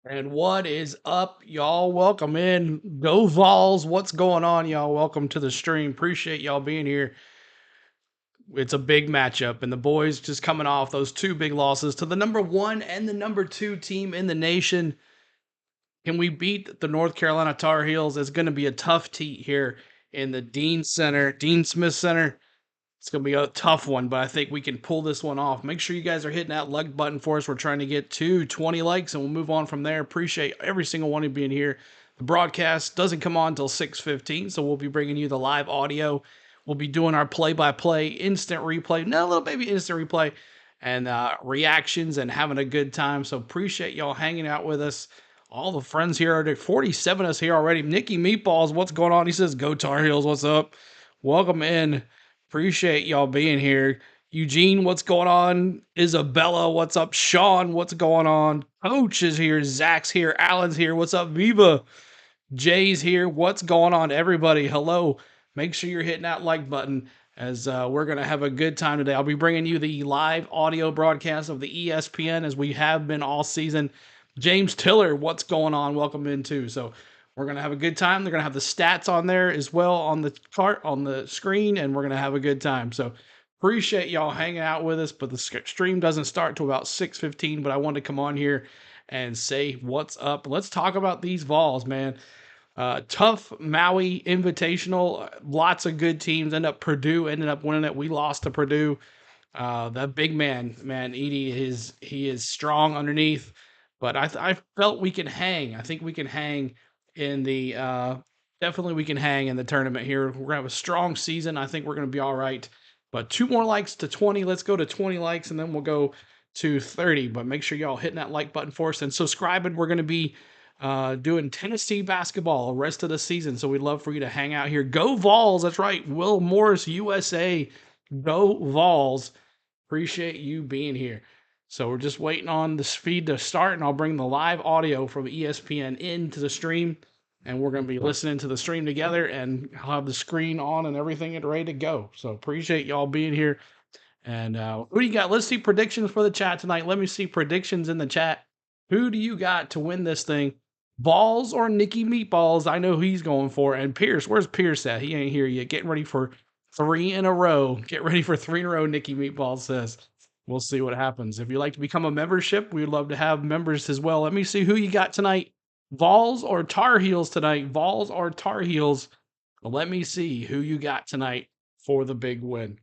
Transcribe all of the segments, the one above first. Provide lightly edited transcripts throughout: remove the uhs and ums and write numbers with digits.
And what is up, y'all? Welcome in. Go Vols. What's going on, y'all? Welcome to the stream. Appreciate y'all being here. It's a big matchup, and the boys just coming off those two big losses to the number one and the number two team in the nation. Can we beat the North Carolina Tar Heels? It's going to be a tough teat here in the Dean Center, Dean Smith Center. It's going to be a tough one, but I think we can pull this one off. Make sure you guys are hitting that like button for us. We're trying to get to 20 likes, and we'll move on from there. Appreciate every single one of you being here. The broadcast doesn't come on until 6:15, so we'll be bringing you the live audio. We'll be doing our play-by-play, instant replay, no, little baby instant replay, and reactions and having a good time. So appreciate y'all hanging out with us. All the friends here are 47 us here already. Nicky Meatballs, what's going on? He says, "Go Tar Heels, what's up?" Welcome in. Appreciate y'all being here. Eugene, what's going on? Isabella, what's up? Sean, what's going on? Coach is here. Zach's here. Alan's here. What's up? Viva. Jay's here. What's going on, everybody? Hello. Make sure you're hitting that like button as we're going to have a good time today. I'll be bringing you the live audio broadcast of the ESPN as we have been all season. James Tiller, what's going on? Welcome in too. So we're going to have a good time. They're going to have the stats on there as well on the chart, on the screen, and we're going to have a good time. So appreciate y'all hanging out with us, but the stream doesn't start till about 6:15, but I wanted to come on here and say what's up. Let's talk about these Vols, man. Tough Maui Invitational. Lots of good teams. Purdue ended up winning it. We lost to Purdue. That big man, Edie, he is strong underneath, but I felt we can hang. I think we can hang in the definitely we can hang in the tournament here. We're gonna have a strong season. I think we're gonna be all right. But 2 more likes to 20. Let's go to 20 likes and then we'll go to 30. But make sure y'all hitting that like button for us and subscribing. We're gonna be doing Tennessee basketball the rest of the season. So we'd love for you to hang out here. Go Vols. That's right. Will Morris, USA. Go Vols. Appreciate you being here. So we're just waiting on the feed to start, and I'll bring the live audio from ESPN into the stream, and we're going to be listening to the stream together, and I'll have the screen on and everything and ready to go. So appreciate y'all being here. And who do you got? Let's see predictions for the chat tonight. Let me see predictions in the chat. Who do you got to win this thing? Balls or Nicky Meatballs? I know who he's going for. And Pierce, where's Pierce at? He ain't here yet. Getting ready for 3 in a row. Get ready for 3 in a row, Nicky Meatballs says. We'll see what happens. If you'd like to become a membership, we'd love to have members as well. Let me see who you got tonight. Vols or Tar Heels tonight? Vols or Tar Heels? Let me see who you got tonight for the big win.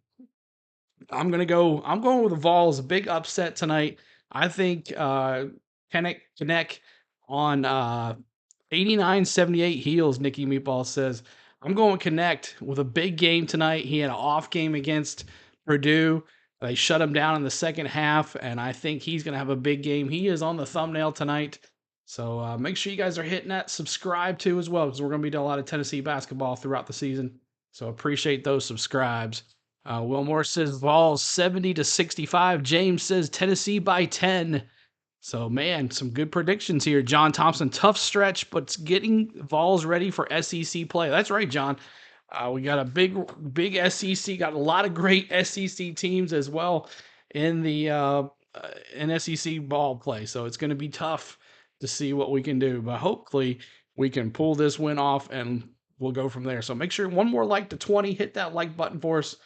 I'm going with the Vols. Big upset tonight. I think Kinnick on 89-78 heels, Nicky Meatball says. I'm going Connect with a big game tonight. He had an off game against Purdue. They shut him down in the second half, and I think he's going to have a big game. He is on the thumbnail tonight. So make sure you guys are hitting that subscribe too as well, because we're going to be doing a lot of Tennessee basketball throughout the season. So appreciate those subscribes. Will Morris says Vols 70-65. James says Tennessee by 10. So, man, some good predictions here. John Thompson, tough stretch, but it's getting Vols ready for SEC play. That's right, John. We got a big SEC, got a lot of great SEC teams as well in the in SEC ball play. So it's going to be tough to see what we can do, but hopefully we can pull this win off and we'll go from there. So make sure one more like to 20, hit that like button for us,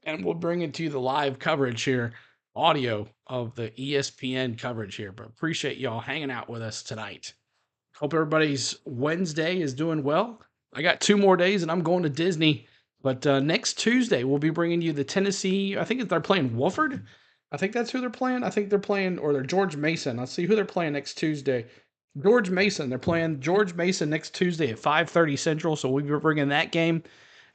and we'll bring it to you the live coverage here, audio of the ESPN coverage here. But appreciate y'all hanging out with us tonight. Hope everybody's Wednesday is doing well. I got 2 more days and I'm going to Disney. But next Tuesday, we'll be bringing you the Tennessee. I think they're playing Wofford. I think that's who they're playing. I think they're playing, or they're George Mason. Let's see who they're playing next Tuesday. George Mason. They're playing George Mason next Tuesday at 5:30 Central. So we'll be bringing that game.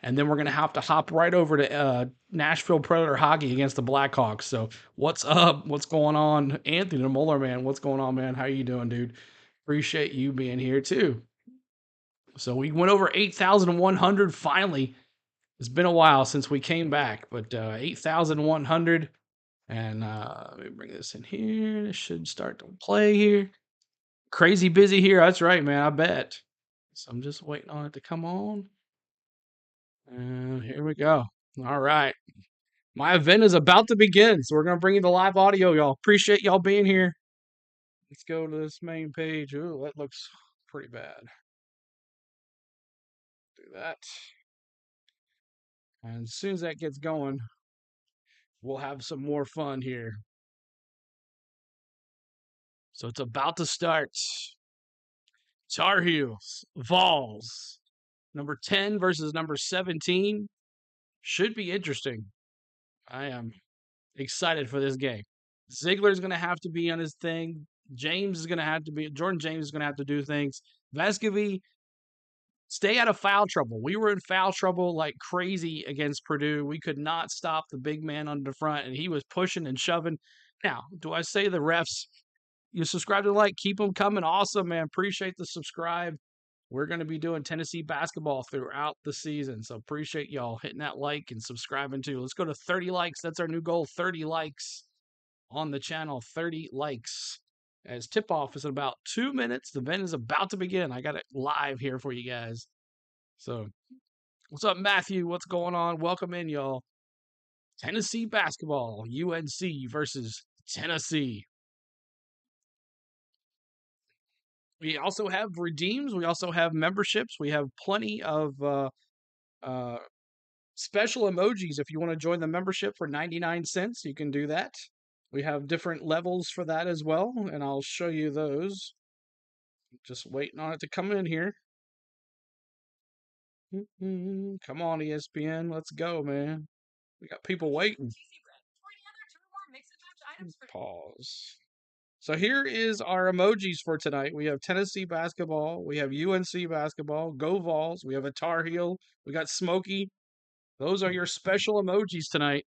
And then we're going to have to hop right over to Nashville Predator Hockey against the Blackhawks. So what's up? What's going on? Anthony the Muller, man. What's going on, man? How you doing, dude? Appreciate you being here, too. So we went over 8,100 finally. It's been a while since we came back, but 8,100. And let me bring this in here. This should start to play here. Crazy busy here. That's right, man. I bet. So I'm just waiting on it to come on. And here we go. All right. My event is about to begin, so we're going to bring you the live audio, y'all. Appreciate y'all being here. Let's go to this main page. Ooh, that looks pretty bad. Do that. And as soon as that gets going, we'll have some more fun here. So it's about to start. Tarheels, Vols, number 10 versus number 17. Should be interesting. I am excited for this game. Ziegler's going to have to be on his thing. Jordan James is going to have to do things. Vescovy, stay out of foul trouble. We were in foul trouble like crazy against Purdue. We could not stop the big man on the front, and he was pushing and shoving. Now, do I say the refs, you subscribe to the like, keep them coming? Awesome, man. Appreciate the subscribe. We're going to be doing Tennessee basketball throughout the season, so appreciate y'all hitting that like and subscribing too. Let's go to 30 likes. That's our new goal, 30 likes on the channel, 30 likes. As tip-off is in about 2 minutes. The event is about to begin. I got it live here for you guys. So, what's up, Matthew? What's going on? Welcome in, y'all. Tennessee basketball, UNC versus Tennessee. We also have redeems. We also have memberships. We have plenty of special emojis. If you want to join the membership for 99 cents, you can do that. We have different levels for that as well, and I'll show you those. Just waiting on it to come in here. Come on, ESPN. Let's go, man. We got people waiting. Pause. So here is our emojis for tonight. We have Tennessee basketball. We have UNC basketball. Go Vols. We have a Tar Heel. We got Smokey. Those are your special emojis tonight.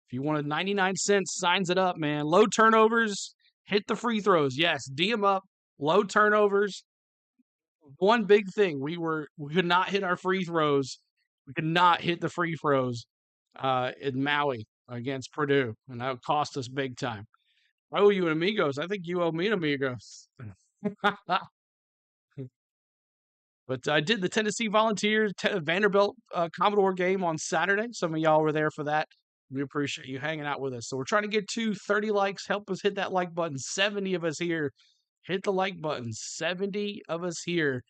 If you wanted 99 cents, signs it up, man. Low turnovers. Hit the free throws. Yes, D them up. Low turnovers. One big thing. We could not hit our free throws. We could not hit the free throws in Maui against Purdue. And that would cost us big time. I owe you an Amigos. I think you owe me an Amigos. But I did the Tennessee Volunteers Vanderbilt Commodore game on Saturday. Some of y'all were there for that. We appreciate you hanging out with us. So we're trying to get to 30 likes. Help us hit that like button. 70 of us here. Hit the like button. 70 of us here.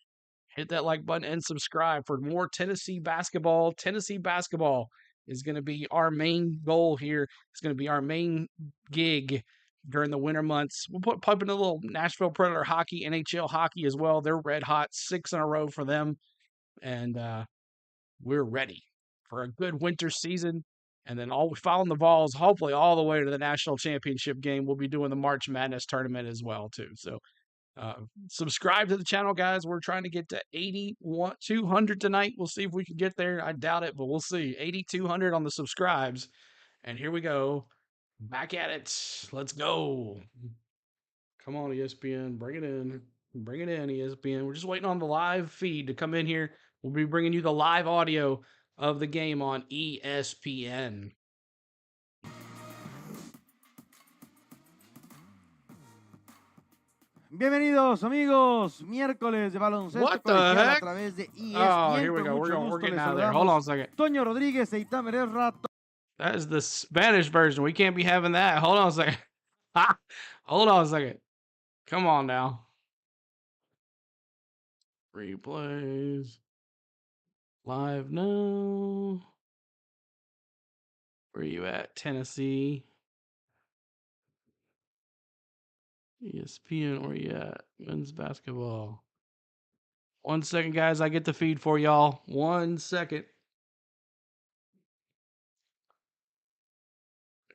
Hit that like button and subscribe for more Tennessee basketball. Tennessee basketball is going to be our main goal here. It's going to be our main gig during the winter months. We'll put in a little Nashville Predator hockey, NHL hockey as well. They're red hot, 6 in a row for them. And we're ready for a good winter season. And then following the Vols, hopefully all the way to the national championship game. We'll be doing the March Madness tournament as well, too. So subscribe to the channel, guys. We're trying to get to 200 tonight. We'll see if we can get there. I doubt it, but we'll see. 8,200 on the subscribes. And here we go. Back at it. Let's go. Come on, ESPN. Bring it in. Bring it in, ESPN. We're just waiting on the live feed to come in here. We'll be bringing you the live audio of the game on ESPN. Bienvenidos, amigos. Miércoles de baloncesto colegial a través de ESPN. Oh, here we go. We're getting out of there. Hold on a second. Toño Rodríguez e Itán Herrera. That is the Spanish version. We can't be having that. Hold on a second. Hold on a second. Come on now. Replays. Live now. Where are you at, Tennessee? ESPN, where you at? Men's basketball. 1 second, guys. I get the feed for y'all. 1 second.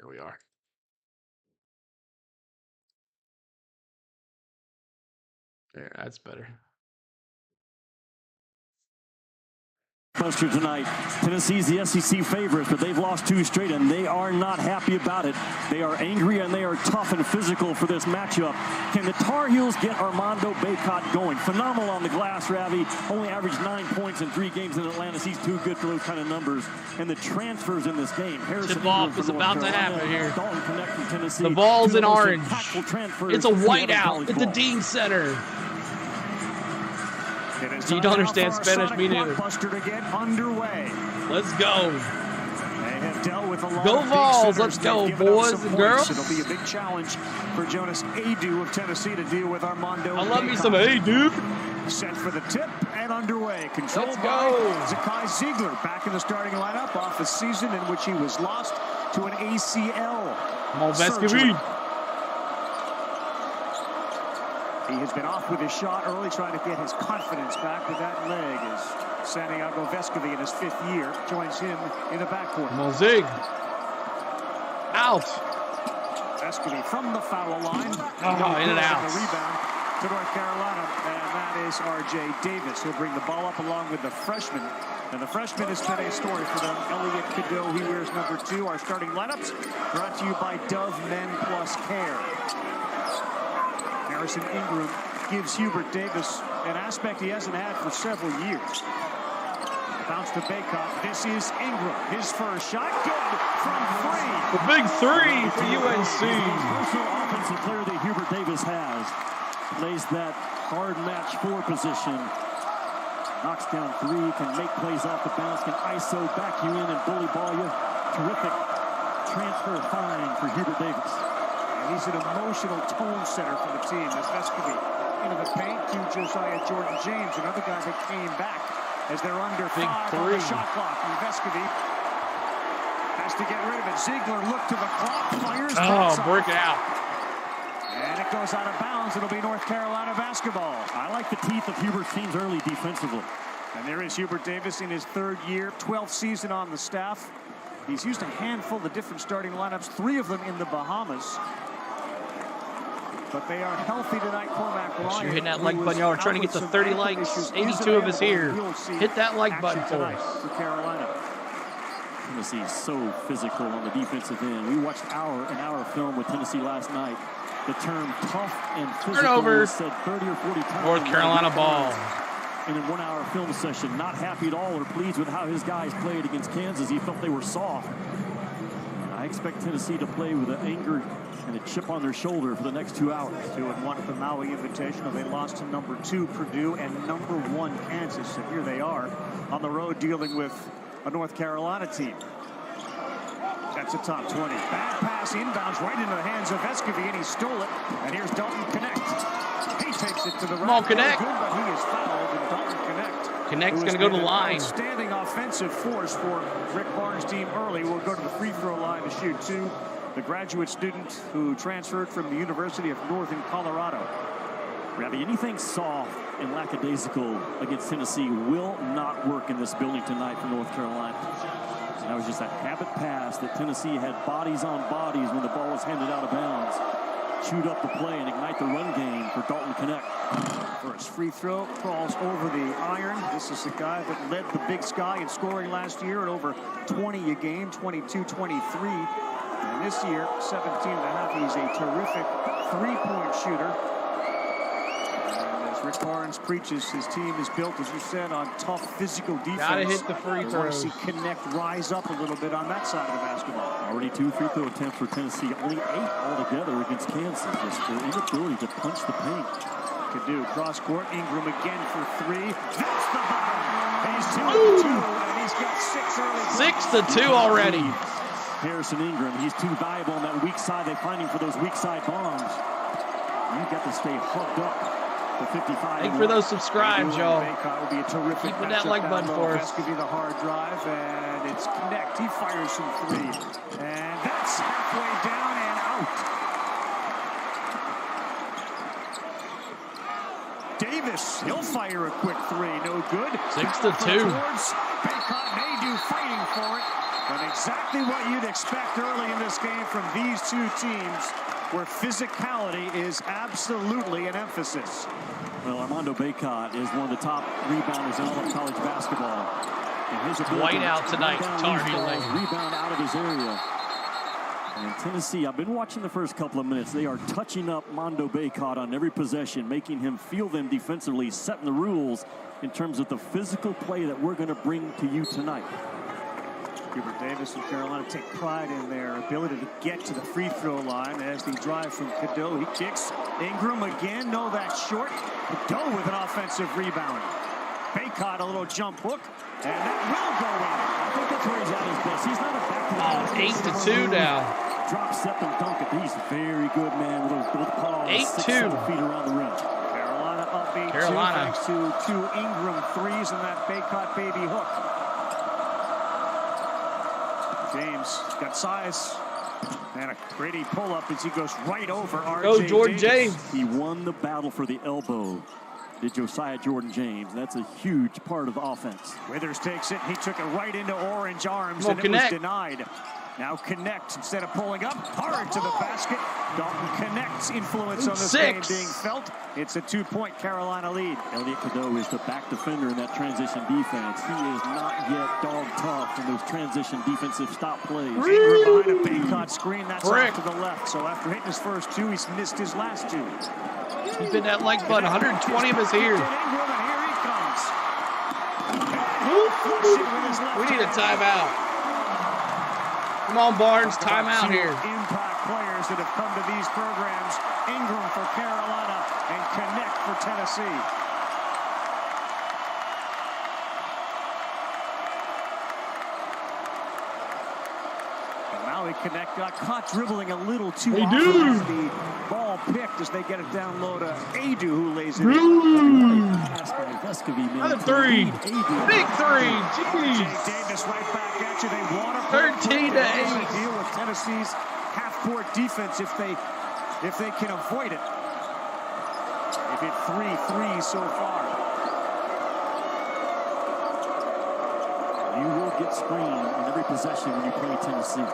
There we are. There, that's better. Buster tonight. Tennessee's the SEC favorites, but they've lost 2 straight, and they are not happy about it. They are angry, and they are tough and physical for this matchup. Can the Tar Heels get Armando Bacot going? Phenomenal on the glass, Ravi. Only averaged 9 points in 3 games in Atlanta. He's too good for those kind of numbers. And the transfers in this game. Tip-off is about to happen here. Dalton Connect from Tennessee. The ball's in orange. It's a whiteout at the Dean Center. You don't understand Spanish, me neither. To get underway. Let's go. They have dealt with a lot Go of Vols, big let's go, They've given up boys some and points. girls. It'll be a big challenge for Jonas Adu of Tennessee to deal with Armando. I love me Bacot. some hey, dude. Set for the tip and underway. Controlled Let's by go. Zakai Ziegler, back in the starting lineup off a season in which he was lost to an ACL. Come on, surgery. Vescovine. He has been off with his shot early, trying to get his confidence back with that leg as Santiago Vescovi in his 5th year joins him in the backcourt. Come on, Zig. Out. Vescovi from the foul line. Oh, in and out. The rebound to North Carolina, and that is R.J. Davis. He'll bring the ball up along with the freshman. And the freshman has been a story for them. Elliot Cadeau, he wears number 2. Our starting lineups brought to you by Dove Men Plus Care. Harrison Ingram gives Hubert Davis an aspect he hasn't had for several years. Bounce to Bacot. This is Ingram. His first shot. Good from 3. The big 3 for UNC. Personal offensive player that Hubert Davis has. Plays that hard match 4 position. Knocks down 3. Can make plays off the bounce. Can ISO back you in and bully ball you. Terrific transfer find for Hubert Davis. And he's an emotional tone setter for the team. As Vescovi into the paint to Josiah Jordan-James, another guy that came back as they're under 5 on the shot clock. And Vescovi has to get rid of it. Ziegler looked to the clock, fires. Oh, break it out. And it goes out of bounds. It'll be North Carolina basketball. I like the teeth of Hubert's teams early defensively. And there is Hubert Davis in his 3rd year, 12th season on the staff. He's used a handful of the different starting lineups, 3 of them in the Bahamas. But they are healthy tonight. Cormac Ryan. You're hitting that like button. Y'all are trying to get to 30 likes. 82 of us here. Hit that like button for us. For Carolina. Tennessee is so physical on the defensive end. We watched an hour film with Tennessee last night. The term tough and physical Turnover. was said 30 or 40 times. North Carolina ball. In a 1-hour film session, not happy at all or pleased with how his guys played against Kansas. He felt they were soft. I expect Tennessee to play with an anger and a chip on their shoulder for the next 2 hours. 2-1 at the Maui Invitational. They lost to number 2 Purdue and number 1 Kansas. And here they are on the road dealing with a North Carolina team. That's a top 20. Bad pass inbounds right into the hands of Vescovi, and he stole it. And here's Dalton Connect. He takes it to the right. Come on, Connect. Good, but he is fouled, and Dalton Connect. Connect's going to go to the line. Outstanding offensive force for Rick Barnes' team early. Will go to the free throw line to shoot 2. The graduate student who transferred from the University of Northern Colorado. Rabbi, anything soft and lackadaisical against Tennessee will not work in this building tonight for North Carolina. That was just a habit pass that Tennessee had bodies on bodies when the ball was handed out of bounds. Chewed up the play and ignite the run game for Dalton Connect. First free throw, crawls over the iron. This is the guy that led the Big Sky in scoring last year at over 20 a game, 22-23. And this year, 17.5. He's a terrific 3-point shooter. Rick Barnes preaches his team is built, as you said, on tough physical defense. Gotta hit the free throws. See Connect rise up a little bit on that side of the basketball. Already 2 free throw attempts for Tennessee, only 8 altogether against Kansas. Just their inability to punch the paint. Cadeau cross court, Ingram again for 3. That's the bottom. He's 2-2, and he's got 6 early. 6-2 already. Harrison Ingram, he's too valuable on that weak side. They find him for those weak side bombs. You've got to stay hugged up. 55. Thank you for those subscribes, y'all. Will be a terrific keep that like button for us. Could be the hard drive, and it's Connect. He fires some 3, and that's halfway down and out. Davis, he'll fire a quick 3, no good. 6-2. Bacot Nadu fighting for it, and exactly what you'd expect early in this game from these 2 teams, where physicality is absolutely an emphasis. Well, Armando Bacot is one of the top rebounders in all of college basketball. And his ability White out tonight, Tar Heel. Rebound out of his area. And Tennessee, I've been watching the first couple of minutes. They are touching up Mondo Bacot on every possession, making him feel them defensively, setting the rules in terms of the physical play that we're going to bring to you tonight. Hubert Davis and Carolina take pride in their ability to get to the free throw line as they drive from Cadeau. He kicks. Ingram again. No, that's short. Cadeau with an offensive rebound. Bacot a little jump hook, and that will go in. I think where he's at his best. He's not a back to 8-2 now. Drop, step, and dunk it. He's very good, man, with those both paws. 6-7 feet around the rim. Carolina upbeat Carolina. thanks to 2 Ingram threes and that Baycott baby hook. James got size. And a pretty pull-up as he goes right over R.J. Go, Jordan Davis. James. He won the battle for the elbow. Did Josiah Jordan James. That's a huge part of the offense. Withers takes it. He took it right into orange arms, Well, and Connect. it was denied. Now Connect, instead of pulling up, hard to the basket. Dalton Connect's influence on this game being felt. It's a 2-point Carolina lead. Elliot Cadeau is the back defender in that transition defense. He is not yet dog tough in those transition defensive stop plays. Ingram behind a Baycott screen. That's off to the left. So after hitting his first 2, he's missed his last 2. He's been that like button. 120 of us here. Ingram, and here he comes. We need a timeout. Come on, Barnes, timeout here. Impact players that have come to these programs. Ingram for Carolina and Connect for Tennessee. And Maui Connect got caught dribbling a little too often. The ball picked as they get it down low to Adu, who lays it in. Another 3. Big 3. Jeez. Davis right back at you. They want to 13-8. deal with Tennessee's half-court defense if they can avoid it. They've hit 3 threes so far. You will get screened in every possession when you play Tennessee.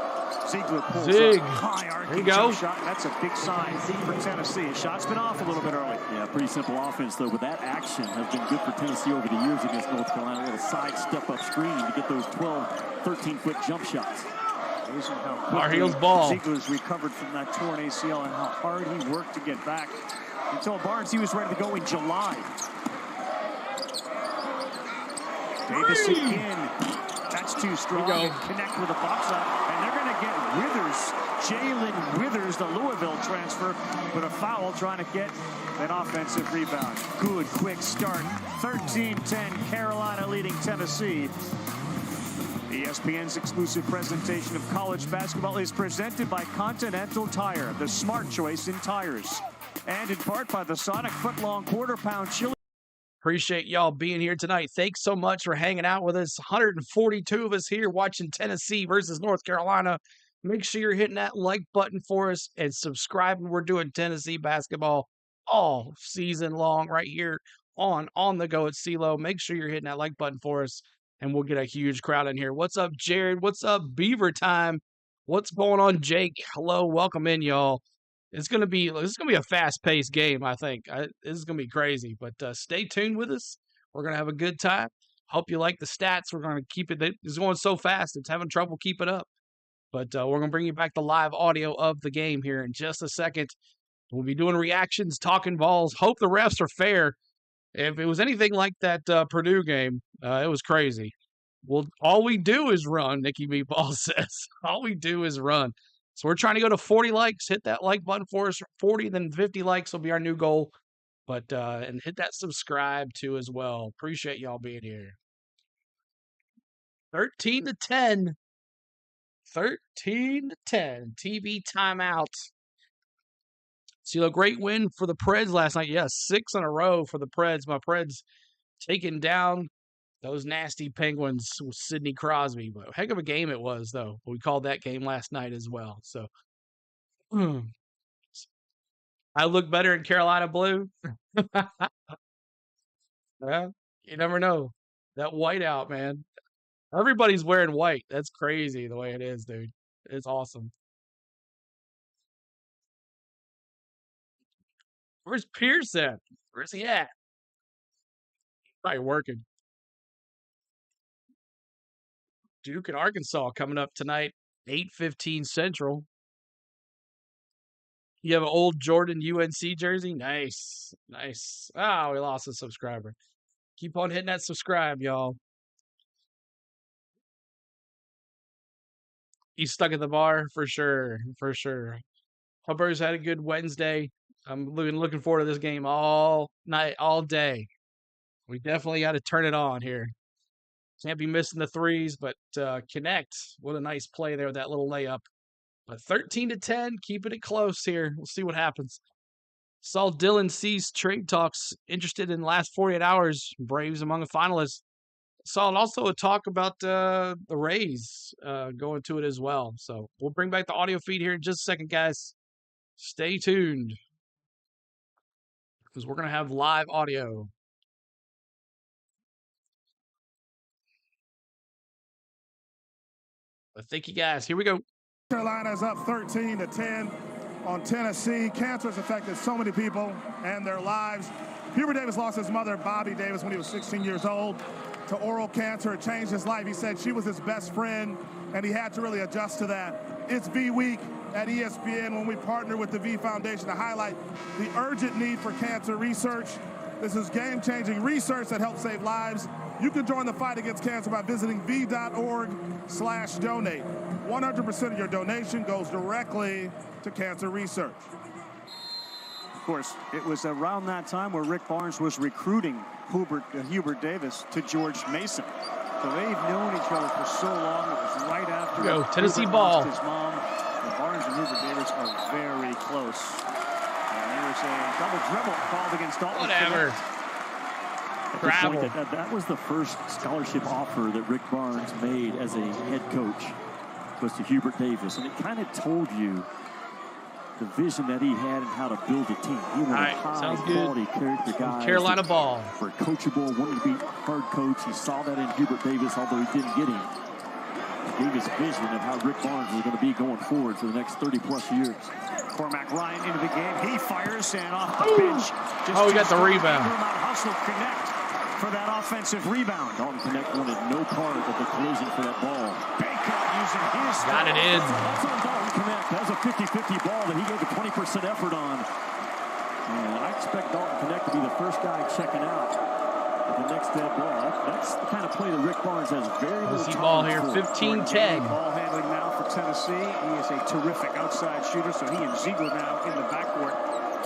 Ziegler pulls Zig. up high arcing There you go. shot. That's a big sign for Tennessee. Shot's been off a little bit early. Yeah, pretty simple offense, though, but that action has been good for Tennessee over the years against North Carolina. A little side step-up screen to get those 12, 13-foot jump shots. Amazing how Tarheels quickly ball. Ziegler's recovered from that torn ACL and how hard he worked to get back. He told Barnes he was ready to go in July. Davis again. That's too strong. And Connect with a box out. And they're going to get Withers. Jalen Withers, the Louisville transfer, with a foul trying to get an offensive rebound. Good quick start. 13-10 Carolina leading Tennessee. ESPN's exclusive presentation of college basketball is presented by Continental Tire, the smart choice in tires. And in part by the Sonic Footlong quarter-pound chili. Appreciate y'all being here tonight. Thanks so much for hanging out with us. 142 of us here watching Tennessee versus North Carolina. Make sure you're hitting that like button for us and subscribing. We're doing Tennessee basketball all season long right here on the Go at CeeLo. Make sure you're hitting that like button for us, and we'll get a huge crowd in here. What's up, Jared? What's up, Beaver Time? What's going on, Jake? Hello, welcome in, y'all. This is gonna be a fast-paced game, I think. This is gonna be crazy, but stay tuned with us. We're gonna have a good time. Hope you like the stats. We're gonna keep it. It's going so fast, it's having trouble keeping up. But we're gonna bring you back the live audio of the game here in just a second. We'll be doing reactions, talking Vols. Hope the refs are fair. If it was anything like that Purdue game, it was crazy. Well, all we do is run, Nikki Meatball says. All we do is run. So we're trying to go to 40 likes. Hit that like button for us. 40, then 50 likes will be our new goal. But and hit that subscribe too as well. Appreciate y'all being here. 13-10. 13-10. TV timeout. See, a great win for the Preds last night. Yes, 6 in a row for the Preds. My Preds taking down those nasty Penguins with Sidney Crosby. But heck of a game it was, though. We called that game last night as well. So I look better in Carolina blue. Yeah, you never know. That white out, man. Everybody's wearing white. That's crazy the way it is, dude. It's awesome. Where's Pierce at? Where's he at? Probably working. Duke and Arkansas coming up tonight, 8:15 Central. You have an old Jordan UNC jersey? Nice. Nice. Ah, we lost a subscriber. Keep on hitting that subscribe, y'all. He's stuck at the bar for sure. For sure. Hubbard's had a good Wednesday. I'm looking forward to this game all night, all day. We definitely got to turn it on here. Can't be missing the threes, but connect. What a nice play there, that little layup. But 13-10, keeping it close here. We'll see what happens. Saw Dylan C's trade talks interested in the last 48 hours. Braves among the finalists. Saw also a talk about the Rays going to it as well. So we'll bring back the audio feed here in just a second, guys. Stay tuned because we're going to have live audio. But thank you, guys. Here we go. Carolina is up 13-10 on Tennessee. Cancer has affected so many people and their lives. Hubert Davis lost his mother, Bobby Davis, when he was 16 years old to oral cancer. It changed his life. He said she was his best friend, and he had to really adjust to that. It's V Week at ESPN when we partner with the V Foundation to highlight the urgent need for cancer research. This is game-changing research that helps save lives. You can join the fight against cancer by visiting v.org/donate. 100% of your donation goes directly to cancer research. Of course, it was around that time where Rick Barnes was recruiting Hubert Davis to George Mason. So they've known each other for so long. It was right after Tennessee Hubert ball. lost his mom. And Barnes and Hubert Davis are very close. And there was a double dribble called against Dalton. Whatever. Gravel. That was the first scholarship offer that Rick Barnes made as a head coach, was to Hubert Davis, and it kind of told you the vision that he had and how to build a team. He wanted high-quality character guys. Carolina ball. For coachable, wanted to be hard coach. He saw that in Hubert Davis, although he didn't get him. He gave his vision of how Rick Barnes was going to be going forward for the next 30-plus years. Cormac Ryan into the game. He fires and off the bench. He got the rebound. Hustle Connect for that offensive rebound. Dalton Connect wanted no part of the collision for that ball. Baycott using his. Got it in. That's on Dalton Connect. That was a 50-50 ball that he gave a 20% effort on. And I expect Dalton Connect to be the first guy checking out at the next dead ball. That's the kind of play that Rick Barnes has very little time ball here, for. 15-10. Ball handling now for Tennessee. He is a terrific outside shooter, so he and Ziegler now in the backcourt.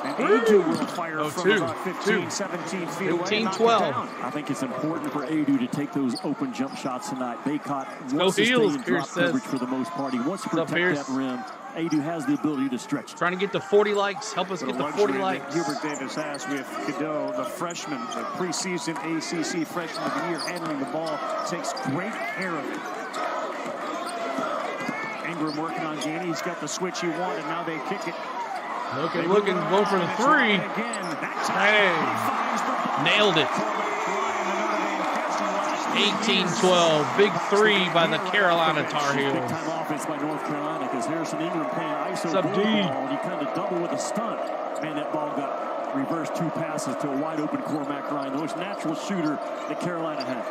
And Adu will fire from about 15, 17 feet away. 15-12. I think it's important for Adu to take those open jump shots tonight. Baycott Heels, wants to stay in drop Pierce coverage says. for the most part. He wants to protect that rim. Adu has the ability to stretch. Trying to get to 40 likes. Help us get to 40 likes. Hubert Davis has with Cadeau, the freshman, the preseason ACC freshman of the year, handling the ball, takes great care of it. Ingram working on Gainey. He's got the switch he wanted. Now they kick it. Looking, go for the three. Hey, nailed it. 18-12, big three by the Carolina Tar Heels. Big time offense by North Carolina because Harrison Ingram playing ISO What's up, D? ball, and he kind of double with a stunt. Man, that ball got reversed 2 passes to a wide open Cormac Ryan, the most natural shooter that Carolina has.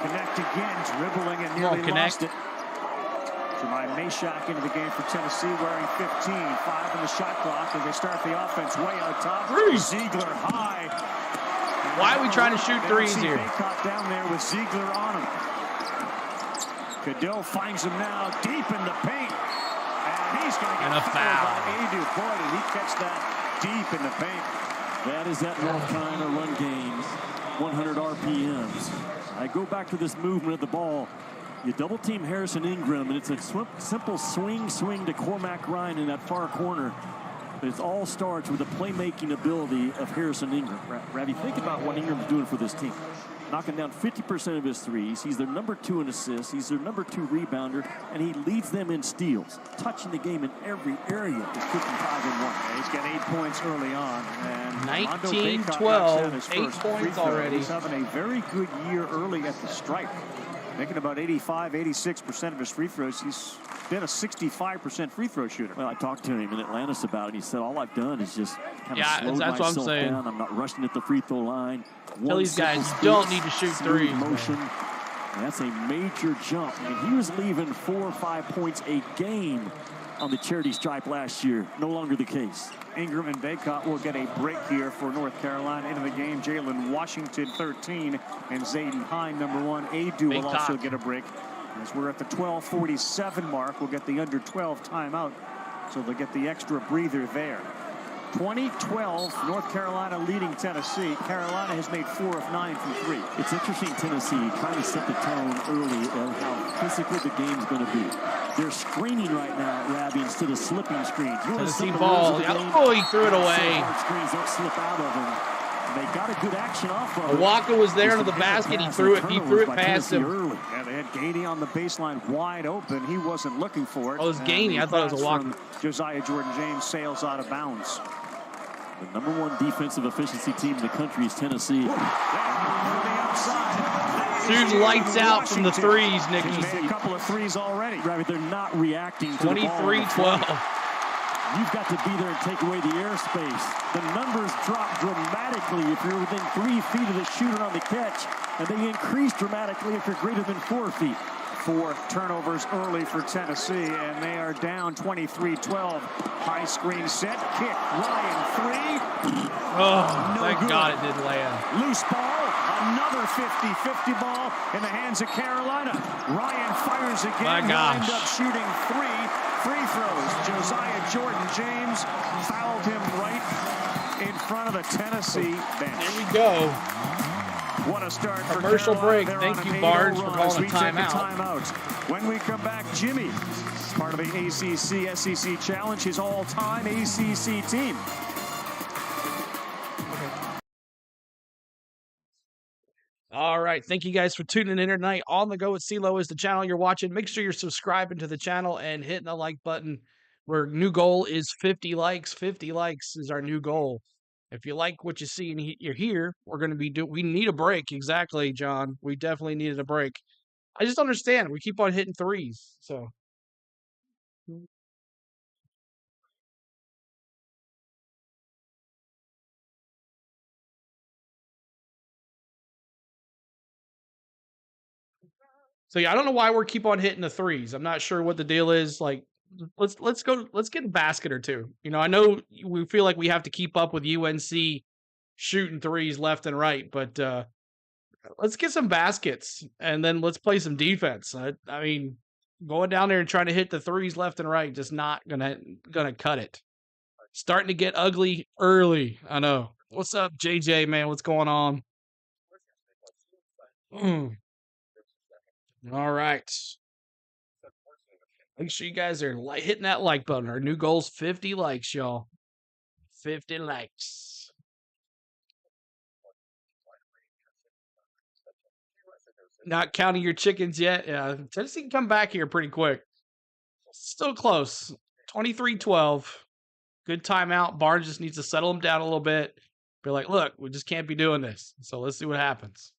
Connect again, dribbling and nearly lost it. Jemai Meshack into the game for Tennessee, wearing 15, 5 on the shot clock as they start the offense way out top. Ziegler high. Why are we trying to shoot threes here? Baycott down there with Ziegler on him. Cadeau finds him now deep in the paint. And he's going to get a foul. by Adu. Boy, did he catch that deep in the paint. That is that North Carolina run game, 100 RPMs. I go back to this movement of the ball. You double team Harrison Ingram, and it's a simple swing to Cormac Ryan in that far corner. But it all starts with the playmaking ability of Harrison Ingram. Ravi, think about what Ingram's doing for this team. Knocking down 50% of his threes. He's their number 2 in assists. He's their number 2 rebounder, and he leads them in steals, touching the game in every area. He's kicking 5 and 1. He's got 8 points early on. And 19-12, 8 points already. He's having a very good year early at the stripe. Making about 85, 86% of his free throws. He's been a 65% free throw shooter. Well, I talked to him in Atlantis about it. He said, all I've done is just kind of slow that's what I'm myself saying. down. I'm not rushing at the free throw line. Tell these guys don't need to shoot threes. Motion. That's a major jump. I mean, he was leaving 4 or 5 points a game on the charity stripe last year. No longer the case. Ingram and Baycott will get a break here for North Carolina. Into the game, Jalen Washington, 13, and Zayden Hine, number 1. Adu will also get a break. As we're at the 12:47 mark, we'll get the under 12 timeout, so they'll get the extra breather there. 2012, North Carolina leading Tennessee. Carolina has made 4 of 9 from 3. It's interesting, Tennessee trying to set the tone early of how physical the game's going to be. They're screening right now, Rabbi, instead of slipping screens. Tennessee ball. Oh, he threw it away. Screens don't slip out of them. They got a good action off of it. Walker was there under the basket. He threw it past him. Early. Yeah, they had Gainey on the baseline wide open. He wasn't looking for it. Oh, it was Gainey. I thought it was a Walker. Josiah Jordan-James sails out of bounds. The #1 defensive efficiency team in the country is Tennessee. Shooting lights out from the threes, Nicky. Made a couple of threes already. Right, they're not reacting to 23-12. You've got to be there and take away the airspace. The numbers drop dramatically if you're within 3 feet of the shooter on the catch, and they increase dramatically if you're greater than 4 feet. 4 turnovers early for Tennessee, and they are down 23-12. High screen set, kick, Ryan 3. Oh, thank God it didn't land. Loose ball, another 50-50 ball in the hands of Carolina. Ryan fires again. My gosh. He'll end up shooting 3 free throws. Josiah Jordan-James fouled him right in front of the Tennessee bench. Here we go. What a start for Commercial break. Carolina. Thank you, Barnes, for calling a timeout. When we come back, Jimmy, part of the ACC SEC Challenge, his all-time ACC team. All right. Thank you guys for tuning in tonight. On the Go with CeeLo is the channel you're watching. Make sure you're subscribing to the channel and hitting the like button. Our new goal is 50 likes. 50 likes is our new goal. If you like what you see and you're here, we're going to be we need a break. Exactly, John. We definitely needed a break. I just understand. We keep on hitting threes. So. So yeah, I don't know why we keep on hitting the threes. I'm not sure what the deal is. Like, let's get a basket or two. You know, I know we feel like we have to keep up with UNC shooting threes left and right, but let's get some baskets and then let's play some defense. I mean, going down there and trying to hit the threes left and right just not gonna cut it. Starting to get ugly early. I know. What's up, JJ, man? What's going on? All right. Make sure you guys are hitting that like button. Our new goal is 50 likes, y'all. 50 likes. Not counting your chickens yet. Yeah, Tennessee can come back here pretty quick. Still close. 23-12. Good timeout. Barnes just needs to settle him down a little bit. Be like, look, we just can't be doing this. So let's see what happens.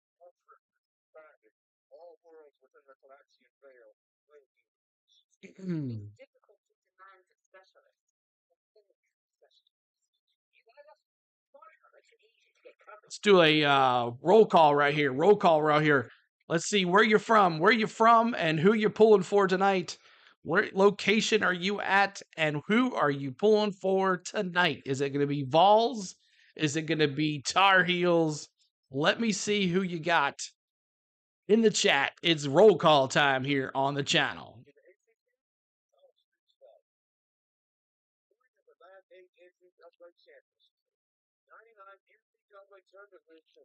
Let's do a roll call right here. Roll call right here. Let's see where you're from, and who you're pulling for tonight. Where location are you at, and who are you pulling for tonight? Is it going to be Vols? Is it going to be Tar Heels? Let me see who you got in the chat. It's roll call time here on the channel.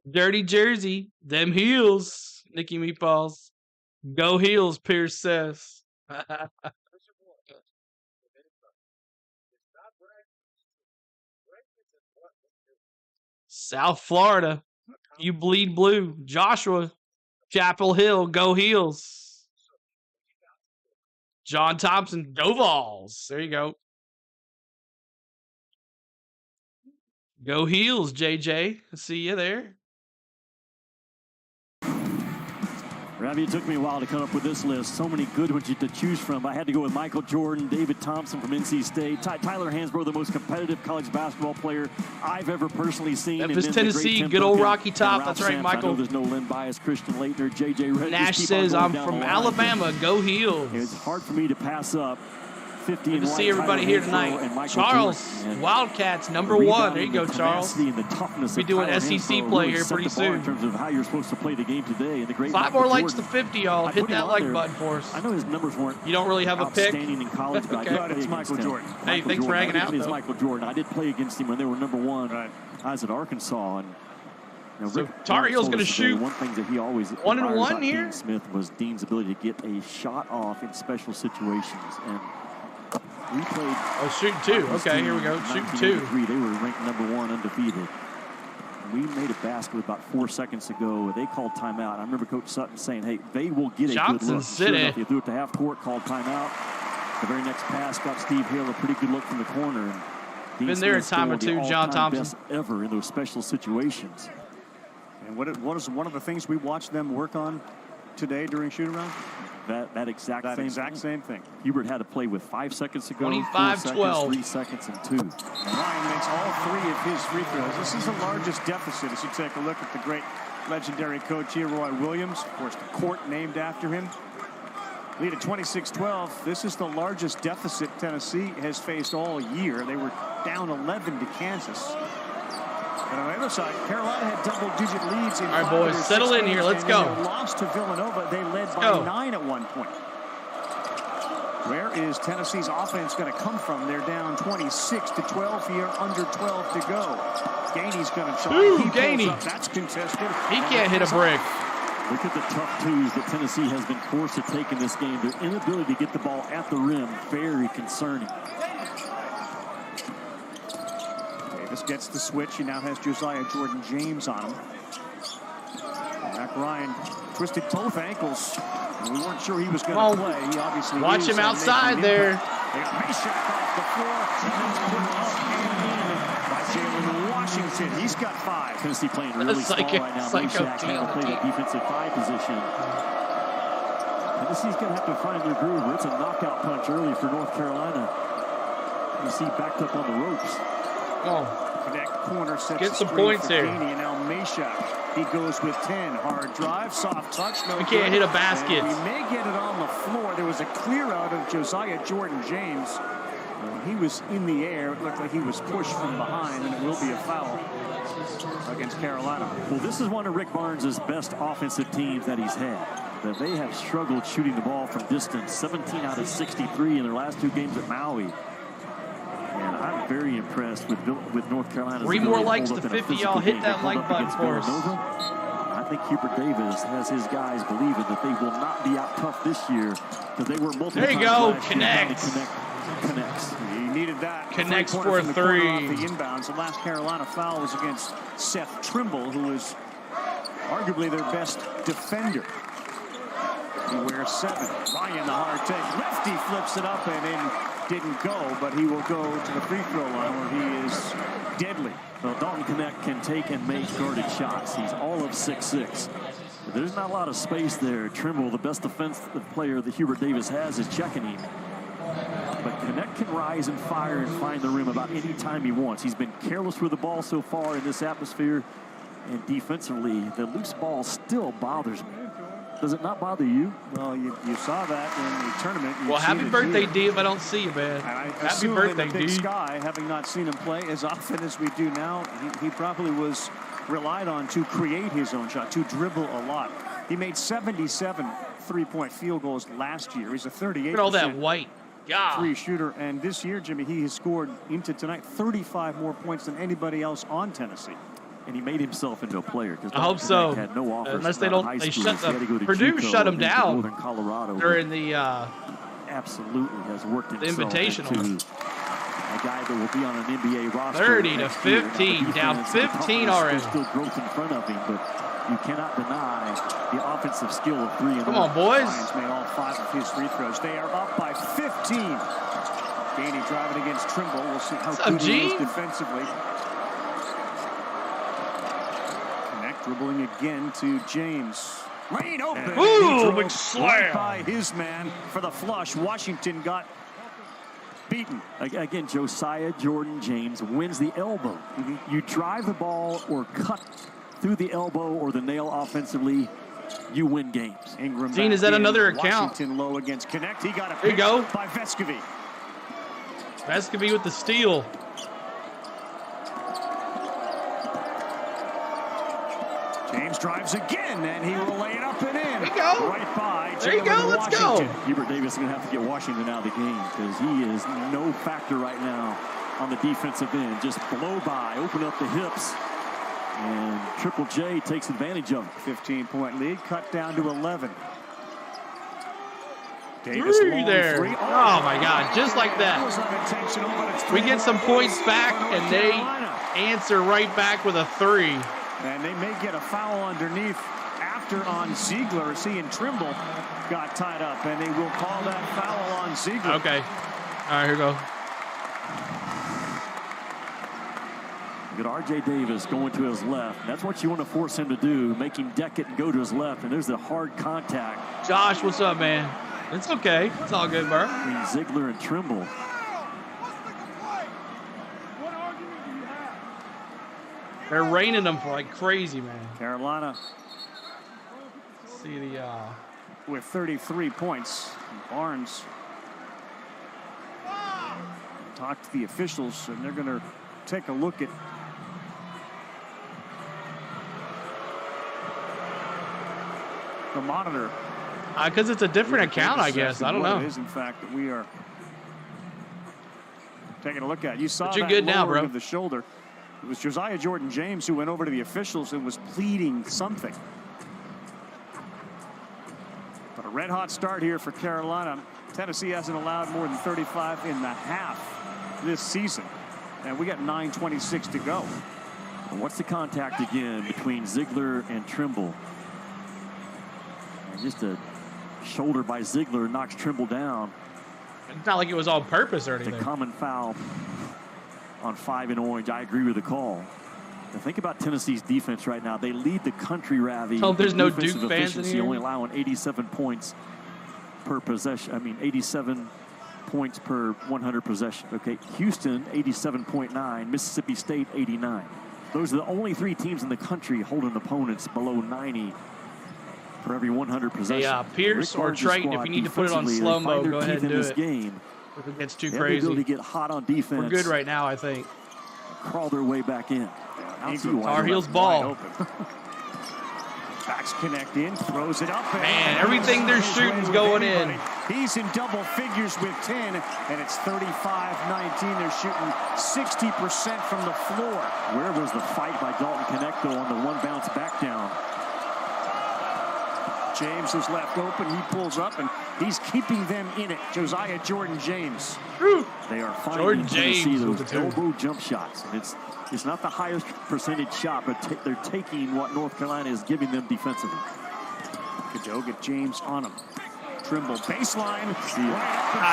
Dirty jersey, them heels, Nicky Meatballs. Go Heels, Pierce says. South Florida, you bleed blue. Joshua, Chapel Hill, go Heels. John Thompson, go Vols. There you go. Go Heels, JJ. See you there. Ravi, it took me a while to come up with this list. So many good ones to choose from. I had to go with Michael Jordan, David Thompson from NC State, Tyler Hansbrough, the most competitive college basketball player I've ever personally seen. Memphis, Tennessee, good old Rocky Top. That's right, Michael. I know there's no Lynn Bias, Christian Laettner, JJ Redick. Nash says, I'm from Alabama. Go Heels. It's hard for me to pass up 50 Good to see everybody here tonight. Charles, Wildcats, number 1. There you go, Charles. We'll be doing SEC play here pretty soon. In terms of how you're supposed to play the game today. And the great 5 more likes to 50, y'all. Hit that like button for us. I know his numbers weren't. You don't really have a pick? Outstanding in college, but okay. I did play Michael against Jordan. him. Hey, thanks for hanging out. It's Michael Jordan. I did play against him when they were number 1. Right. I was at Arkansas, and so Tar Heel's going to shoot one thing that he always 1-1 here. Dean Smith was Dean's ability to get a shot off in special situations, and we played. Oh, shooting 2. Okay, here we go. Shooting 2. They were ranked number 1, undefeated. We made a basket with about 4 seconds to go. They called timeout. I remember Coach Sutton saying, "Hey, they will get a Johnson good look." City. Sure enough, he threw it to half court, called timeout. The very next pass got Steve Hale a pretty good look from the corner. And Dean Been there a Smith time or scored two, the John all-time Thompson. best ever in those special situations. And what is one of the things we watched them work on today during shoot-around? That exact same thing. Hubert had to play with 5 seconds to go. 25-12. 3 seconds and 2. Ryan makes all 3 of his free throws. This is the largest deficit as you take a look at the great legendary coach here, Roy Williams. Of course, the court named after him. Lead at 26-12. This is the largest deficit Tennessee has faced all year. They were down 11 to Kansas. And on the other side, Carolina had double-digit leads in 5 All right, boys, settle in here. Let's go. They lost to Villanova. They led by 9 at one point. Where is Tennessee's offense going to come from? They're down 26-12 here, under 12 to go. Gainey's going to try. Ooh, He Gainey. pulls up. That's contested. He can't hit a brick. Look at the tough twos that Tennessee has been forced to take in this game. Their inability to get the ball at the rim, very concerning. Davis gets the switch. He now has Josiah Jordan-James on him. Mac Ryan twisted both ankles. We weren't sure he was going to play. He obviously watch him outside there. They got Meshack off the floor. And put up and in by Jalen Washington. He's got 5. Tennessee playing really small right now. Meshack had to play the defensive 5 position. Tennessee's going to have to find their groove. It's a knockout punch early for North Carolina. Tennessee backed up on the ropes. Connect corner sets get some points here. And now Meshack. He goes with 10. Hard drive, soft touch. No we can't hit a basket. And we may get it on the floor. There was a clear out of Josiah Jordan-James. When he was in the air, it looked like he was pushed from behind, and it will be a foul against Carolina. Well, this is one of Rick Barnes' best offensive teams that he's had. That they have struggled shooting the ball from distance. 17 out of 63 in their last 2 games at Maui. And I'm very impressed with North Carolina. 3 more likes to 50. Y'all hit that like button for us. I think Hubert Davis has his guys believing that they will not be out tough this year because they were multiple there you times go. Connects. He needed that. Connects for a 3. Off the inbounds. The last Carolina foul was against Seth Trimble, who is arguably their best defender. He wears 7. Ryan, the hard take. Lefty flips it up and in. Didn't go, but he will go to the free throw line where he is deadly. Well, Dalton Connect can take and make guarded shots. He's all of 6'6". There's not a lot of space there. Trimble, the best defensive player that Hubert Davis has, is checking him. But Connect can rise and fire and find the rim about any time he wants. He's been careless with the ball so far in this atmosphere. And defensively, the loose ball still bothers me. Does it not bother you? Well, you saw that in the tournament. Well, happy birthday, D, if I don't see you, man. Happy birthday, in the Big D. Sky, having not seen him play as often as we do now, he probably was relied on to create his own shot, to dribble a lot. He made 77 three-point field goals last year. He's a 38% Look at all that white. Yeah. free shooter. And this year, Jimmy, he has scored into tonight 35 more points than anybody else on Tennessee. And he made himself into a player. I hope so. Had no offers unless they don't, they shut Purdue shut him down Colorado. during the absolutely has worked himself invitational. Into a guy that will be on an NBA roster. 30 to 15, down 15 already. Still growth in front of him, but you cannot deny the offensive skill of 3 and Come on, boys. Ryan's made all 5 of his free throws. They are up by 15. Gainey driving against Trimble. We'll see how good he is defensively. Dribbling again to James. Lane open. Ooh, big slam. Right by his man for the flush. Washington got beaten. Again, Josiah Jordan-James wins the elbow. You drive the ball or cut through the elbow or the nail offensively, you win games. Ingram Dean, is that another account? Washington low against Connect. He got a there you go. By Vescovy. Vescovy with the steal. James drives again, and he will lay it up and in. There you go. Right by There you go. Jalen Let's Washington. go. Hubert Davis is going to have to get Washington out of the game because he is no factor right now on the defensive end. Just blow by, open up the hips, and Triple J takes advantage of it. 15-point lead, cut down to 11. Davis Three long there. three. Oh my God, just like That was that. unintentional, but it's We three get some points back, for North and they Carolina. answer right back with a 3. And they may get a foul underneath after on Ziegler as he and Trimble got tied up, and they will call that foul on Ziegler. Okay. All right, here we go. Look at R.J. Davis going to his left. That's what you want to force him to do, make him deck it and go to his left. And there's the hard contact Josh, what's up, man? It's okay. It's all good, bro. between Ziegler and Trimble. They're raining them for like crazy, man. Carolina See the with 33 points. Barnes talked to the officials, and they're going to take a look at the monitor. because it's a different account, I guess. I don't What know. It is, in fact, that we are taking a look at. You saw But you're that good now, lowering bro. of the shoulder. It was Josiah Jordan-James who went over to the officials and was pleading something. But a red-hot start here for Carolina. Tennessee hasn't allowed more than 35 in the half this season. And we got 9:26 to go. And what's the contact again between Ziegler and Trimble? And just a shoulder by Ziegler knocks Trimble down. It's not like it was on purpose or The anything. common foul on 5 in orange. I agree with the call. Now think about Tennessee's defense right now. They lead the country, Ravi. Oh, there's in no defensive Duke fans in efficiency, here? only allowing 87 points per possession. I mean, 87 points per 100 possession. Okay, Houston, 87.9. Mississippi State, 89. Those are the only 3 teams in the country holding opponents below 90 for every 100 possessions. Hey, Pierce Rick or Barnes' Triton, if squad you need to put it on defensively, they slow-mo, find their go ahead teeth and in do this it. game. If it gets too They have the ability crazy. to get hot on defense. We're good right now, I think. Crawl their way back in. Ingram Tar wide Heels open, ball. wide open. Backs connect in, throws it up. Man, everything they're shooting's going in. He's in double figures with 10, and it's 35-19. They're shooting 60% from the floor. Where was the fight by Dalton Connecto on the one bounce back down? James is left open. He pulls up, and he's keeping them in it. Josiah Jordan-James. They are finding Jordan Tennessee James those with the 2. elbow jump shots. And it's not the highest percentage shot, but they're taking what North Carolina is giving them defensively. Cadeau get James on him. Trimble baseline.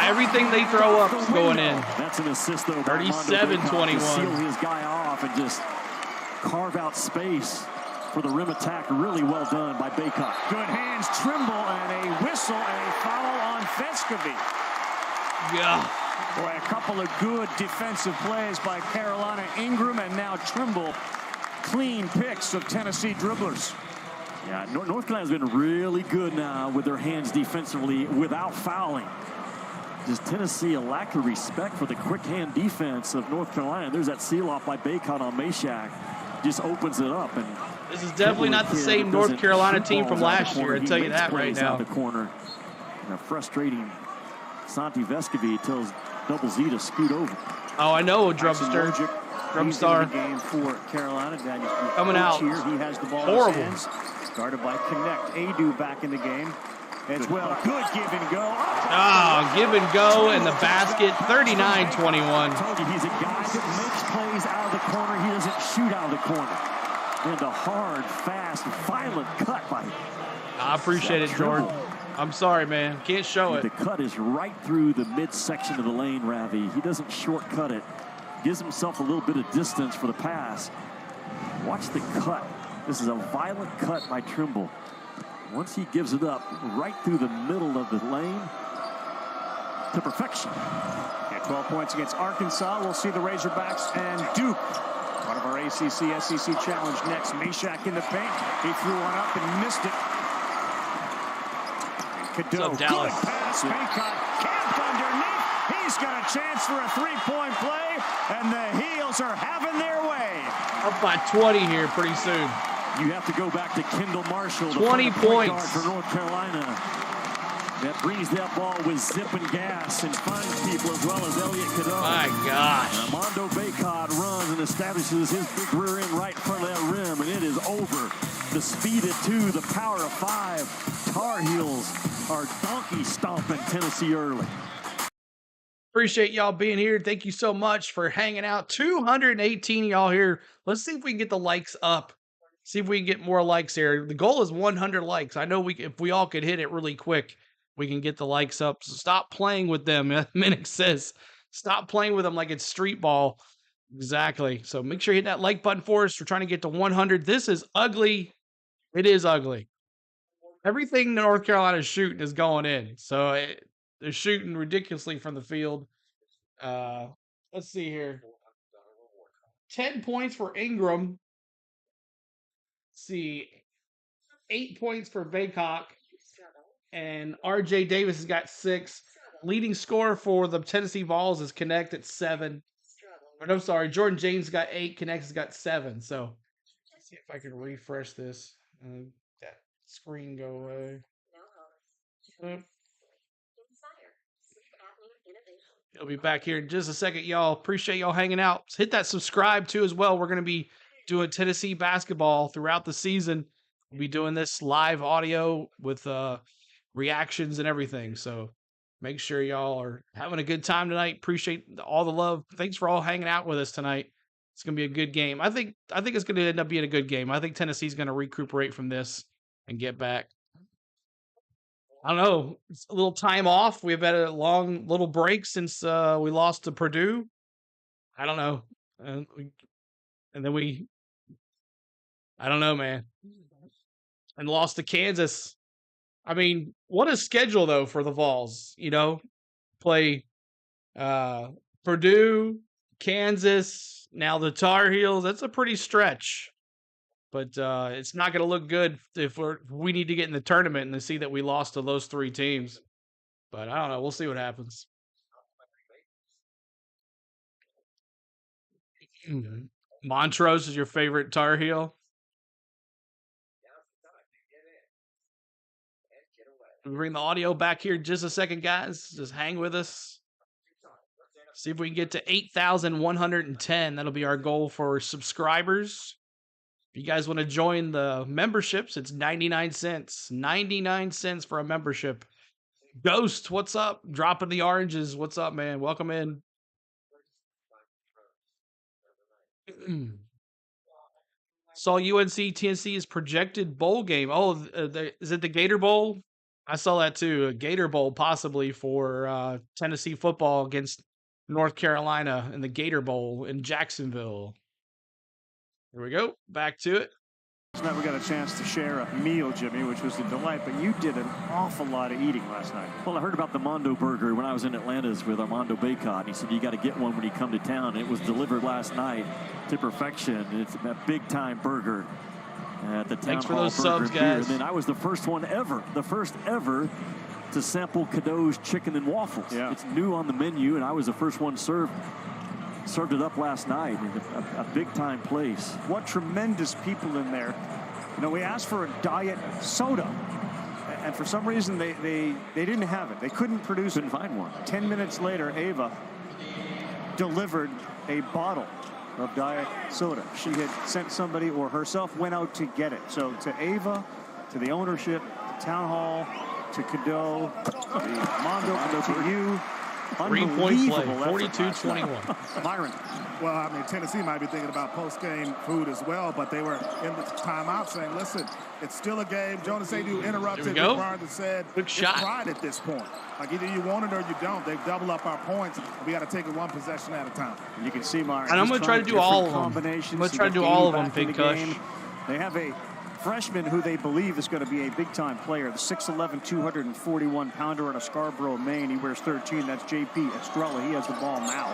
Everything they throw up is going in. That's an assist, though. by Armando 37-21. Baycott to seal his guy off and just carve out space for the rim attack. Really well done by Baycott. Good hands, Trimble, and a whistle and a foul on Vescovy. Yeah. Boy, a couple of good defensive plays by Carolina. Ingram and now Trimble. Clean picks of Tennessee dribblers. Yeah, North Carolina's been really good now with their hands defensively without fouling. Just Tennessee, a lack of respect for the quick hand defense of North Carolina. There's that seal off by Baycott on Meshack. Just opens it up. And This is definitely not the same North Carolina team from last year, I'll tell you that right now. The corner. And a frustrating Santi Vescovy tells Double Z to scoot over. Oh, I know, Drumstar. Drumstar. Game for Carolina. Daniel Coming out. Here. He has the ball Horrible. in his hands. Guarded by Connect. Adu back in the game as well. Good give and go. Oh, give and go in the basket. 39-21. I told you he's a guy that makes plays out of the corner. He doesn't shoot out of the corner. And a hard, fast, violent cut by I appreciate it, Jordan. I'm sorry, man. Can't show The it. cut is right through the midsection of the lane, Ravi. He doesn't shortcut it. Gives himself a little bit of distance for the pass. Watch the cut. This is a violent cut by Trimble. Once he gives it up, right through the middle of the lane to perfection. Yeah, 12 points against Arkansas. We'll see the Razorbacks and Duke. Part of our ACC SEC challenge next. Meshack in the paint. He threw one up and missed it. And Cadeau. What's up, Dallas? Good pass. Baycott camped underneath. He's got a chance for a three-point play, and the Heels are having their way. Up by 20 here pretty soon. You have to go back to Kendall Marshall. 20 point points guard for North Carolina. That brings that ball with zip and gas and finds people as well as Elliott Cadeau. My gosh. And Armando Bacot runs and establishes his big rear end right in front of that rim, and it is over. The speed of 2, the power of 5. Tar Heels are donkey stomping Tennessee early. Appreciate y'all being here. Thank you so much for hanging out. 218 y'all here. Let's see if we can get the likes up. See if we can get more likes here. The goal is 100 likes. I know if we all could hit it really quick, we can get the likes up. So stop playing with them. Minix says, stop playing with them like it's street ball. Exactly. So make sure you hit that like button for us. We're trying to get to 100. This is ugly. It is ugly. Everything North Carolina is shooting is going in. So they're shooting ridiculously from the field. Let's see here. 10 points for Ingram. Let's see. 8 points for Baycock. And R.J. Davis has got 6. Leading scorer for the Tennessee Vols is Connect at 7. But I'm sorry, Jordan James got 8. Connect has got 7. So let's see if I can refresh this. That screen go away. He'll be back here in just a second, y'all. Appreciate y'all hanging out. Hit that subscribe too as well. We're going to be doing Tennessee basketball throughout the season. We'll be doing this live audio with reactions and everything. So make sure y'all are having a good time tonight. Appreciate all the love. Thanks for all hanging out with us tonight. It's going to be a good game. I think it's going to end up being a good game. I think Tennessee's going to recuperate from this and get back. I don't know. It's a little time off. We've had a long little break since we lost to Purdue. I don't know. And then I don't know, man. And lost to Kansas. I mean, what a schedule, though, for the Vols. You know, play Purdue, Kansas, now the Tar Heels. That's a pretty stretch. But it's not going to look good if we need to get in the tournament and to see that we lost to those 3 teams. But I don't know. We'll see what happens. Montrose is your favorite Tar Heel? We bring the audio back here in just a second, guys. Just hang with us. See if we can get to 8,110. That'll be our goal for subscribers. If you guys want to join the memberships, it's 99 cents. 99 cents for a membership. Ghost, what's up? Dropping the oranges. What's up, man? Welcome in. Saw UNC Tennessee's projected bowl game. Oh, is it the Gator Bowl? I saw that too. A Gator Bowl possibly for Tennessee football against North Carolina in the Gator Bowl in Jacksonville. Here we go. Back to it. Tonight we got a chance to share a meal, Jimmy, which was a delight, but you did an awful lot of eating last night. Well, I heard about the Mondo Burger when I was in Atlantis with Armando Bacot. He said, you got to get one when you come to town. It was delivered last night to perfection. It's a big-time burger at the Town Thanks for Hall those Burger subs, and Beer. guys. And then I was the first ever to sample Cadeau's chicken and waffles. Yeah. It's new on the menu, and I was the first one served it up last night. A big-time place. What tremendous people in there. You know, we asked for a diet soda, and for some reason they didn't have it. They couldn't find one. 10 minutes later, Ava delivered a bottle of diet soda. She had sent somebody or herself went out to get it. So to Ava, to the ownership, to Town Hall, to Cadeau, the Mondo, to you. 3-point play, 42-21. Myron. Well, I mean, Tennessee might be thinking about post-game food as well, but they were in the timeout saying, listen, it's still a game. Jonas Adu interrupted. There we go. And said, Good shot. It's pride at this point. Like, either you want it or you don't. They've doubled up our points. We got to take it one possession at a time. And you can see, Myron. And I'm going to try to do all of them. I'm going to try to do all of them, Big Kush. They have a freshman who they believe is going to be a big-time player, the 6'11", 241-pounder out of Scarborough, Maine. He wears 13. That's J.P. Estrella. He has the ball now.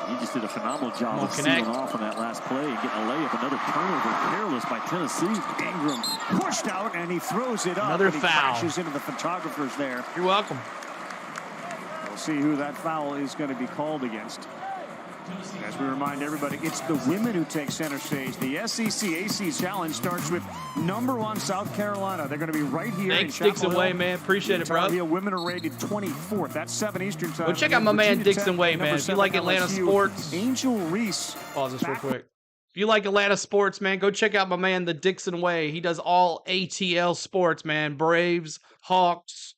He just did a phenomenal job of sealing off on that last play and getting a layup. Another turnover, careless by Tennessee. Ingram pushed out, and he throws it up. Another and he foul. crashes into the photographers there. You're welcome. We'll see who that foul is going to be called against. As we remind everybody, it's the women who take center stage. The SEC AC Challenge starts with #1 South Carolina. They're going to be right here. Thanks, in Chapel Dixon Hill. Way, man. Appreciate it, bro. Tar Heel women are rated 24th. That's 7 Eastern time. Go check out my man Virginia Dixon Tech, Way, man. If you like Atlanta LSU. sports, Angel Reese. pause this real quick. If you like Atlanta sports, man, go check out my man, the Dixon Way. He does all ATL sports, man. Braves, Hawks,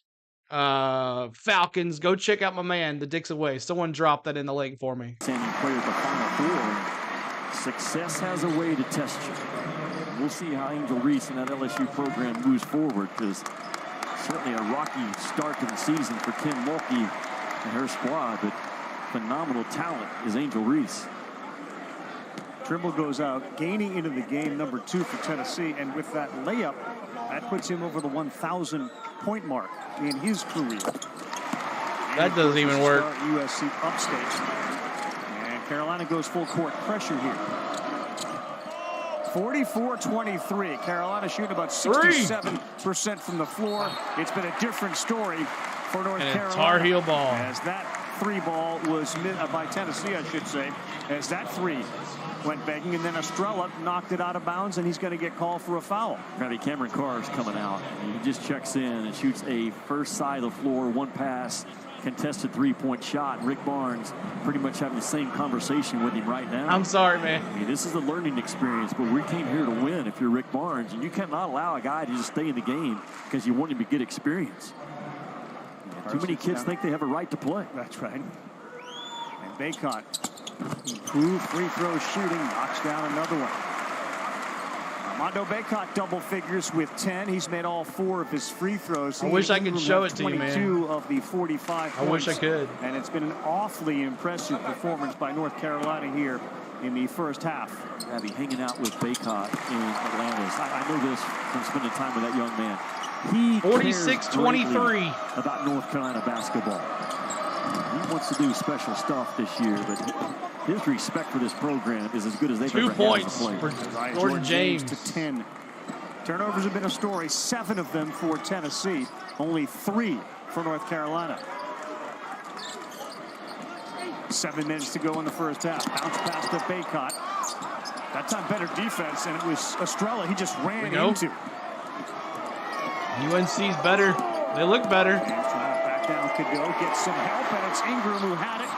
Falcons. Go check out my man, the Dixon Way. Someone drop that in the link for me. Standing player at the Final Four. Success has a way to test you. We'll see how Angel Reese and that LSU program moves forward, because certainly a rocky start to the season for Kim Mulkey and her squad, but phenomenal talent is Angel Reese. Trimble goes out, gaining into the game, #2 for Tennessee, and with that layup, that puts him over the 1,000-point mark in his career. That doesn't even work. USC upstate. And Carolina goes full court pressure here. 44-23. Carolina shooting about 67% from the floor. It's been a different story for North Carolina. Tar Heel ball. As that 3 ball was by Tennessee, I should say, as that 3 went begging, and then Estrella knocked it out of bounds, and he's going to get called for a foul. Cameron Carr's coming out, and he just checks in and shoots a first side of the floor, 1 pass, contested 3-point shot. Rick Barnes pretty much having the same conversation with him right now. I'm sorry, man. I mean, this is a learning experience, but we came here to win if you're Rick Barnes, and you cannot allow a guy to just stay in the game because you want him to get experience. Too many kids think they have a right to play. That's right. And Bacot, improved free throw shooting, knocks down another one. Armando Bacot double figures with 10. He's made all 4 of his free throws. I wish I could show it to you, man. 22 of the 45 points. I wish I could. And it's been an awfully impressive performance by North Carolina here in the first half. Abby hanging out with Bacot in Atlanta. I know this from spending time with that young man. He 46-23 about North Carolina basketball. He wants to do special stuff this year, but his respect for this program is as good as they've 2 ever points had as a for player. Jordan James. To 10. Turnovers have been a story. 7 of them for Tennessee. Only 3 for North Carolina. 7 minutes to go in the first half. Bounce pass to Bacot. That time better defense, and it was Estrella he just ran into. UNC's better. They look better. Back down Cadeau, gets some help, and it's Ingram who had it.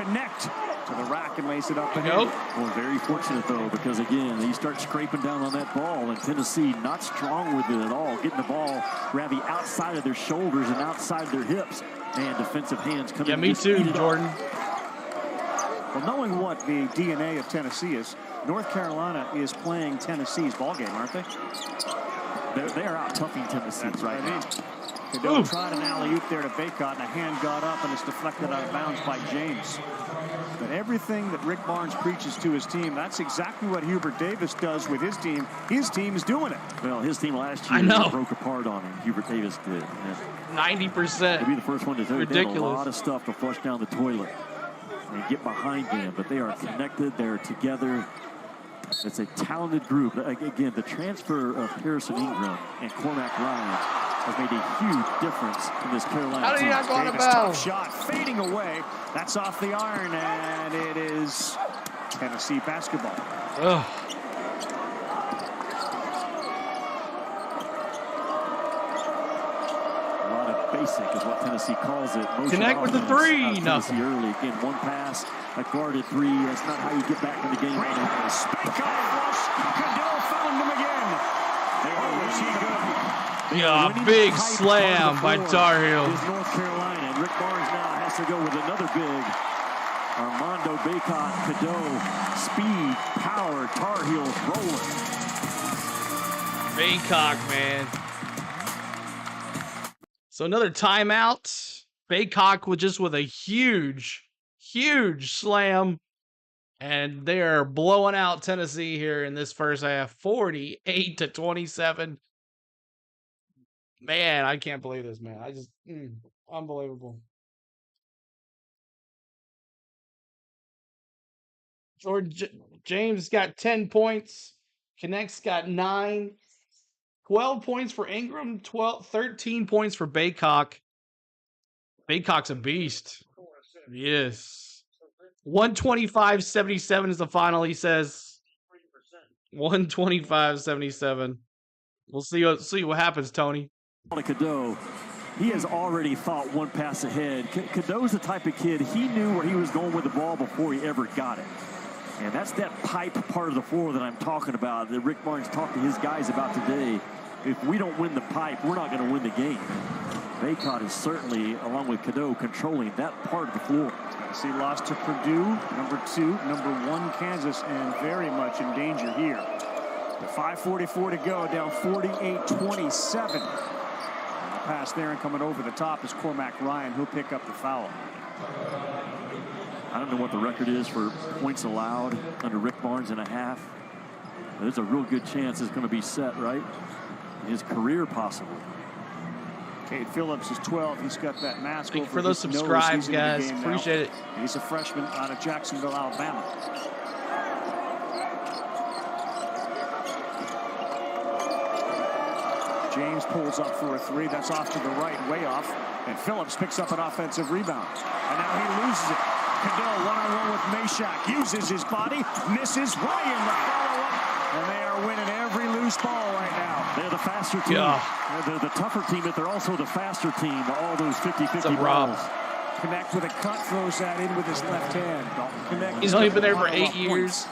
Connect to the rack and lays it up and in. Well, very fortunate, though, because, again, he starts scraping down on that ball, and Tennessee not strong with it at all, getting the ball, Ravi, outside of their shoulders and outside their hips. Man, defensive hands coming in. Yeah, me too, Jordan. Well, knowing what the DNA of Tennessee is, North Carolina is playing Tennessee's ballgame, aren't they? They're out toughing Tennessee right now. Cadeau tried an alley-oop there to Bacot, and a hand got up, and it's deflected out of bounds by James. But everything that Rick Barnes preaches to his team, that's exactly what Hubert Davis does with his team. His team is doing it. Well, his team last year broke apart on him. Hubert Davis did. 90%. He'll be the first one to tell you they had a lot Ridiculous. of stuff to flush down the toilet and get behind them, but they are connected. They're together. It's a talented group. Again, the transfer of Harrison Ingram and Cormac Ryan has made a huge difference in this Carolina How did he team. not go out of Davis, bounds? tough shot, fading away. That's off the iron, and it is Tennessee basketball. Ugh. A lot of basic is what Tennessee calls it. Motion Connect with the offense 3. out of Tennessee Nothing. early. Again, 1 pass, a guarded 3. That's not how you get back in the game. Bacot flush. Cadeau found him again. Was he good? Yeah, big slam by Tar Heel. Is North Carolina, and Rick Barnes now has to go with another big. Armando Bacot, Cadeau, speed, power, Tar Heels rolling. Baycock, man. So another timeout. Baycock with a huge slam. And they are blowing out Tennessee here in this first half. 48-27. Man, I can't believe this, man. Unbelievable. James got 10 points. Connect's got 9. 12 points for Ingram, 13 points for Baycock. Baycock's a beast. Yes. 125.77 is the final, he says. 125.77. We'll see what happens, Tony. Cadeau, he has already thought one pass ahead. Cadeau's the type of kid, he knew where he was going with the ball before he ever got it. And that's that pipe part of the floor that I'm talking about, that Rick Barnes talked to his guys about today. If we don't win the pipe, we're not going to win the game. Baycott is certainly, along with Cadeau, controlling that part of the floor. See, lost to Purdue, number 2, number 1 Kansas, and very much in danger here. With 5:44 to go, down 48-27. The pass there and coming over the top is Cormac Ryan, who'll pick up the foul. I don't know what the record is for points allowed under Rick Barnes in a half. But there's a real good chance it's going to be set, right? In his career, possibly. Cade Phillips is 12. He's got that mask Thank over you for those his subscribes, nose. guys. Appreciate it. He's a freshman out of Jacksonville, Alabama. James pulls up for a 3. That's off to the right, way off. And Phillips picks up an offensive rebound. And now he loses it. Cadeau one-on-one with Meshack. Uses his body. Misses. Ryan the follow-up. And they are winning every loose ball right now. They're the faster team. Yeah. They're the tougher team, but they're also the faster team. All those 50-50 balls. Connect with a cut, throws that in with his left hand. Connect. He's only been there for 8 years.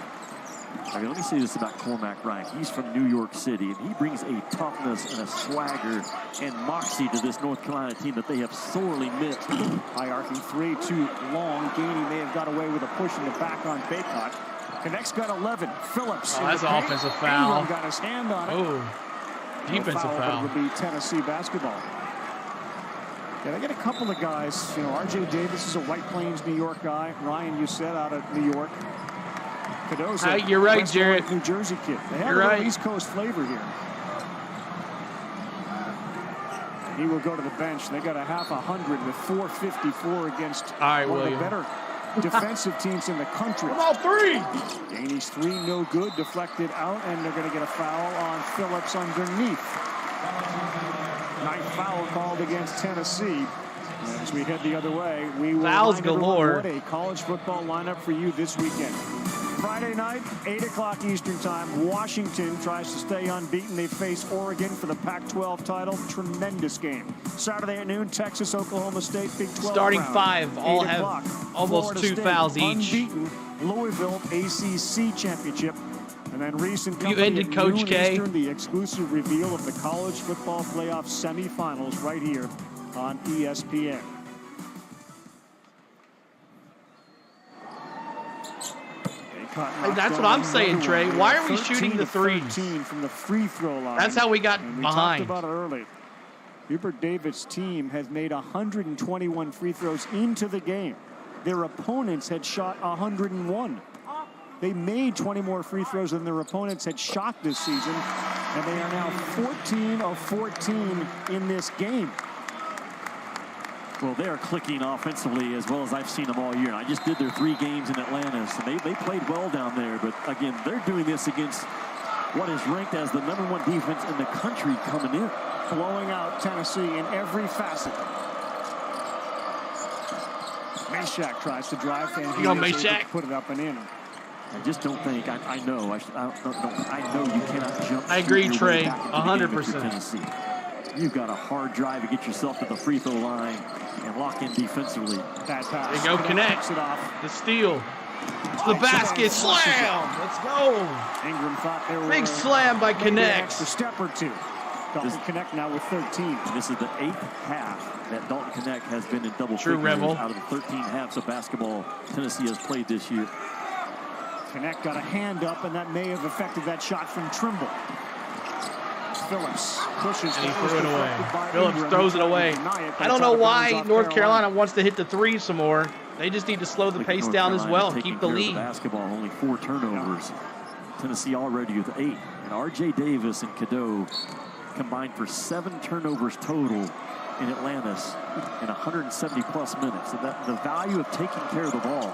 I mean, let me say this about Cormac Ryan. He's from New York City, and he brings a toughness and a swagger and moxie to this North Carolina team that they have sorely missed. High arcing 3, too long. Gainey may have got away with a push in the back on Baycott. Connect's got 11. Phillips. Oh, that's an offensive foul. Ingram got his hand on it. Oh, defensive foul. It would be Tennessee basketball. Yeah, they get a couple of guys. You know, R.J. Davis is a White Plains, New York guy. Ryan, you said, out of New York. Cadeau's a you're right, West Jared. New Jersey kid. They have You're a right. East Coast flavor here. He will go to the bench. They got a half 100 with 4:54 against one of the better defensive teams in the country. Come on, 3. Gainey's 3, no good, deflected out, and they're going to get a foul on Phillips underneath. 9th foul called against Tennessee. And as we head the other way, we will fouls remind everyone galore. what a college football lineup for you this weekend. Friday night, 8 o'clock Eastern time, Washington tries to stay unbeaten. They face Oregon for the Pac-12 title. Tremendous game. Saturday at noon, Texas, Oklahoma State, Big 12 Starting round. 5 all 8 have o'clock, almost Florida 2 State, fouls each. Unbeaten, Louisville ACC championship. And then recent You ended at Coach noon K. Eastern, the exclusive reveal of the college football playoff semifinals right here on ESPN. That's what I'm saying, Trey. Why are we shooting the 3s? From the free throw line. That's how we got and we behind. talked about it early. Hubert Davis' team has made 121 free throws into the game. Their opponents had shot 101. They made 20 more free throws than their opponents had shot this season, and they are now 14 of 14 in this game. Well, they are clicking offensively as well as I've seen them all year. I just did their 3 games in Atlanta, so they played well down there. But again, they're doing this against what is ranked as the #1 defense in the country coming in. Blowing out Tennessee in every facet. Meshack tries to drive, and he is able to put it up and in. I just don't think, I know you cannot jump. I agree, Trey, 100%. Tennessee. You've got a hard drive to get yourself to the free throw line and lock in defensively. Bad pass. There you go, Connect. The steal. To the basket. Slam. Let's go. Ingram thought there was big slam by Connect. Extra step or 2. Dalton Connect now with 13. This is the 8th half that Dalton Connect has been in double True figures Rebel. out of the 13 halves of basketball Tennessee has played this year. Connect got a hand up, and that may have affected that shot from Trimble. Phillips pushes. And he threw it away. Phillips throws it away. I don't know why North Carolina wants to hit the 3 some more. They just need to slow the pace down as well. Keep the lead. Basketball, only 4 turnovers. Tennessee already with 8. And R.J. Davis and Cadeau combined for 7 turnovers total in Atlantis in 170-plus minutes. So that the value of taking care of the ball.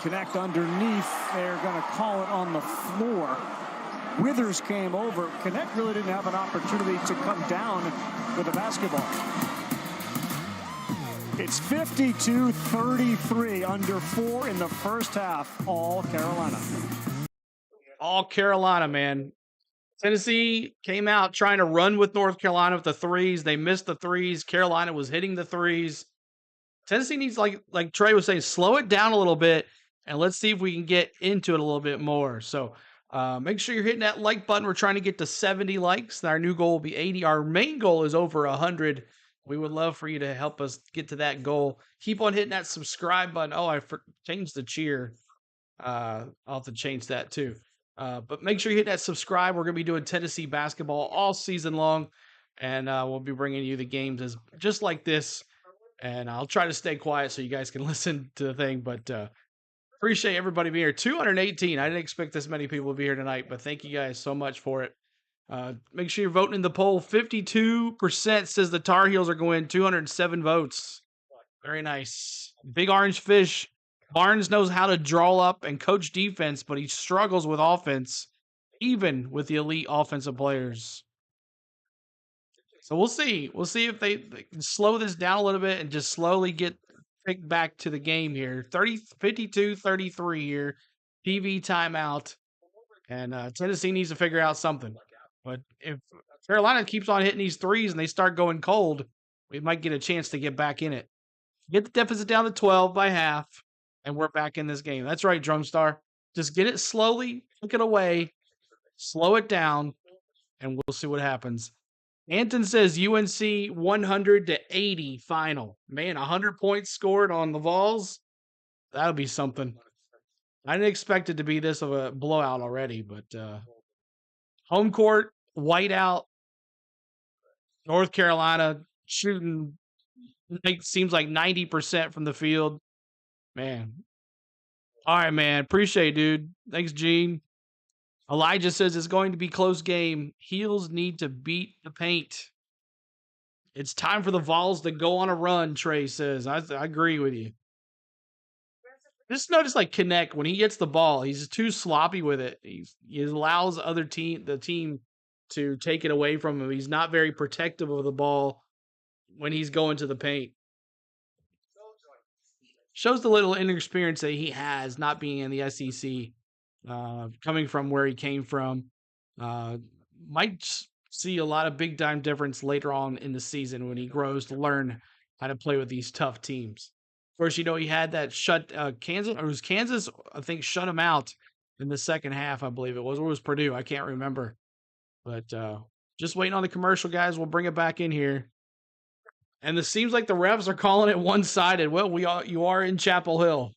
Connect underneath. They're going to call it on the floor. Withers came over. Connect really didn't have an opportunity to come down with the basketball. It's 52-33, under 4 in the first half, all Carolina. All Carolina, man. Tennessee came out trying to run with North Carolina with the threes. They missed the threes. Carolina was hitting the threes. Tennessee needs, like Trey was saying, slow it down a little bit, and let's see if we can get into it a little bit more. So make sure you're hitting that like button. We're trying to get to 70 likes. Our new goal will be 80. Our main goal is over 100. We would love for you to help us get to that goal. Keep on hitting that subscribe button. Oh, I changed the cheer. I'll have to change that too. But make sure you hit that subscribe. We're going to be doing Tennessee basketball all season long, and we'll be bringing you the games just like this. And I'll try to stay quiet so you guys can listen to the thing. But appreciate everybody being here. 218. I didn't expect this many people to be here tonight, but thank you guys so much for it. Make sure you're voting in the poll. 52% says the Tar Heels are going. 207 votes. Very nice. Big Orange Fish. Barnes knows how to draw up and coach defense, but he struggles with offense, even with the elite offensive players. So we'll see. We'll see if they can slow this down a little bit and just slowly get picked back to the game here. 52-33 here. TV timeout. And Tennessee needs to figure out something. But if Carolina keeps on hitting these threes and they start going cold, we might get a chance to get back in it. Get the deficit down to 12 by half. And we're back in this game. That's right, Drumstar. Just get it slowly, take it away, slow it down, and we'll see what happens. Anton says UNC 100-80 final. Man, 100 points scored on the Vols. That'll be something. I didn't expect it to be this of a blowout already, but home court, whiteout, North Carolina shooting seems like 90% from the field. Man. All right, man. Appreciate it, dude. Thanks, Gene. Elijah says it's going to be close game. Heels need to beat the paint. It's time for the Vols to go on a run, Trey says. I agree with you. Just notice, like, Connect, when he gets the ball, he's too sloppy with it. He allows the team to take it away from him. He's not very protective of the ball when he's going to the paint. Shows the little inexperience that he has, not being in the SEC, coming from where he came from. Might see a lot of big-time difference later on in the season when he grows to learn how to play with these tough teams. Of course, he had that Kansas, or it was Kansas, I think, shut him out in the second half, I believe it was. Or it was Purdue? I can't remember. But just waiting on the commercial, guys. We'll bring it back in here. And it seems like the refs are calling it one-sided. Well, you are in Chapel Hill.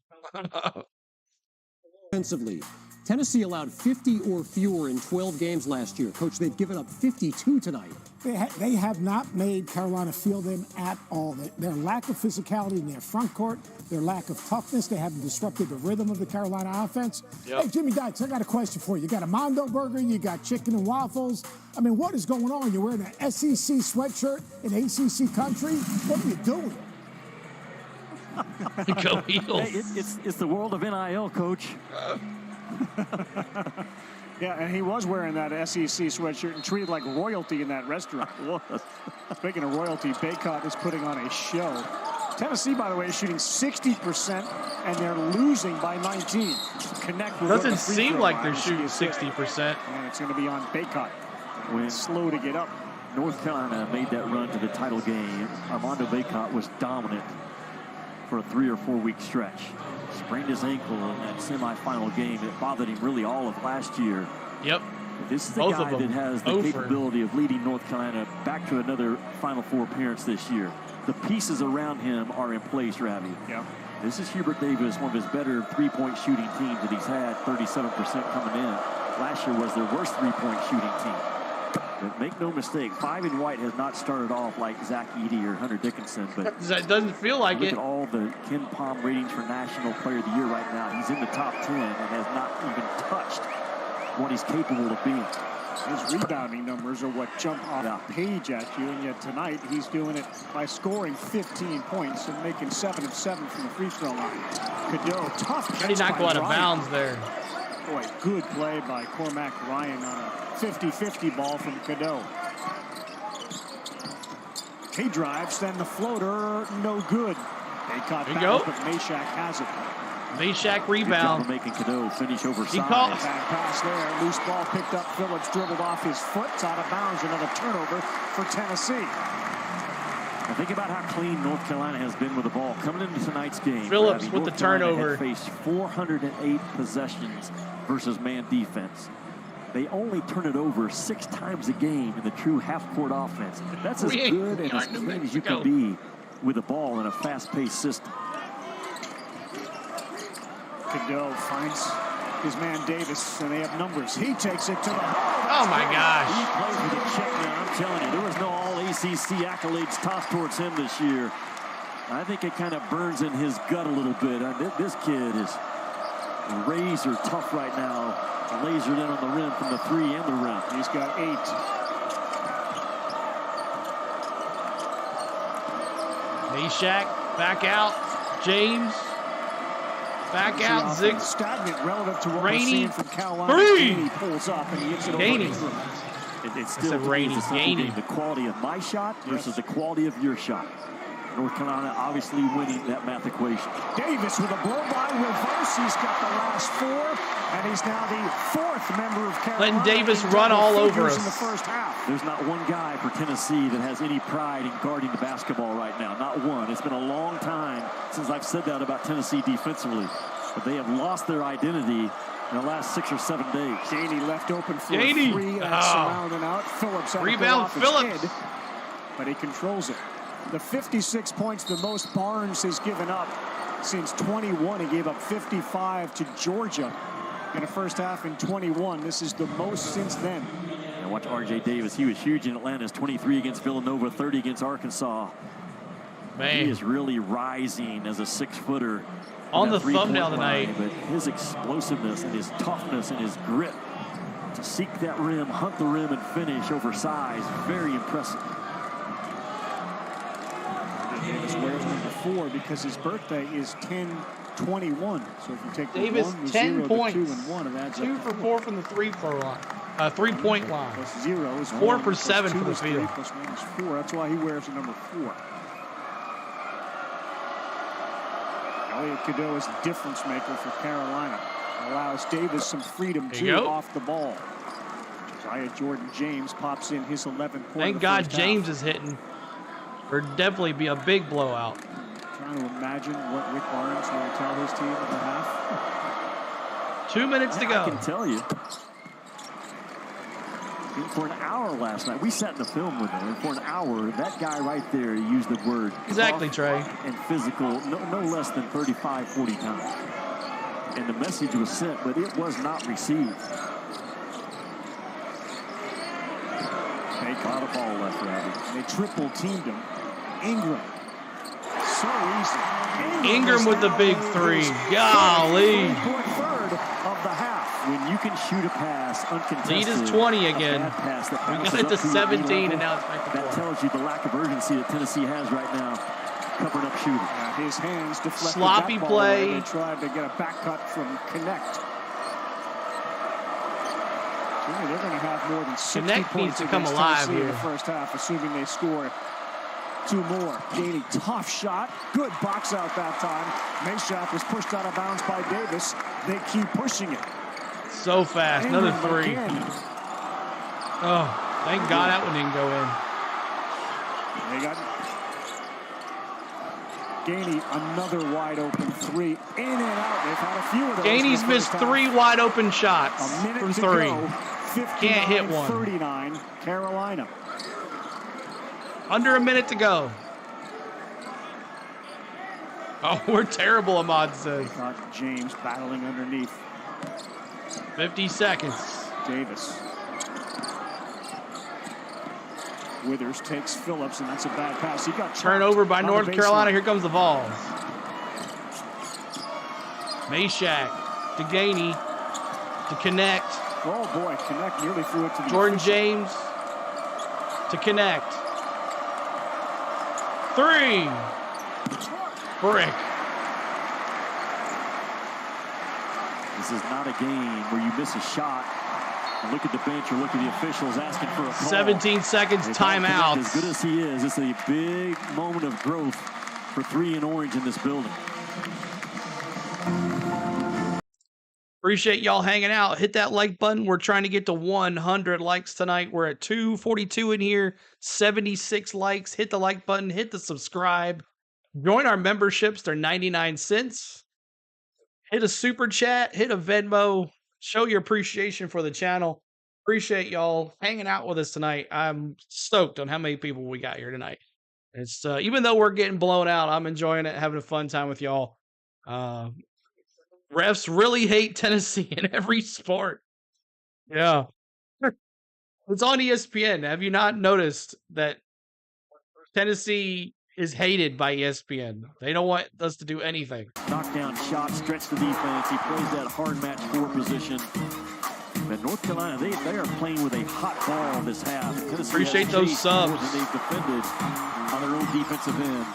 Offensively, Tennessee allowed 50 or fewer in 12 games last year. Coach, they've given up 52 tonight. They have not made Carolina feel them at all. Their lack of physicality in their front court, their lack of toughness, they haven't disrupted the rhythm of the Carolina offense. Yep. Hey, Jimmy Dykes, I got a question for you. You got a Mondo burger, you got chicken and waffles. I mean, what is going on? You're wearing an SEC sweatshirt in ACC country? What are you doing? Go Eagles. Hey, it's the world of NIL, Coach. Yeah, and he was wearing that SEC sweatshirt and treated like royalty in that restaurant. Speaking of royalty, Baycott is putting on a show. Tennessee, by the way, is shooting 60%, and they're losing by 19. Connect doesn't seem like they're shooting 60%. And it's going to be on Baycott. When slow to get up. North Carolina made that run to the title game, Armando Baycott was dominant for a 3 or 4 week stretch. Sprained his ankle in that semifinal game. It bothered him really all of last year. Yep. But this is the guy that has the capability of leading North Carolina back to another Final Four appearance this year. The pieces around him are in place, Ravi. Yeah. This is Hubert Davis, one of his better three-point shooting teams that he's had, 37% coming in. Last year was their worst three-point shooting team. But make no mistake, 5 and White has not started off like Zach Edey or Hunter Dickinson. But it doesn't feel like look it. Look at all the Ken Palm ratings for National Player of the Year right now. He's in the top 10 and has not even touched what he's capable of being. His rebounding numbers are what jump off the page at you, and yet tonight he's doing it by scoring 15 points and making 7 of 7 from the free throw line. Cadeau, tough catch. How did he not go out of bounds there? Boy, good play by Cormac Ryan on a 50-50 ball from Cadeau. He drives, then the floater, no good. Baycott battles, but Meshack has it. Meshack rebound. Making Cadeau finish over He caught. Bad pass there. Loose ball picked up. Phillips dribbled off his foot. It's out of bounds. Another turnover for Tennessee. Now think about how clean North Carolina has been with the ball. Coming into tonight's game, Phillips with the turnover. Faced 408 possessions versus man defense. They only turn it over 6 times a game in the true half-court offense. That's as good and as clean as you can be with the ball in a fast-paced system. Cadeau finds his man Davis, and they have numbers. He takes it to the Oh my gosh. He plays with a check now. I'm telling you, there was no all-ACC accolades tossed towards him this year. I think it kind of burns in his gut a little bit. This kid is razor tough right now. Lasered in on the rim from the 3 and the rim. He's got 8. Meshack back out. James back out. Zig stagnant relative to what Rainey. we're seeing from Carolina. 3. He pulls up and he hits it over. It's still Rainey. the quality of my shot versus the quality of your shot. North Carolina obviously winning that math equation. Davis with a blow-by reverse. He's got the last 4, and he's now the 4th member of Carolina. Letting Davis run all over us. In the first half. There's not one guy for Tennessee that has any pride in guarding the basketball right now. Not one. It's been a long time since I've said that about Tennessee defensively. But they have lost their identity in the last 6 or 7 days. Ganey left open for a 3, and surrounding out. Phillips had rebound. Phillips. His head, but he controls it. The 56 points, the most Barnes has given up since 21. He gave up 55 to Georgia in the first half in 21. This is the most since then. And watch R.J. Davis. He was huge in Atlanta. 23 against Villanova, 30 against Arkansas. Man. He is really rising as a 6-footer. On the thumbnail tonight. But his explosiveness and his toughness and his grit to seek that rim, hunt the rim, and finish over size, very impressive. Davis wears number 4 because his birthday is 10/21. So if you take Davis, the 1, the 10 0, points. the 2, and 1, it adds 2 up for to 4 from the 3-point line. Plus 0 is 4 1, for 7 2 for the is 3, field. plus 1 is 4. That's why he wears the number 4. Elliot Cadeau is the difference maker for Carolina. Allows Davis some freedom too off the ball. Josiah Jordan-James pops in his 11th point. Thank God James is hitting. Or definitely be a big blowout. Trying to imagine what Rick Barnes will tell his team in the half. 2 minutes to go. I can tell you. For an hour last night, we sat in the film with him, and for an hour, that guy right there used the word exactly, Trey. And physical, no less than 35, 40 times. And the message was sent, but it was not received. They caught a ball left rather. They triple teamed him. Ingram. So easy. Ingram with the big 3. Golly. Third of the half. When you can shoot a pass uncontested. Lead is 20 again. Pass that we got it to 17 and now it's back to 4. That tells you the lack of urgency that Tennessee has right now. Covering up shooting. His hands deflected. Sloppy that ball play. away. They tried to get a back cut from Connect. They're going to have more than 60 Connect points needs to come against alive Tennessee here. in the first half, assuming they score 2 more. Ganey, tough shot. Good box out that time. Meshack was pushed out of bounds by Davis. They keep pushing it. So fast. Another 3. Again. Oh, thank God that one didn't go in. They got Ganey, another wide open 3. In and out. They've had a few of those. Ganey's missed 3 wide open shots from 3. Can't hit one. 39, Carolina. Under a minute to go. Oh, we're terrible, Ahmad says. Got James battling underneath. 50 seconds. Davis. Withers takes Phillips, and that's a bad pass. He got turnover by North Carolina. Here comes the Vols. Meshack to Ganey to Connect. Oh boy, Connect nearly threw it to the Jordan James to Connect. 3. Brick. This is not a game where you miss a shot Look at the bench or look at the officials asking for a call. 17 seconds, timeout. As good as he is, it's a big moment of growth for 3 in orange in this building. Appreciate y'all hanging out. Hit that like button. We're trying to get to 100 likes tonight. We're at 242 in here, 76 likes. Hit the like button, hit the subscribe. Join our memberships. They're 99 cents. Hit a super chat, hit a Venmo. Show your appreciation for the channel. Appreciate y'all hanging out with us tonight. I'm stoked on how many people we got here tonight. It's even though we're getting blown out, I'm enjoying it, having a fun time with y'all. Refs really hate Tennessee in every sport. Yeah. It's on ESPN. Have you not noticed that Tennessee is hated by ESPN? They don't want us to do anything. Knockdown shot, stretch the defense. He plays that hard match 4 position. But North Carolina, they are playing with a hot ball this half. Tennessee Appreciate those subs. And they've defended on their own defensive end.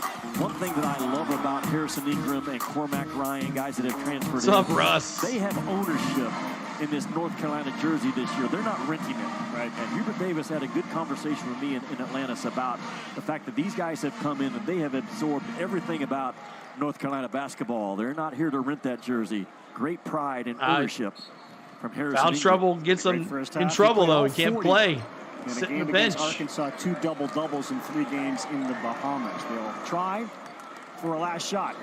One thing that I love about Harrison Ingram and Cormac Ryan, guys that have transferred What's up, Russ? They have ownership in this North Carolina jersey this year. They're not renting it. Right. And Hubert Davis had a good conversation with me in Atlantis about the fact that these guys have come in and they have absorbed everything about North Carolina basketball. They're not here to rent that jersey. Great pride and ownership from Harrison Foul Ingram. trouble gets them in trouble, though. He can't play. Sit in the bench. Arkansas, 2 double-doubles in 3 games in the Bahamas. They'll try for a last shot.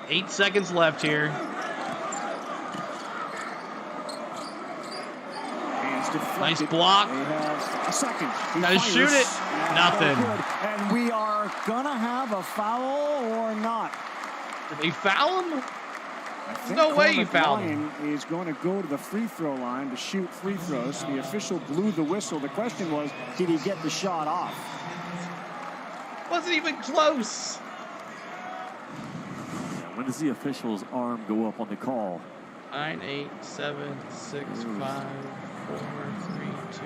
8 seconds left here. Nice block. He has a second. Got to shoot it. Nothing. And we are going to have a foul or not. Did they foul him? There's no way you fouled him. Is going to go to the free throw line to shoot free throws. The official blew the whistle. The question was, did he get the shot off? Wasn't even close. When does the official's arm go up on the call? 9, 8, 7, 6, 5, 4, 3, 2,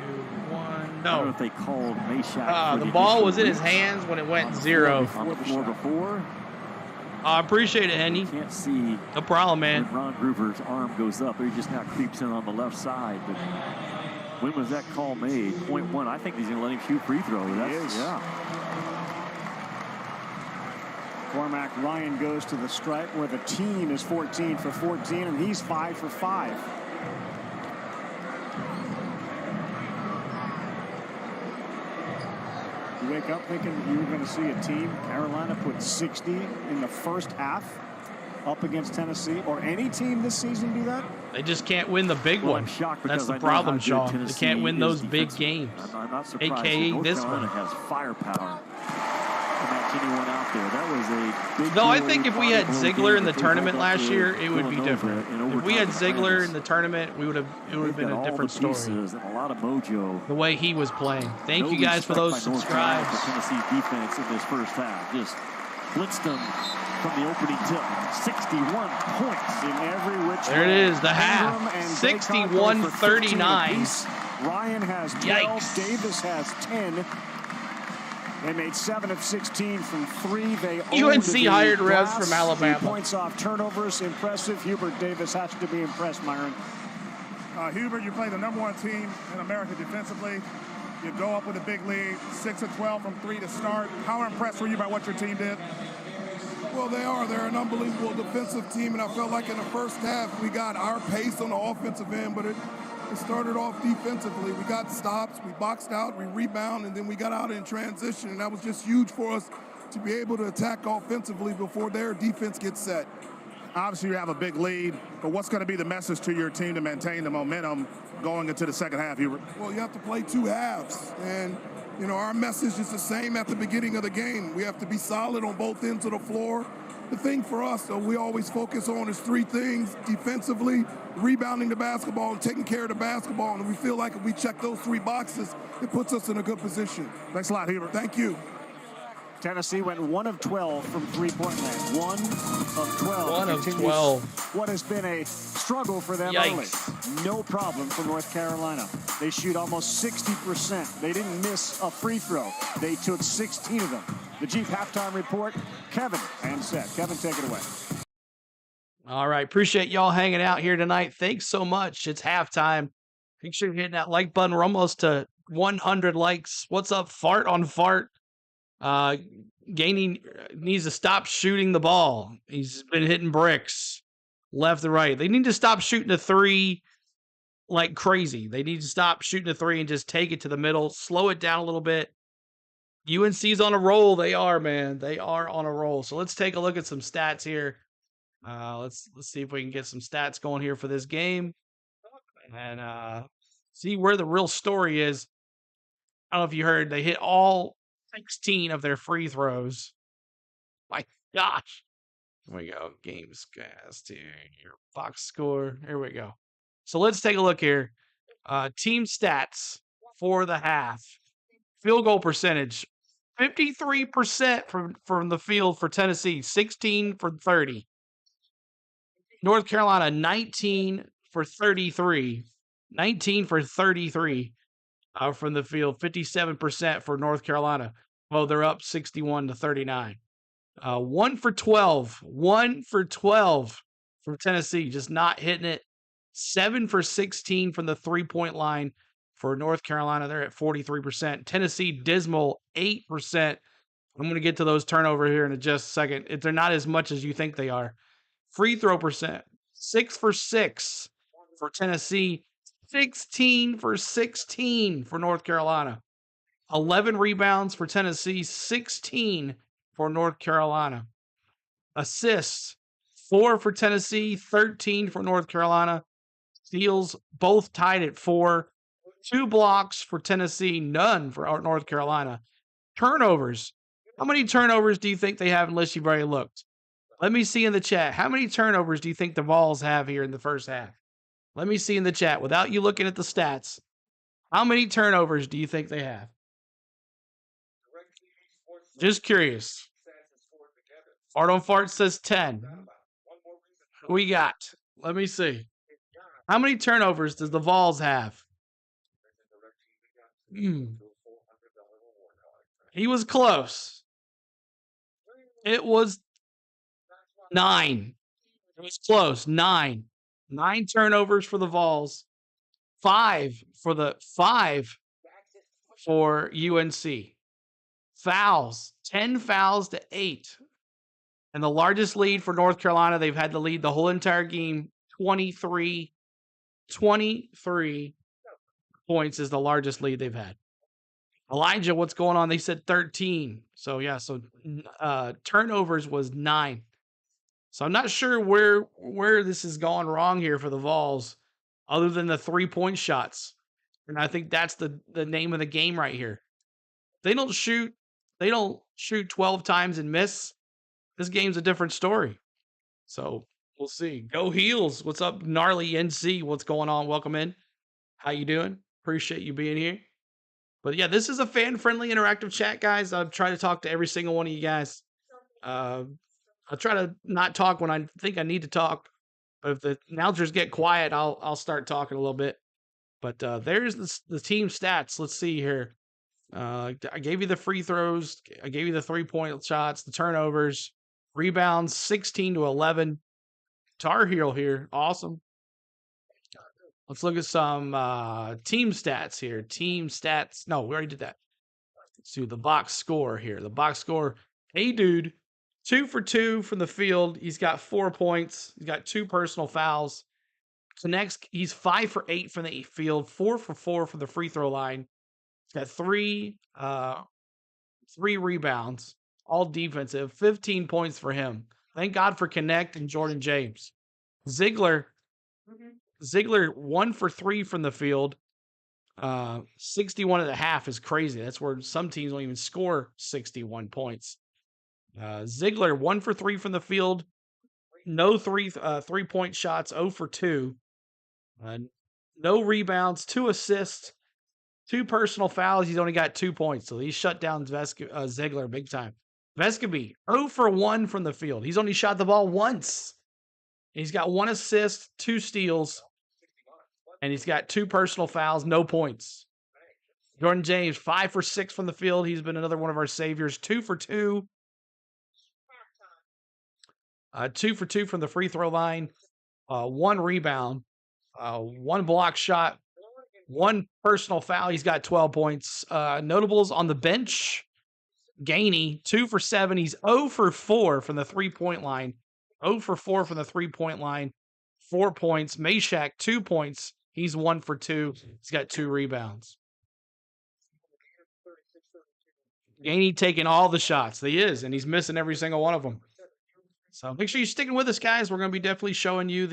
1. I don't No. know if they called Meshack. The ball was in his hands when it went 0. On the floor before. I appreciate it, Henny. Can't see. No problem, man. When Ron Gruber's arm goes up, he just now creeps in on the left side. But when was that call made? .1. I think he's going to let him shoot free throw. Yeah. Cormac Ryan goes to the stripe where the team is 14 for 14, and he's 5 for 5. You wake up thinking you were going to see a team, Carolina put 60 in the first half up against Tennessee, or any team this season do that? They just can't win the big one. That's the I know problem, how good Sean. They Tennessee can't win those is big defensively. games. I'm not surprised. AKA North this Carolina one. has firepower to match anyone out there. That was a big No, I deal think if we had bodybuilding Ziegler game in the that they tournament held up last to year, it would be Villanova different. in If we had overtime Ziegler France. in the tournament, it would have been a different All the story. pieces and a lot of mojo. The way he was playing. Thank No you guys for those respect by North Carolina subscribes. for Tennessee's defense in this first half. Just blitzed them from the opening tip. 61 points in every which There it is, the half. Ingram and 61-39. Ryan has 12. Yikes. Davis has 10. They made 7 of 16 from 3. They UNC owned the hired refs glass. from Alabama. 3 points off turnovers. Impressive. Hubert Davis has to be impressed, Myron. Hubert, you play the #1 team in America defensively. You go up with a big lead, 6 of 12 from 3 to start. How impressed were you by what your team did? Well, they're an unbelievable defensive team, and I felt like in the first half we got our pace on the offensive end, but it started off defensively. We got stops, we boxed out, we rebound, and then we got out in transition, and that was just huge for us to be able to attack offensively before their defense gets set. Obviously, you have a big lead, but what's going to be the message to your team to maintain the momentum going into the second half, Hubert? Well, you have to play 2 halves, and our message is the same at the beginning of the game. We have to be solid on both ends of the floor. The thing for us, though, we always focus on is 3 things: defensively, rebounding the basketball, and taking care of the basketball. And we feel like if we check those 3 boxes, it puts us in a good position. Thanks a lot, Hubert. Thank you. Tennessee went 1 of 12 from three-point land. 1 of 12. 1 of Continues 12. What has been a struggle for them Yikes. early. No problem for North Carolina. They shoot almost 60%. They didn't miss a free throw. They took 16 of them. The Jeep halftime report, Kevin and Seth. Kevin, take it away. All right. Appreciate y'all hanging out here tonight. Thanks so much. It's halftime. Make sure you're hitting that like button. We're almost to 100 likes. What's up, Fart on Fart? Gaining needs to stop shooting the ball. He's been hitting bricks left and right. They need to stop shooting a three like crazy. They need to stop shooting a three and just take it to the middle, slow it down a little bit. UNC's on a roll. They are, man. They are on a roll. So let's take a look at some stats here. Let's see if we can get some stats going here for this game and see where the real story is. I don't know if you heard, they hit all 16 of their free throws. My gosh. Here we go. Games cast here. Box score. Here we go. So let's take a look here. Team stats for the half. Field goal percentage. 53% from the field for Tennessee. 16 for 30. North Carolina, 19 for 33. 19 for 33 from the field. 57% for North Carolina. Well, they're up 61 to 39. 1 for 12. 1 for 12 from Tennessee. Just not hitting it. 7 for 16 from the three-point line for North Carolina. They're at 43%. Tennessee, dismal, 8%. I'm going to get to those turnovers here in just a second. They're not as much as you think they are. Free throw percent, 6 for 6 for Tennessee. 16 for 16 for North Carolina. 11 rebounds for Tennessee. 16 for North Carolina. Assists, 4 for Tennessee. 13 for North Carolina. Steals, both tied at 4. 2 blocks for Tennessee, none for North Carolina. Turnovers. How many turnovers do you think they have unless you've already looked? Let me see in the chat. How many turnovers do you think the Vols have here in the first half? Let me see in the chat without you looking at the stats. How many turnovers do you think they have? Just curious. Fart on Fart says 10. Who we got? Let me see. How many turnovers does the Vols have? He was close. It was 9. It was close. 9. 9 turnovers for the Vols. 5 for UNC. Fouls. 10 fouls to 8. And the largest lead for North Carolina, they've had the lead the whole entire game. 23 points is the largest lead they've had. Elijah, what's going on? They said 13. So, yeah, turnovers was 9. So I'm not sure where this has gone wrong here for the Vols other than the 3-point shots. And I think that's the name of the game right here. They don't shoot 12 times and miss. This game's a different story. So we'll see. Go Heels. What's up, Gnarly NC? What's going on? Welcome in. How you doing? Appreciate you being here. But yeah, this is a fan-friendly interactive chat, guys. I'll try to talk to every single one of you guys. I'll try to not talk when I think I need to talk. But if the announcers get quiet, I'll start talking a little bit. But there's the team stats. Let's see here. I gave you the free throws. I gave you the 3-point shots, the turnovers, rebounds, 16 to 11. Tar Heel here. Awesome. Let's look at some team stats here. Team stats. No, we already did that. Let's do the box score here. The box score. Hey, dude. 2 for 2 from the field. He's got 4 points. He's got 2 personal fouls. So next, he's 5 for 8 from the field. 4 for 4 from the free throw line. He's got 3 rebounds. All defensive. 15 points for him. Thank God for Connect and Jordan James. Ziegler, 1 for 3 from the field. 61.5 is crazy. That's where some teams don't even score 61 points. Ziegler, 1 for 3 from the field. No 3-point shots, 0 for 2. No rebounds, 2 assists, 2 personal fouls. He's only got 2 points, so he shut down Ziegler big time. Vescovi, 0 for 1 from the field. He's only shot the ball once. He's got 1 assist, 2 steals, and he's got 2 personal fouls, no points. Jordan James, 5 for 6 from the field. He's been another one of our saviors. 2 for 2. 2 for 2 from the free throw line, 1 rebound, 1 block shot, 1 personal foul. He's got 12 points. Notables on the bench. Gainey, 2 for 7. He's 0 for 4 from the 3-point line. 0 for 4 from the 3-point line. 4 points. Meshack, 2 points. He's 1 for 2. He's got 2 rebounds. Gainey taking all the shots. He is, and he's missing every single one of them. So make sure you're sticking with us, guys. We're going to be definitely showing you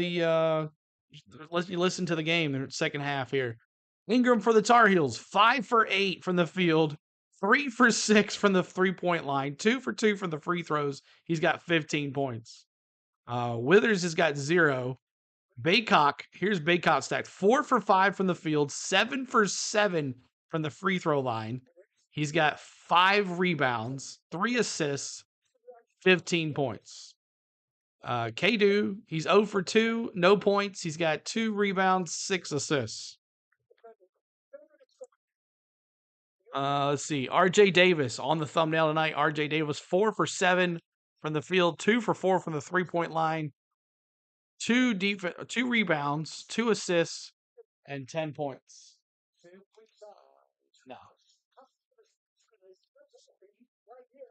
let you listen to the game in the second half here. Ingram for the Tar Heels, 5 for 8 from the field, 3 for 6 from the 3-point line, 2 for 2 from the free throws. He's got 15 points. Withers has got 0. Baycock, here's Baycock's stats: 4 for 5 from the field, 7 for 7 from the free throw line. He's got 5 rebounds, 3 assists, 15 points. Kadu, he's 0 for 2, no points. He's got 2 rebounds, 6 assists. Let's see. RJ Davis on the thumbnail tonight. RJ Davis, 4 for 7 from the field, 2 for 4 from the 3-point line, 2 rebounds, 2 assists, and 10 points. No.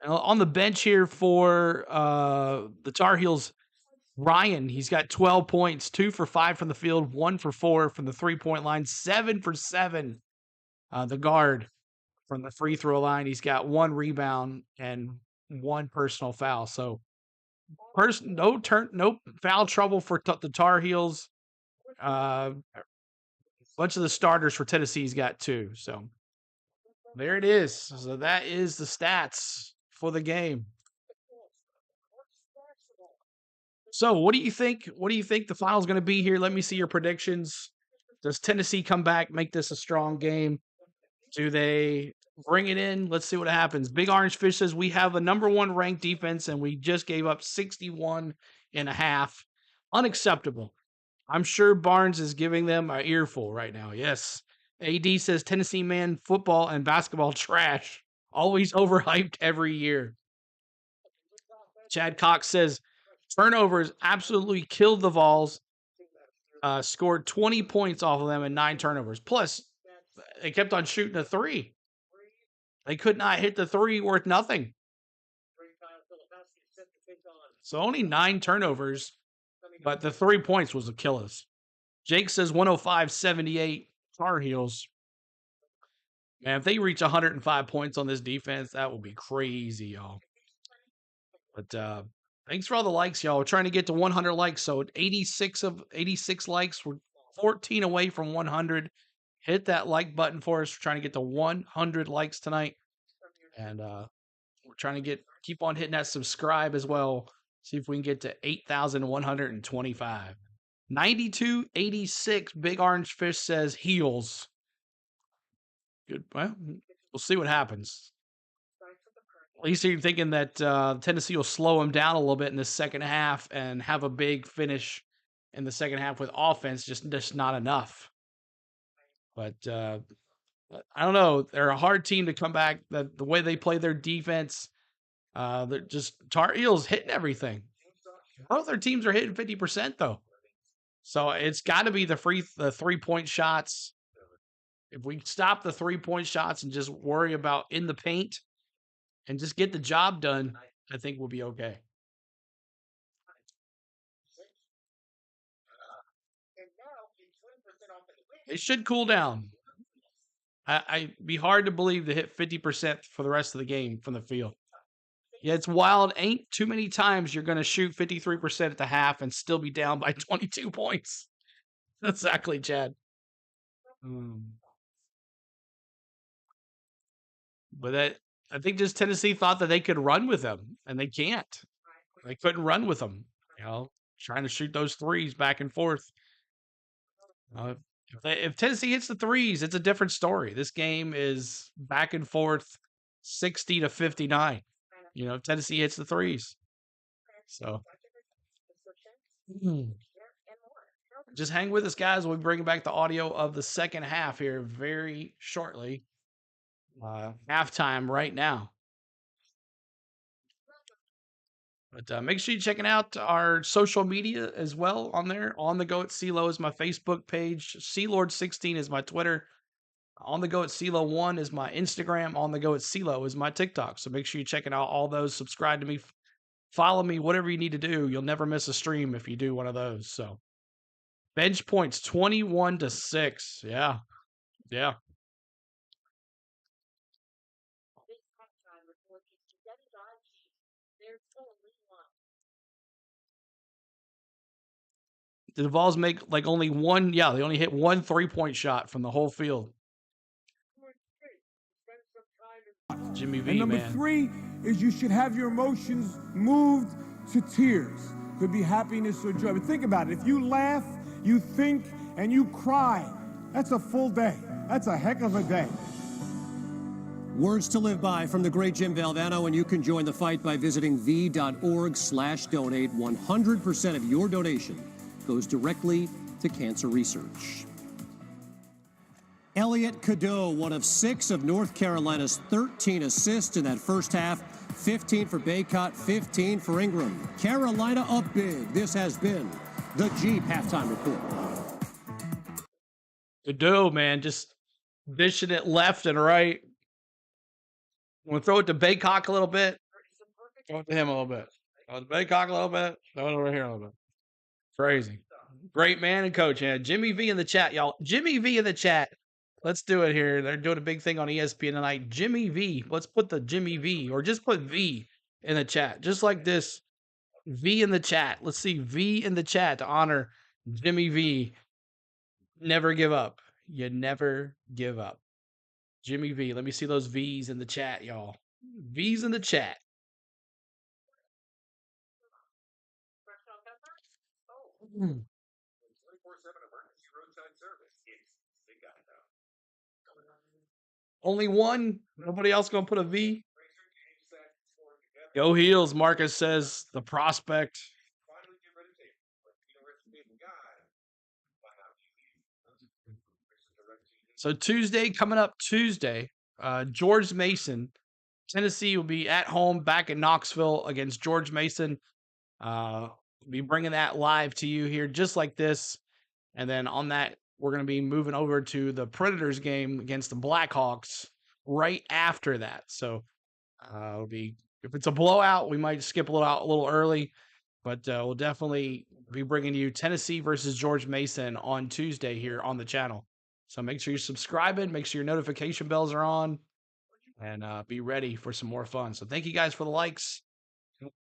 On the bench here for the Tar Heels, Ryan, he's got 12 points, 2 for 5 from the field, 1 for 4 from the 3-point line, 7 for 7. The guard from the free throw line, he's got 1 rebound and 1 personal foul. So, no foul trouble for the Tar Heels. Bunch of the starters for Tennessee's got 2. So, there it is. So that is the stats for the game. So, what do you think? What do you think the final is going to be here? Let me see your predictions. Does Tennessee come back, make this a strong game? Do they bring it in? Let's see what happens. Big Orange Fish says we have a number 1 ranked defense and we just gave up 61.5. Unacceptable. I'm sure Barnes is giving them an earful right now. Yes. AD says Tennessee man football and basketball trash. Always overhyped every year. Chad Cox says turnovers absolutely killed the Vols. Scored 20 points off of them and 9 turnovers. Plus, they kept on shooting a 3. They could not hit the 3 worth nothing. So only 9 turnovers, but the 3 points was a kill us. Jake says 105-78 Tar Heels. Man, if they reach 105 points on this defense, that will be crazy, y'all. But thanks for all the likes, y'all. We're trying to get to 100 likes. So 86 likes. We're 14 away from 100. Hit that like button for us. We're trying to get to 100 likes tonight. And we're trying to keep on hitting that subscribe as well. See if we can get to 8,125. 92-86. Big Orange Fish says Heels. Good. Well, we'll see what happens. At least you're thinking that Tennessee will slow them down a little bit in the second half and have a big finish in the second half with offense, just not enough. But I don't know. They're a hard team to come back. The way they play their defense, they're just Tar Heels hitting everything. Both their teams are hitting 50% though. So it's got to be the 3-point shots. If we stop the 3-point shots and just worry about in the paint and just get the job done, I think we'll be okay. It should cool down. I'd be hard to believe to hit 50% for the rest of the game from the field. Yeah, it's wild. Ain't too many times you're going to shoot 53% at the half and still be down by 22 points. Exactly, Chad. But I think just Tennessee thought that they could run with them, and they can't. They couldn't run with them. Trying to shoot those threes back and forth. If Tennessee hits the threes, it's a different story. This game is back and forth, 60-59. If Tennessee hits the threes. So just hang with us, guys. We'll be bringing back the audio of the second half here very shortly. Halftime right now. But make sure you're checking out our social media as well on there. On the Go at CeeLo is my Facebook page. CeeLord16 is my Twitter. On the Go at CeeLo 1 is my Instagram. On the Go at CeeLo is my TikTok. So make sure you're checking out all those. Subscribe to me. Follow me. Whatever you need to do. You'll never miss a stream if you do one of those. So bench points 21-6. Yeah. Yeah. Did the Vols make like only one? Yeah, they only hit one 3-point shot from the whole field. Jimmy V, and number man. 3 is you should have your emotions moved to tears. Could be happiness or joy. But think about it. If you laugh, you think, and you cry, that's a full day. That's a heck of a day. Words to live by from the great Jim Valvano, and you can join the fight by visiting v.org/donate. 100% of your donation goes directly to cancer research. Elliot Cadeau, one of 6 of North Carolina's 13 assists in that first half. 15 for Baycott, 15 for Ingram. Carolina up big. This has been the Jeep Halftime Report. Cadeau, man, just dishing it left and right. Want to throw it to Baycock a little bit? Throw it to him a little bit. Throw it to Baycock a little bit. Throw it over here a little bit. Crazy. Great man and coach. Yeah, Jimmy V in the chat, y'all. Jimmy V in the chat. Let's do it here. They're doing a big thing on ESPN tonight. Jimmy V. Let's put the Jimmy V, or just put V in the chat. Just like this. V in the chat. Let's see V in the chat to honor Jimmy V. Never give up. You never give up. Jimmy V. Let me see those V's in the chat, y'all. V's in the chat. Only one? Nobody else going to put a V? Go Heels, Marcus says, the prospect. So Tuesday, coming up Tuesday, George Mason, Tennessee will be at home back in Knoxville against George Mason. We'll be bringing that live to you here just like this. And then on that, we're going to be moving over to the Predators game against the Blackhawks right after that. So it'll be, if it's a blowout, we might skip a little early, but we'll definitely be bringing you Tennessee versus George Mason on Tuesday here on the channel. So make sure you're subscribing, make sure your notification bells are on, and be ready for some more fun. So thank you guys for the likes.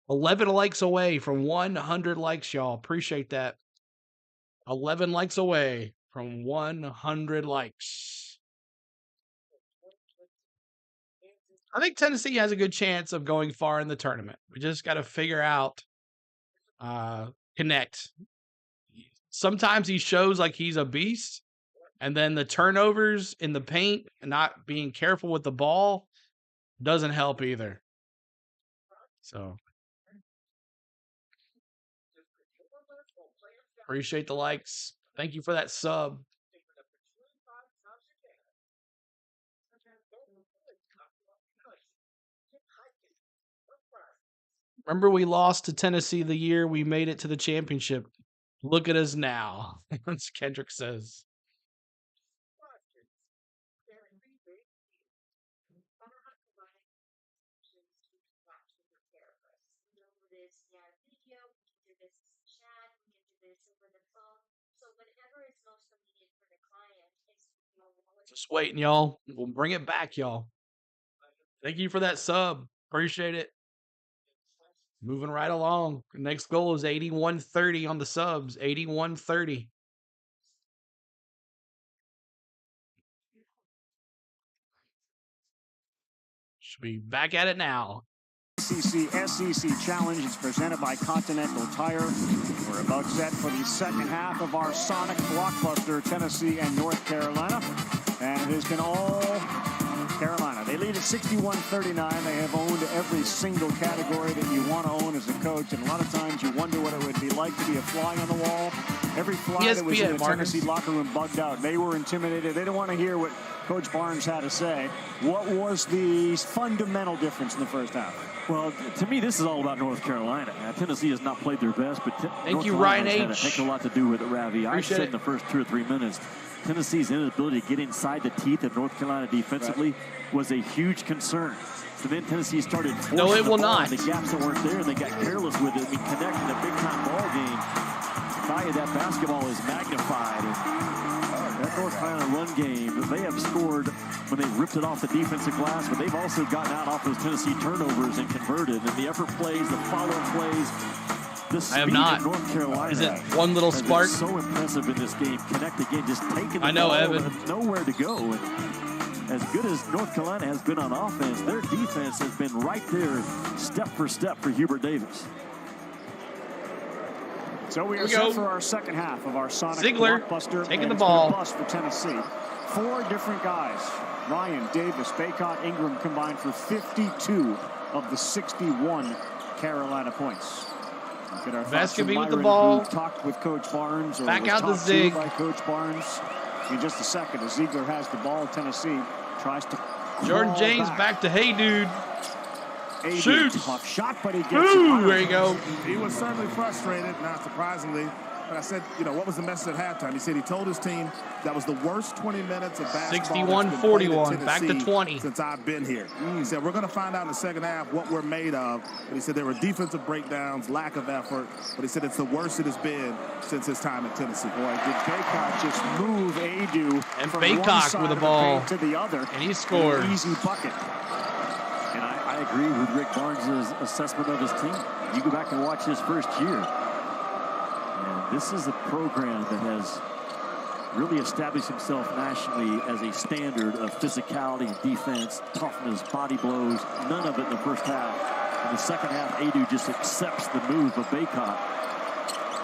11 likes away from 100 likes, y'all. Appreciate that. 11 likes away from 100 likes. I think Tennessee has a good chance of going far in the tournament. We just got to figure out, connect. Sometimes he shows like he's a beast, and then the turnovers in the paint and not being careful with the ball doesn't help either. So appreciate the likes. Thank you for that sub. Remember we lost to Tennessee the year we made it to the championship. Look at us now. That's Kendrick says. Just waiting, y'all. We'll bring it back, y'all. Thank you for that sub. Appreciate it. Moving right along. Next goal is 8130 on the subs. 8130. Should be back at it now. ACC SEC Challenge is presented by Continental Tire. We're about set for the second half of our Sonic blockbuster, Tennessee and North Carolina. And it has been all Carolina. They lead at 61-39. They have owned every single category that you want to own as a coach. And a lot of times you wonder what it would be like to be a fly on the wall. Every fly that was in the Tennessee locker room bugged out. They were intimidated. They didn't want to hear what Coach Barnes had to say. What was the fundamental difference in the first half? Well, to me, this is all about North Carolina. Now, Tennessee has not played their best, but Thank you, Carolina Ryan has had a H. heck of a lot to do with it, Ravi. I Appreciate said it. in the first 2 or 3 minutes, Tennessee's inability to get inside the teeth of North Carolina defensively was a huge concern. So then Tennessee started forcing No, it the will ball not. in the gaps that weren't there, and they got careless with it. We connect in a big-time ball game. The value of that basketball is magnified. And that North Carolina run game, they have scored when they ripped it off the defensive glass, but they've also gotten out off those Tennessee turnovers and converted. And the effort plays, the follow plays, the speed I have not. of North Carolina. Is it one little has been spark? so impressive in this game. Connect again, just taking the I know, ball Evan. and nowhere to go. And as good as North Carolina has been on offense, their defense has been right there, step for step, for Hubert Davis. So we are set for our second half of our Sonic Ziegler Blockbuster. taking the It's ball. been a bust for Tennessee. 4 different guys. Ryan, Davis, Baycott, Ingram combined for 52 of the 61 Carolina points. Get our Vescovi with the Myron, ball. who talked with Coach Barnes. Or Back was out the talked to Zig. by Coach Barnes. In just a second, as Ziegler has the ball, Tennessee tries to Jordan crawl James back to hey, dude. A Shoot. tough shot, but he gets Ooh, it. there you go. He was certainly frustrated, not surprisingly. But I said, what was the message at halftime? He said he told his team that was the worst 20 minutes of basketball 61-41, back to 20. since I've been here. He said, we're going to find out in the second half what we're made of. But he said there were defensive breakdowns, lack of effort. But he said it's the worst it has been since his time at Tennessee. Boy, did Baycott just move Adu And from Baycott one side with the of ball. paint to the other. And he scored. An easy bucket. And I agree with Rick Barnes' assessment of his team. You go back and watch his first year. And this is a program that has really established himself nationally as a standard of physicality, defense, toughness, body blows. None of it in the first half. In the second half, Adu just accepts the move of Baycott.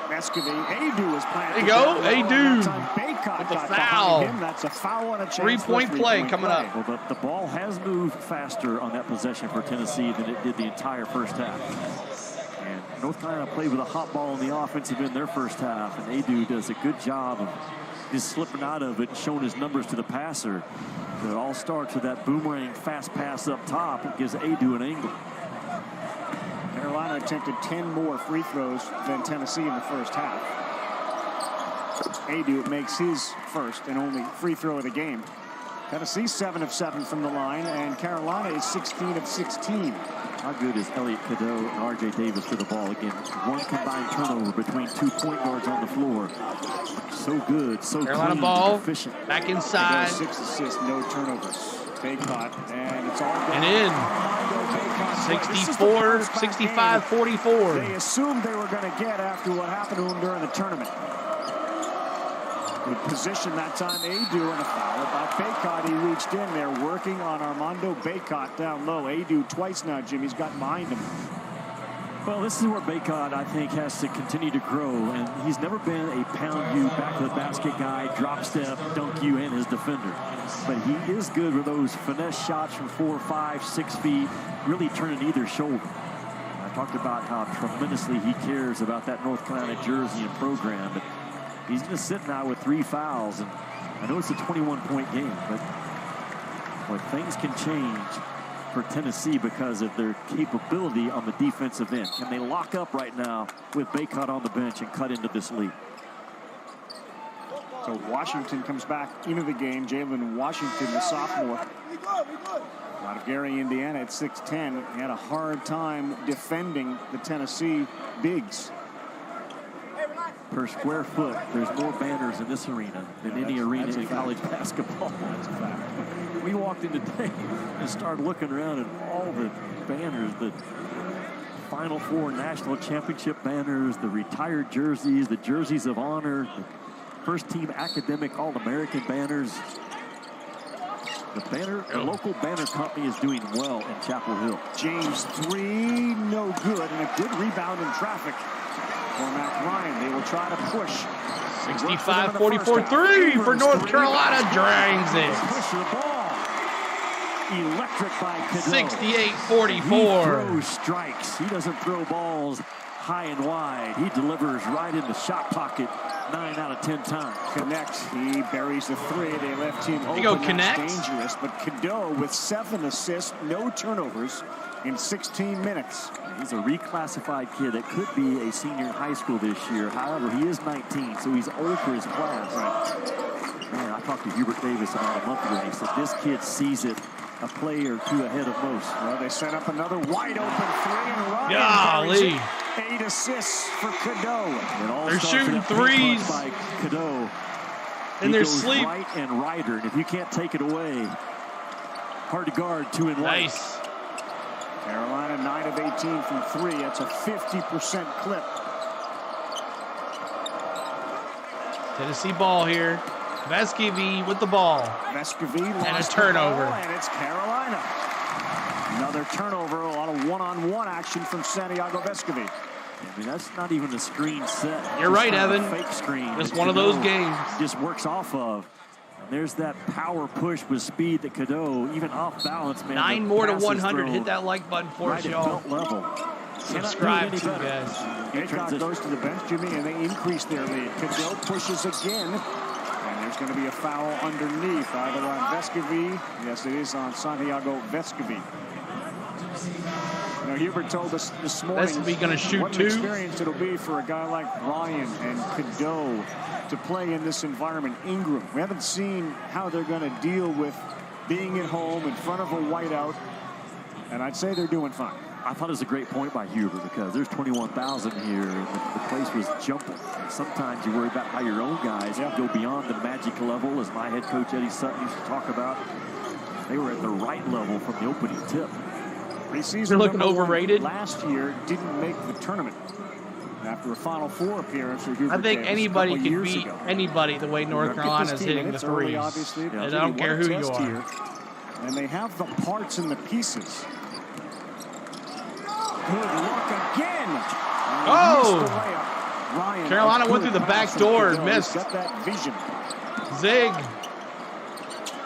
Vescovi, Adu is planted. There you go, Adu. Baycott With the got foul. behind him. That's a foul and a chance 3-point for a play 3-point coming play. up. Well, the ball has moved faster on that possession for Tennessee than it did the entire first half. And North Carolina played with a hot ball in the offensive in their first half, and Adu does a good job of just slipping out of it and showing his numbers to the passer. But it all starts with that boomerang fast pass up top. It gives Adu an angle. Carolina attempted 10 more free throws than Tennessee in the first half. Adu makes his first and only free throw of the game. Tennessee 7 of 7 from the line, and Carolina is 16 of 16. How good is Elliott Cadeau and R.J. Davis for the ball? Again, one combined turnover between 2 point guards on the floor. So good, so Carolina clean, ball, efficient. back inside. 6 assists, no turnovers. Baycott, and it's all And in. 64, 65, 44. They assumed they were going to get after what happened to them during the tournament. Good position that time, Adu, and a foul by Baycott. He reached in there, working on Armando Baycott down low. Adu twice now, Jimmy's got behind him. Well, this is where Baycott, I think, has to continue to grow, and he's never been a pound you, back to the basket guy, drop step, dunk you, and his defender. But he is good with those finesse shots from 4, 5, 6 feet, really turning either shoulder. I talked about how tremendously he cares about that North Carolina jersey and program, but he's going to sit now with 3 fouls, and I know it's a 21-point game, but things can change for Tennessee because of their capability on the defensive end. Can they lock up right now with Baycott on the bench and cut into this lead? So Washington comes back into the game. Jalen Washington, the sophomore, out of Gary, Indiana, at 6'10", had a hard time defending the Tennessee bigs. Per square foot, there's more banners in this arena than any arena in college basketball. That's a fact. We walked in today and started looking around at all the banners, the Final Four national championship banners, the retired jerseys, the jerseys of honor, the first team academic All-American banners. The local banner company is doing well in Chapel Hill. James 3, no good, and a good rebound in traffic for Matt Ryan. They will try to push. 65-44 3 for North Carolina, drains it. Push the ball. Electric by Cadeau. 68-44. He throws strikes. He doesn't throw balls high and wide. He delivers right in the shot pocket 9 out of 10 times. Connect. He buries the 3. They left him open. You go, That's Connect. dangerous. But Cadeau with 7 assists, no turnovers. in 16 minutes. He's a reclassified kid that could be a senior in high school this year. However, he is 19, so he's old for his class. Right. Man, I talked to Hubert Davis about a month ago. He said this kid sees it a play or two ahead of most. Well, they set up another wide open three, and Ryan Golly. 8 assists for Cadeau. They're shooting threes. By Cadeau. And they're sleep. Right and righter, and if you can't take it away, hard to guard 2 and 1. Nice. Carolina 9 of 18 from 3. That's a 50% clip. Tennessee ball here. Vescovy with the ball. Vescovy and a turnover. And it's Carolina. Another turnover. A lot of one-on-one action from Santiago Vescovy. I mean, that's not even a screen set. You're right, Evan. Fake screen. Just one of those games. Just works off of. And there's that power push with speed that Cadeau, even off balance, man. 9 more to 100. Hit that like button for us, y'all. Level. Subscribe to guys. Aycock goes to the bench, Jimmy, and they increase their lead. Cadeau pushes again. And there's going to be a foul underneath, either on Vescovy. Yes, it is on Santiago Vescovy. You know, Hubert told us this morning Vescovy going to shoot what an 2. experience it'll be for a guy like Ryan and Cadeau to play in this environment. Ingram, we haven't seen how they're going to deal with being at home in front of a whiteout, and I'd say they're doing fine. I thought it was a great point by Hubert because there's 21,000 here and the place was jumping. And sometimes you worry about how your own guys go beyond the magic level, as my head coach Eddie Sutton used to talk about. They were at the right level from the opening tip. They're looking overrated. Last year didn't make the tournament after a Final Four appearance. I think anybody can beat anybody the way North Carolina is hitting the threes. Obviously, and I don't care who you are. Here. And they have the parts and the pieces. Good look again. Oh! Carolina went through the back door and missed. Got that vision. Zig.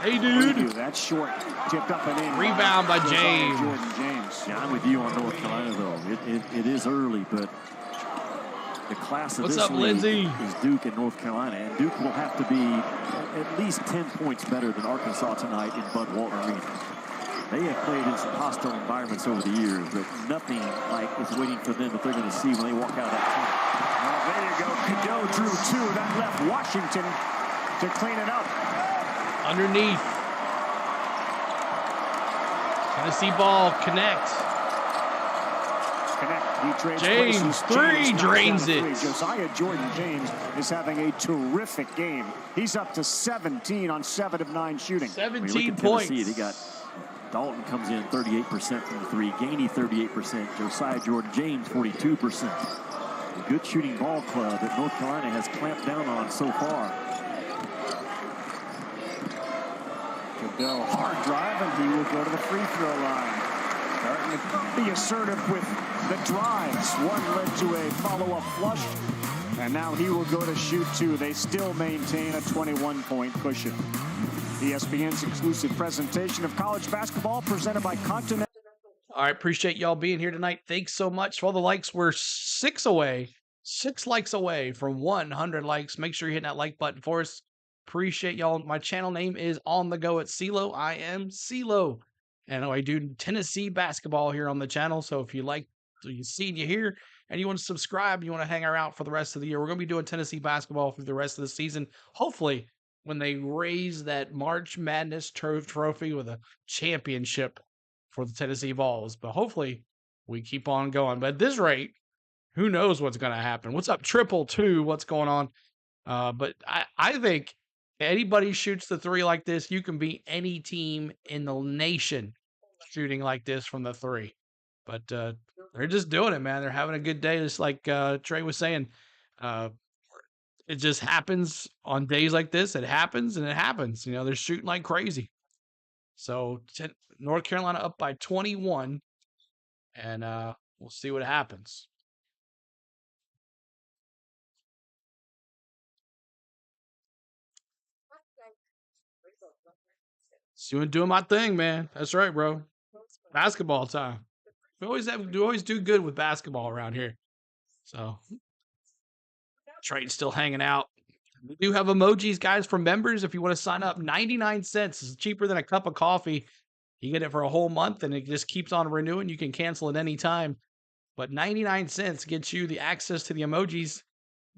Hey, dude. That's short. Tipped up and in. Rebound by James. Jordan James. Yeah, I'm with you on North Carolina, though. It is early, but the class of What's this up, league Lindsay? is Duke and North Carolina. And Duke will have to be at least 10 points better than Arkansas tonight in Bud Walton Arena. They have played in some hostile environments over the years, but nothing like is waiting for them that they're going to see when they walk out of that tunnel. Well, there you go. Cadeau drew 2. That left Washington to clean it up. Underneath. Tennessee ball connect. He trades James, places. 3 drains it. Josiah Jordan James is having a terrific game. He's up to 17 on 7 of 9 shooting. 17 points. Tennessee, they got Dalton comes in 38% from the 3, Gainey 38%, Josiah Jordan James 42%. A good shooting ball club that North Carolina has clamped down on so far. Cadeau, hard drive, and he will go to the free throw line. Starting to be assertive with the drives. One led to a follow-up flush, and now he will go to shoot 2. They still maintain a 21-point cushion. ESPN's exclusive presentation of college basketball presented by Continental. All right, appreciate y'all being here tonight. Thanks so much for all the likes. We're 6 likes away from 100 likes. Make sure you're hitting that like button for us. Appreciate y'all. My channel name is On The Go at CeeLo. I am CeeLo. And I do Tennessee basketball here on the channel. So if you like, you see and you hear, and you want to subscribe, you want to hang around for the rest of the year, we're going to be doing Tennessee basketball for the rest of the season. Hopefully, when they raise that March Madness trophy with a championship for the Tennessee Vols. But hopefully, we keep on going. But at this rate, who knows what's going to happen? What's up, Triple Two? What's going on? But I think anybody shoots the 3 like this, you can beat any team in the nation shooting like this from the 3. But they're just doing it, man. They're having a good day. Just like Trey was saying, it just happens on days like this. It happens, and it happens. You know, they're shooting like crazy. So North Carolina up by 21, and we'll see what happens. Doing my thing, man. That's right, bro. Basketball time. We always do good with basketball around here. So Trey's still hanging out. We do have emojis, guys, for members. If you want to sign up, 99 cents is cheaper than a cup of coffee. You get it for a whole month, and it just keeps on renewing. You can cancel at any time. But 99 cents gets you the access to the emojis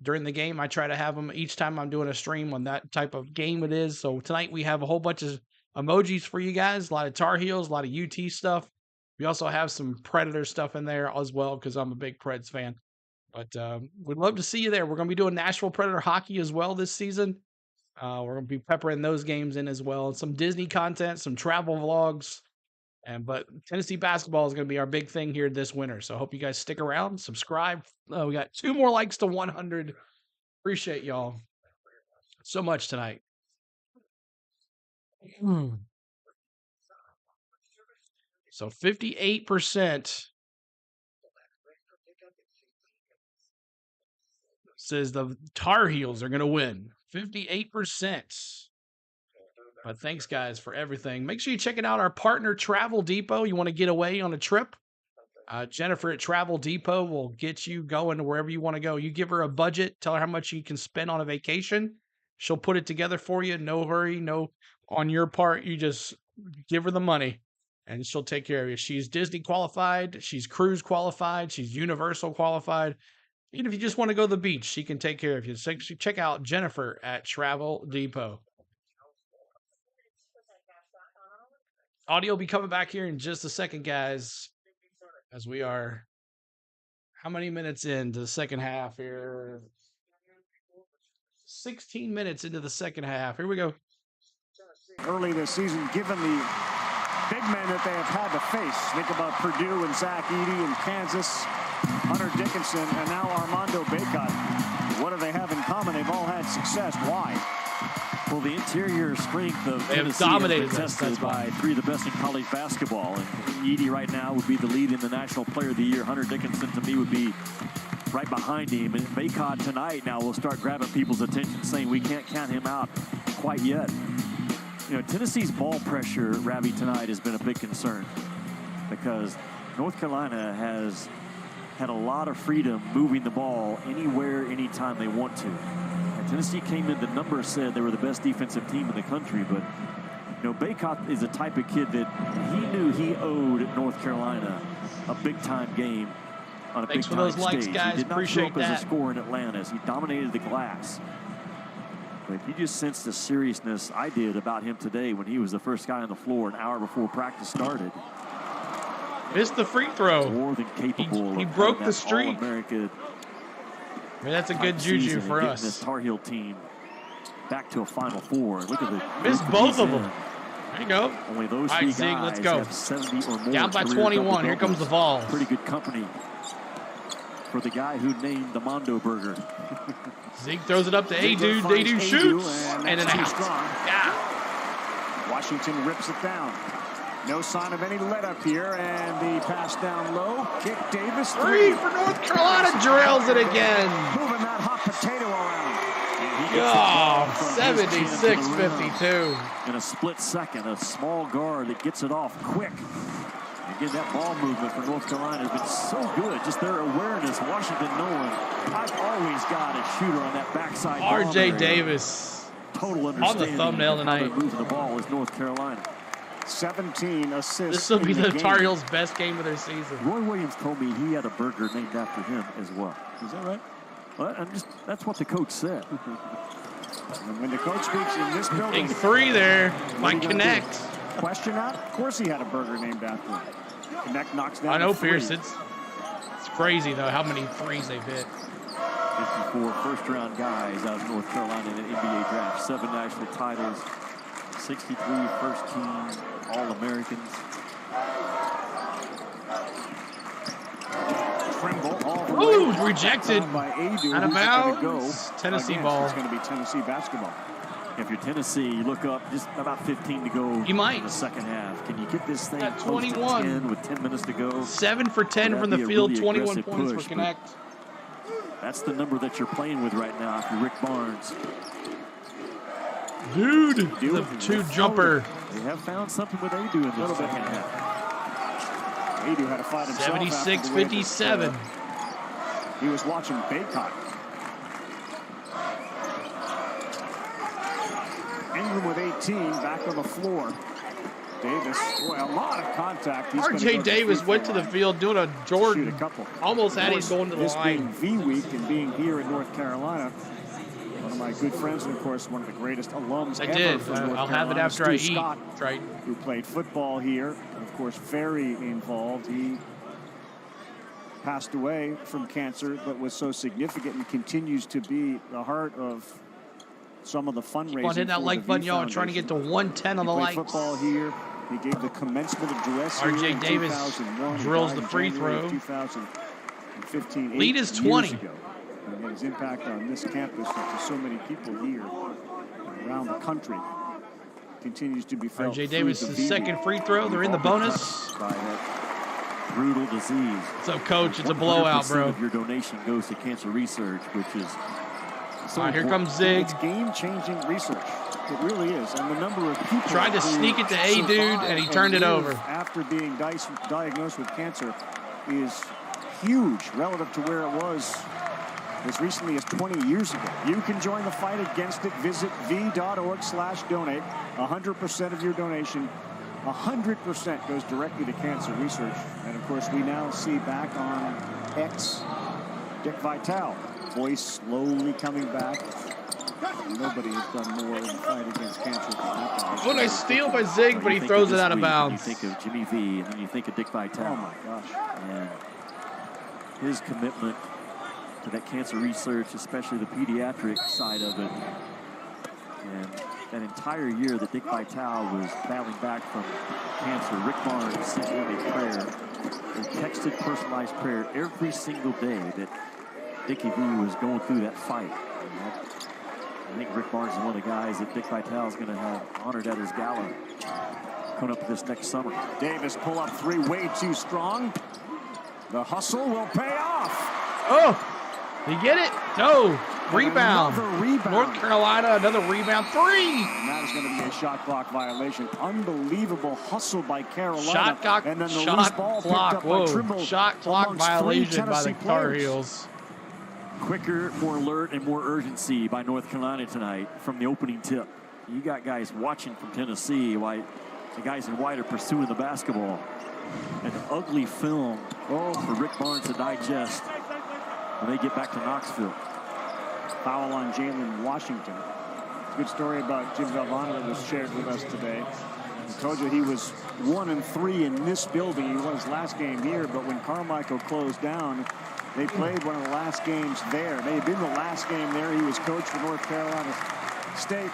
during the game. I try to have them each time I'm doing a stream on that type of game it is. So tonight we have a whole bunch of emojis for you guys. A lot of Tar Heels, a lot of UT stuff. We also have some Predator stuff in there as well because I'm a big Preds fan. But we'd love to see you there. We're going to be doing Nashville Predator hockey as well this season. We're going to be peppering those games in as well. Some Disney content, some travel vlogs. But Tennessee basketball is going to be our big thing here this winter. So I hope you guys stick around, subscribe. We got 2 more likes to 100. Appreciate y'all so much tonight. So 58% says the Tar Heels are going to win. 58%. But thanks, guys, for everything. Make sure you check out our partner, Travel Depot. You want to get away on a trip? Jennifer at Travel Depot will get you going to wherever you want to go. You give her a budget, tell her how much you can spend on a vacation. She'll put it together for you. No hurry, no on your part. You just give her the money, and she'll take care of you. She's Disney qualified. She's cruise qualified. She's Universal qualified. Even if you just want to go to the beach, she can take care of you. So check out Jennifer at Travel Depot. Audio will be coming back here in just a second, guys, as we are how many minutes into the second half here? 16 minutes into the second half. Here we go. Early this season, given the big men that they have had to face. Think about Purdue and Zach Edey and Kansas, Hunter Dickinson, and now Armando Bacot. What do they have in common? They've all had success. Why? Well, the interior strength of they Tennessee have dominated has been tested by 3 of the best in college basketball. And Edey right now would be the lead in the National Player of the Year. Hunter Dickinson, to me, would be right behind him. And Bacot tonight now will start grabbing people's attention, saying we can't count him out quite yet. You know, Tennessee's ball pressure, Ravi, tonight has been a big concern because North Carolina has had a lot of freedom moving the ball anywhere, anytime they want to. Tennessee came in, the numbers said they were the best defensive team in the country, but you know, Bacot is a type of kid that he knew he owed North Carolina a big-time game on a big-time stage. Thanks for those likes, guys. He did not Appreciate show up that. as a scorer in Atlanta. He dominated the glass. But you just sensed the seriousness I did about him today when he was the first guy on the floor an hour before practice started. Missed the free throw. More than capable. He broke the streak. All-American. I mean, that's a good juju for us. This Tar Heel team back to a Final Four. Look at the missed both of them. There you go. Only those 3 guys let's go. have 70 or more. Down by 21. Here comes the Vols. Pretty good company for the guy who named the Mondo Burger. Zeke throws it up to A-Dude. A-Dude shoots. And an out. Yeah. Washington rips it down. No sign of any let up here, and the pass down low. Kick Davis. 3 for North Carolina. Drills it again. Moving that hot potato around. Oh, 76-52. In a split second, a small guard that gets it off quick. Again, that ball movement for North Carolina has been so good. Just their awareness. Washington knowing I've always got a shooter on that backside. R.J. Davis. Total understanding on the thumbnail tonight. Moving the ball is North Carolina. 17 assists. This will be the Tar Heels' best game of their season. Roy Williams told me he had a burger named after him as well. Is that right? Well, that's what the coach said. And when the coach speaks in this building. Big 3 there by Connect. Question that? Of course he had a burger named after him. Connect knocks down. I know, 3. Pierce. It's crazy, though, how many 3s they've hit. 54 first-round guys out of North Carolina in the NBA draft. 7 national titles. 63 first-team All-Americans. Trimble all the Ooh, way rejected. By A-Dude. Out of bounds. Go Tennessee again. ball. It's going to be Tennessee basketball. If you're Tennessee, you look up just about 15 to go You might. in the second half. Can you get this thing At close to 21. 10 with 10 minutes to go? 7 for 10 That'd from the be a field, really 21 aggressive points push, for Connect. That's the number that you're playing with right now if you're Rick Barnes. Dude, the 2-jumper. They have found something with A-Dude in the second half. A-Dude had to fight himself. 76-57. He was watching Bacot. Ingram with 18, back on the floor. Davis, boy, a lot of contact. RJ Davis went to the field doing a Jordan. Almost had him going to the line. This being V week and being here in North Carolina, one of my good friends, and of course one of the greatest alums ever from North I'll Carolina, have it after I eat. Scott, Right. who played football here, and of course very involved. He passed away from cancer, but was so significant and continues to be the heart of some of the fundraising. Keep on hitting that like button, y'all, and trying to get to 110 on the likes. Football here. He gave the commencement address. RJ Davis drills the free throw. 2015. Lead is 20. And his impact on this campus and to so many people here and around the country continues to be felt. RJ Davis' second free throw. They're in the bonus. By that brutal disease. What's up, Coach? It's a blowout, bro. Of your donation goes to cancer research, which is so all right, here comes Zig. It's game-changing research. It really is. And the number of people tried to sneak it to A dude, and he turned it over. After being diagnosed with cancer is huge relative to where it was as recently as 20 years ago. You can join the fight against it. Visit v.org/donate. 100% of your donation, 100% goes directly to cancer research. And of course, we now see back on X, Dick Vitale. Voice slowly coming back. Nobody has done more in the fight against cancer than that guy. Oh, nice steal by Zig, but he throws it out of bounds. You think of Jimmy V, and then you think of Dick Vitale. Oh, my gosh. And his commitment to that cancer research, especially the pediatric side of it. And that entire year that Dick Vitale was battling back from cancer, Rick Barnes sent him a prayer, a texted personalized prayer every single day that Dickie V was going through that fight. I think Rick Barnes is one of the guys that Dick Vitale is going to have honored at his gala coming up this next summer. Davis pull up three, way too strong. The hustle will pay off. Oh, did he get it? No. Rebound. Rebound. North Carolina, another rebound. 3. And that is going to be a shot clock violation. Unbelievable hustle by Carolina. Shot clock. And then the shot loose ball clock. picked up by Trimble. Shot clock violation by the Tar Heels. Quicker, more alert, and more urgency by North Carolina tonight from the opening tip. You got guys watching from Tennessee while the guys in white are pursuing the basketball. An ugly film for Rick Barnes to digest when they get back to Knoxville. Foul on Jalen Washington. Good story about Jim Valvano that was shared with us today. I told you he was 1-3 in this building. He won his last game here, but when Carmichael closed down, they played one of the last games there. They had been the last game there. He was coach for North Carolina State.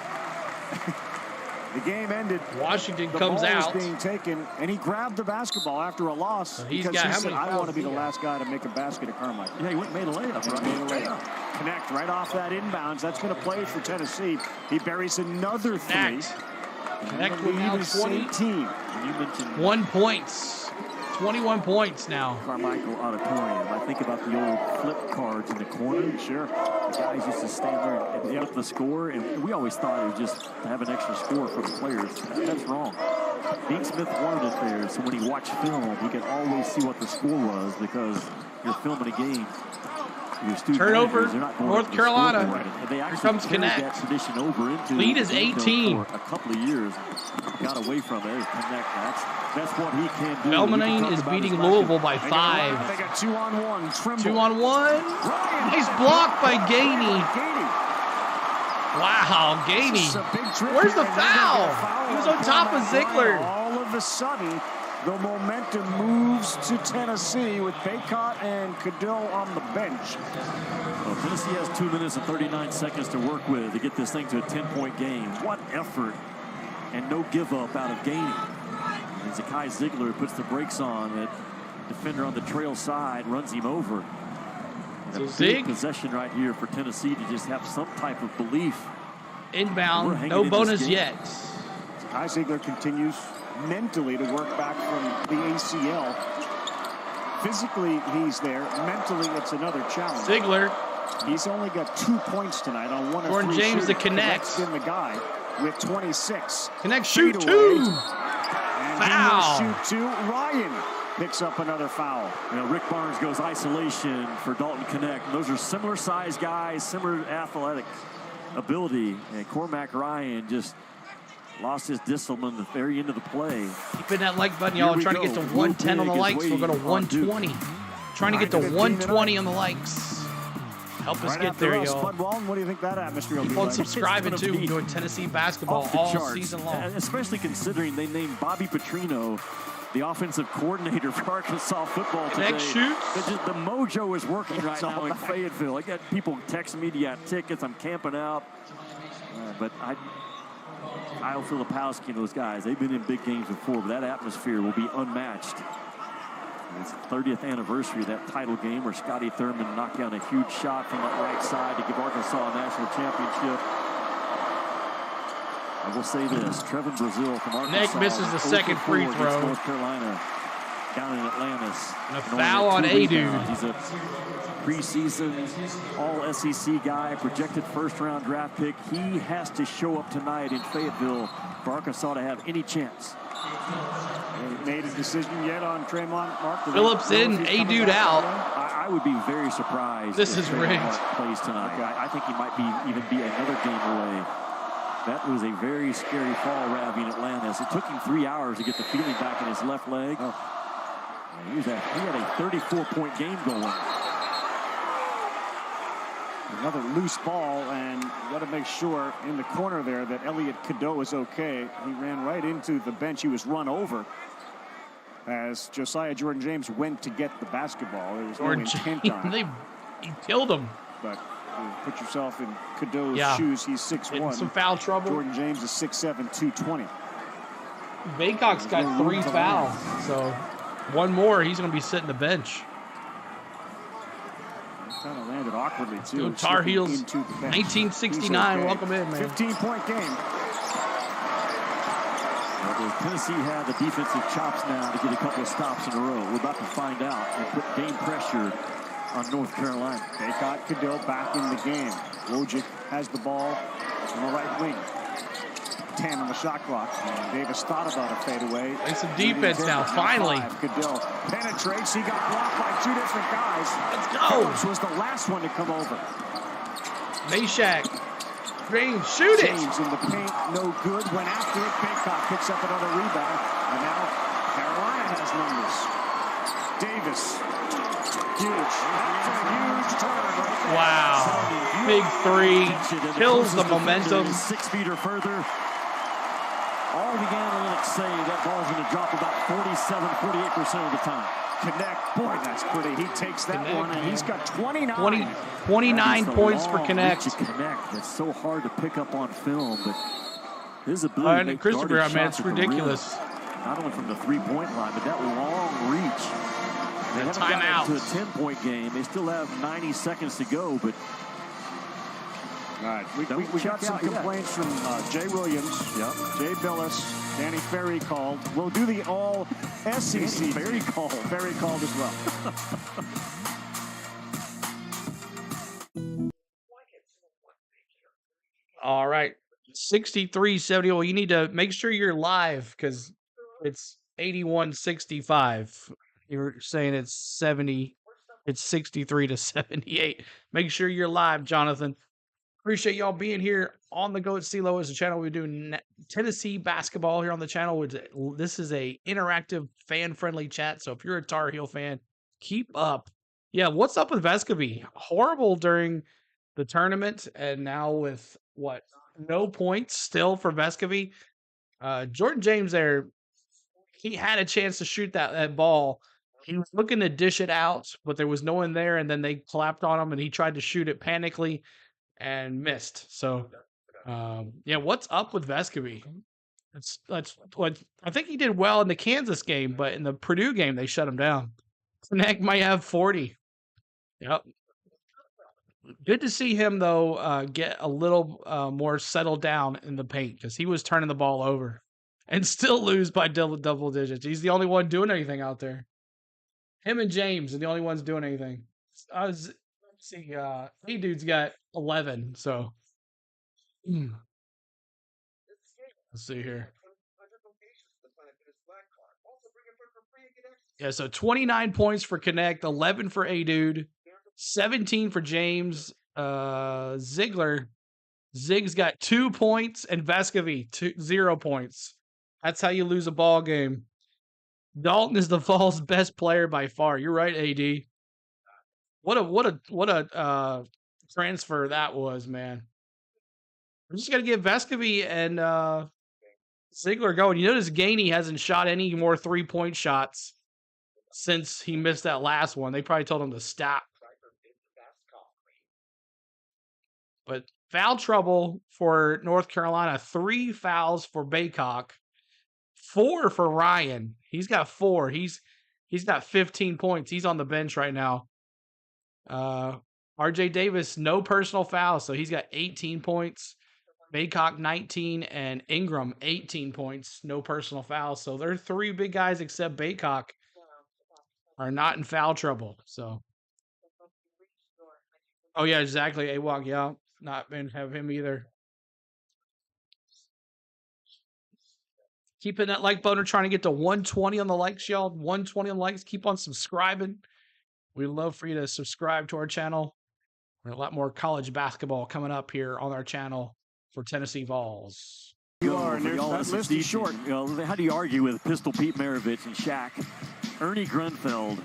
The game ended. Washington comes out. The ball was being taken, and he grabbed the basketball after a loss because he said, I want to be the last guy to make a basket at Carmichael. Yeah, he went and made a layup. Right? Made a layup. Connect right off that inbounds. That's going to play for Tennessee. He buries another 3. Connect with now 20. 18. 1 point. 21 points now. Carmichael Auditorium. I think about the old flip cards in the corner. Sure. The guys used to stand there and flip the score, and we always thought it was just to have an extra score for the players. That's wrong. Dean Smith wanted it there, so when he watched film, he could always see what the score was because you're filming a game. Turnover, North Carolina. Here comes Connect. That tradition over into lead is 18. For a couple of years, got away from it. Connect. That's what he can do. Belmanine is beating Louisville by 5. They got 2-on-1. Trimble. 2-on-1. Nice block by Gainey. Wow, Gainey. Where's the foul? He was on top of Ziegler. All of a sudden, the momentum moves to Tennessee with Baycott and Cadill on the bench. Well, Tennessee has 2 minutes and 39 seconds to work with to get this thing to a 10-point game. What effort and no give up out of Gainey. And Zakai Ziegler puts the brakes on. That defender on the trail side runs him over. And a big possession right here for Tennessee to just have some type of belief. Inbound, no bonus yet. Zakai Ziegler continues mentally to work back from the ACL. Physically, he's there. Mentally, it's another challenge. Ziegler. He's only got 2 points tonight on 1 of 3 Gordon James shooting. to Connect. That's been the guy with 26. Connect shoot 2. Foul. Shoot 2. Ryan picks up another foul. You know, Rick Barnes goes isolation for Dalton Connect. Those are similar size guys, similar athletic ability. And Cormac Ryan just lost his discipline at the very end of the play. Keeping that like button, y'all. Trying to get to 110 on the likes. We'll go to 120. Trying to get to 120 on the likes. Help us get there, y'all. What do you think that atmosphere will be Keep on like? subscribing, too. We're doing Tennessee basketball all season long. Especially considering they named Bobby Petrino the offensive coordinator for Arkansas football today. Next shoot. The mojo is working right now in Fayetteville. I got people texting me, "Do you have tickets? I'm camping out." But Kyle Filipowski and those guys, they've been in big games before, but that atmosphere will be unmatched. It's the 30th anniversary of that title game where Scotty Thurman knocked down a huge shot from that right side to give Arkansas a national championship. I will say this, Trevin Brazil from Arkansas. Nick misses the second free throw. North Carolina down in Atlantis. And a foul on A-Dude. He's a preseason all-SEC guy, projected first-round draft pick. He has to show up tonight in Fayetteville for Arkansas to have any chance. Made a decision yet on Tremont Mark? Phillips in, A-Dude out. I would be very surprised. This if is Tremont rigged. Mark plays tonight. Okay. I think he might even be another game away. That was a very scary fall, Ravi, in Atlantis. It took him 3 hours to get the feeling back in his left leg. Oh. He had a 34-point game going. Another loose ball, and you got to make sure in the corner there that Elliot Cadeau is okay. He ran right into the bench. He was run over as Josiah Jordan James went to get the basketball. There was no intent on it. He killed him. But you put yourself in Cadeau's shoes. He's 6'1". Some foul trouble. Jordan James is 6'7", 220. Baycock's got 3 fouls, so one more, he's going to be sitting the bench. Kind of landed awkwardly, too. Tar Heels, 1969. Okay. Welcome in, man. 15-point game. Well, Tennessee had the defensive chops now to get a couple of stops in a row. We're about to find out and put game pressure on North Carolina. Baycott Cadeau back in the game. Wojcik has the ball on the right wing. 10 on the shot clock. And Davis thought about a fadeaway. Play some defense now, finally. Cadeau penetrates. He got blocked by 2 different guys. Let's go. Phillips was the last one to come over. Meshack. James, shoot it. James in the paint, no good. Went after it. Baycott picks up another rebound. And now Carolina has numbers. Davis. Huge. That's a huge turn right there. Wow. Big 3. Kills the momentum. 6 feet or further. All the analytics say that ball's going to drop about 48% of the time. Connect. Boy, that's pretty. He takes that one, and he's got 29. 29 points for Connect. Connect. That's so hard to pick up on film, but his ability to make Christopher, I mean, it's shots at the ridiculous. rim, not only from the three-point line, but that long reach. They haven't gotten to a 10-point game. They still have 90 seconds to go, but all right, we got some complaints from Jay Williams, Jay Billis, Danny Ferry called. We'll do the all SEC. Ferry called as well. All right, 63-70. Well, you need to make sure you're live because it's 81-65. You're saying it's 70. It's 63-78. Make sure you're live, Jonathan. Appreciate y'all being here on the Go at CeeLo as a channel. We're doing Tennessee basketball here on the channel. This is a interactive, fan-friendly chat. So if you're a Tar Heel fan, keep up. Yeah, what's up with Vescovi? Horrible during the tournament, and now with no points still for Vescovi. Jordan James there, he had a chance to shoot that ball. He was looking to dish it out, but there was no one there, and then they clapped on him, and he tried to shoot it panically and missed. So, what's up with Vescovi? That's what I think he did well in the Kansas game, but in the Purdue game, they shut him down. Neck might have 40. Yep. Good to see him, though, get a little more settled down in the paint because he was turning the ball over and still lose by double digits. He's the only one doing anything out there. Him and James are the only ones doing anything. Let's see, dude's got 11, so. Let's see here. Yeah, so 29 points for Connect, 11 for A-Dude, 17 for James. Ziegler Zig's got 2 points and Vescovy 0 points. That's how you lose a ball game. Dalton is the Vols' best player by far. You're right, AD. What a transfer that was, man. We're just gonna get Vescovy and Ziegler going. You notice Gainey hasn't shot any more 3-point shots since he missed that last one. They probably told him to stop. But foul trouble for North Carolina. 3 fouls for Baycock. 4 for Ryan. He's got 4. He's got 15 points. He's on the bench right now. RJ Davis, no personal fouls, so he's got 18 points. Baycock 19 and Ingram 18 points, no personal fouls. So they're 3 big guys except Baycock are not in foul trouble. So, oh yeah, exactly. AWOC, yeah, not been have him either. Keeping that like button, trying to get to 120 on the likes, y'all. 120 on the likes. Keep on subscribing. We'd love for you to subscribe to our channel. There's a lot more college basketball coming up here on our channel for Tennessee Vols. You are, and that list is short. You know, how do you argue with Pistol Pete Maravich and Shaq, Ernie Grunfeld,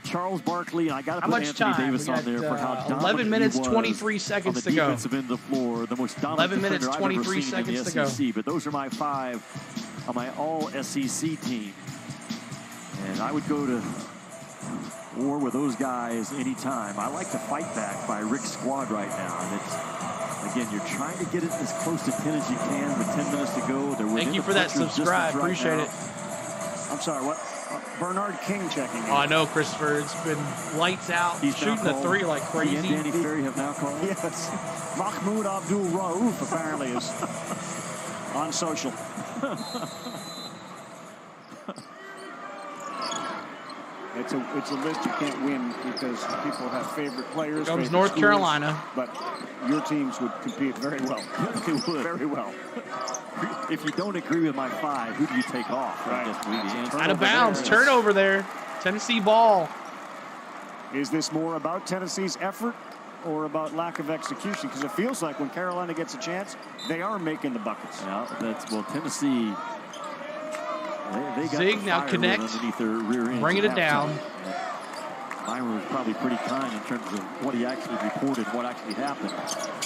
Charles Barkley, and I got to put Anthony Davis on there for how 11 minutes, 23 seconds to go. Defensive end of the floor, the most dominant 11 minutes, 23 seconds to go. But those are my 5 on my all-SEC team. And I would go to war with those guys anytime. I like the fight back by Rick's squad right now. And it's, again, you're trying to get it as close to 10 as you can with 10 minutes to go. Thank you for that subscribe. Appreciate it. I'm sorry, what? Bernard King checking in. Oh, I know, Christopher. It's been lights out. He's shooting the 3 like crazy. He and Danny Ferry have now called. Yes. Mahmoud Abdul Rauf apparently is on social. It's a list you can't win because people have favorite players. Here comes North Carolina. But your teams would compete very well. They would. Very well. If you don't agree with my 5, who do you take off? Right. Out of bounds. Turnover there. Tennessee ball. Is this more about Tennessee's effort or about lack of execution? Because it feels like when Carolina gets a chance, they are making the buckets. Yeah, Tennessee. They got Zig now connect. Underneath their rear end. Bringing it down. Myron was probably pretty kind in terms of what he actually reported, what actually happened.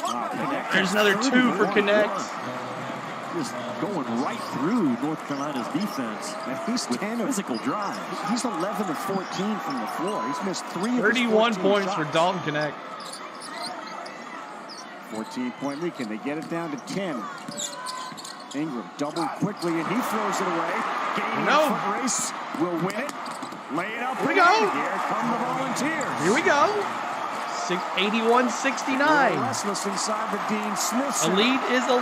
Wow, there's another 2 for Connect. Just going right through North Carolina's defense. He's 10 physical drive. He's 11 of 14 from the floor. He's missed 3 of 31 points shots. for Dalton Connect. 14-point lead. Can they get it down to 10? Ingram double quickly, and he throws it away. Gaining a foot race will win it. Lay it up. Here we go. Here come the Volunteers. Here we go. 81-69. Restless inside the Dean Smith. The lead is 12?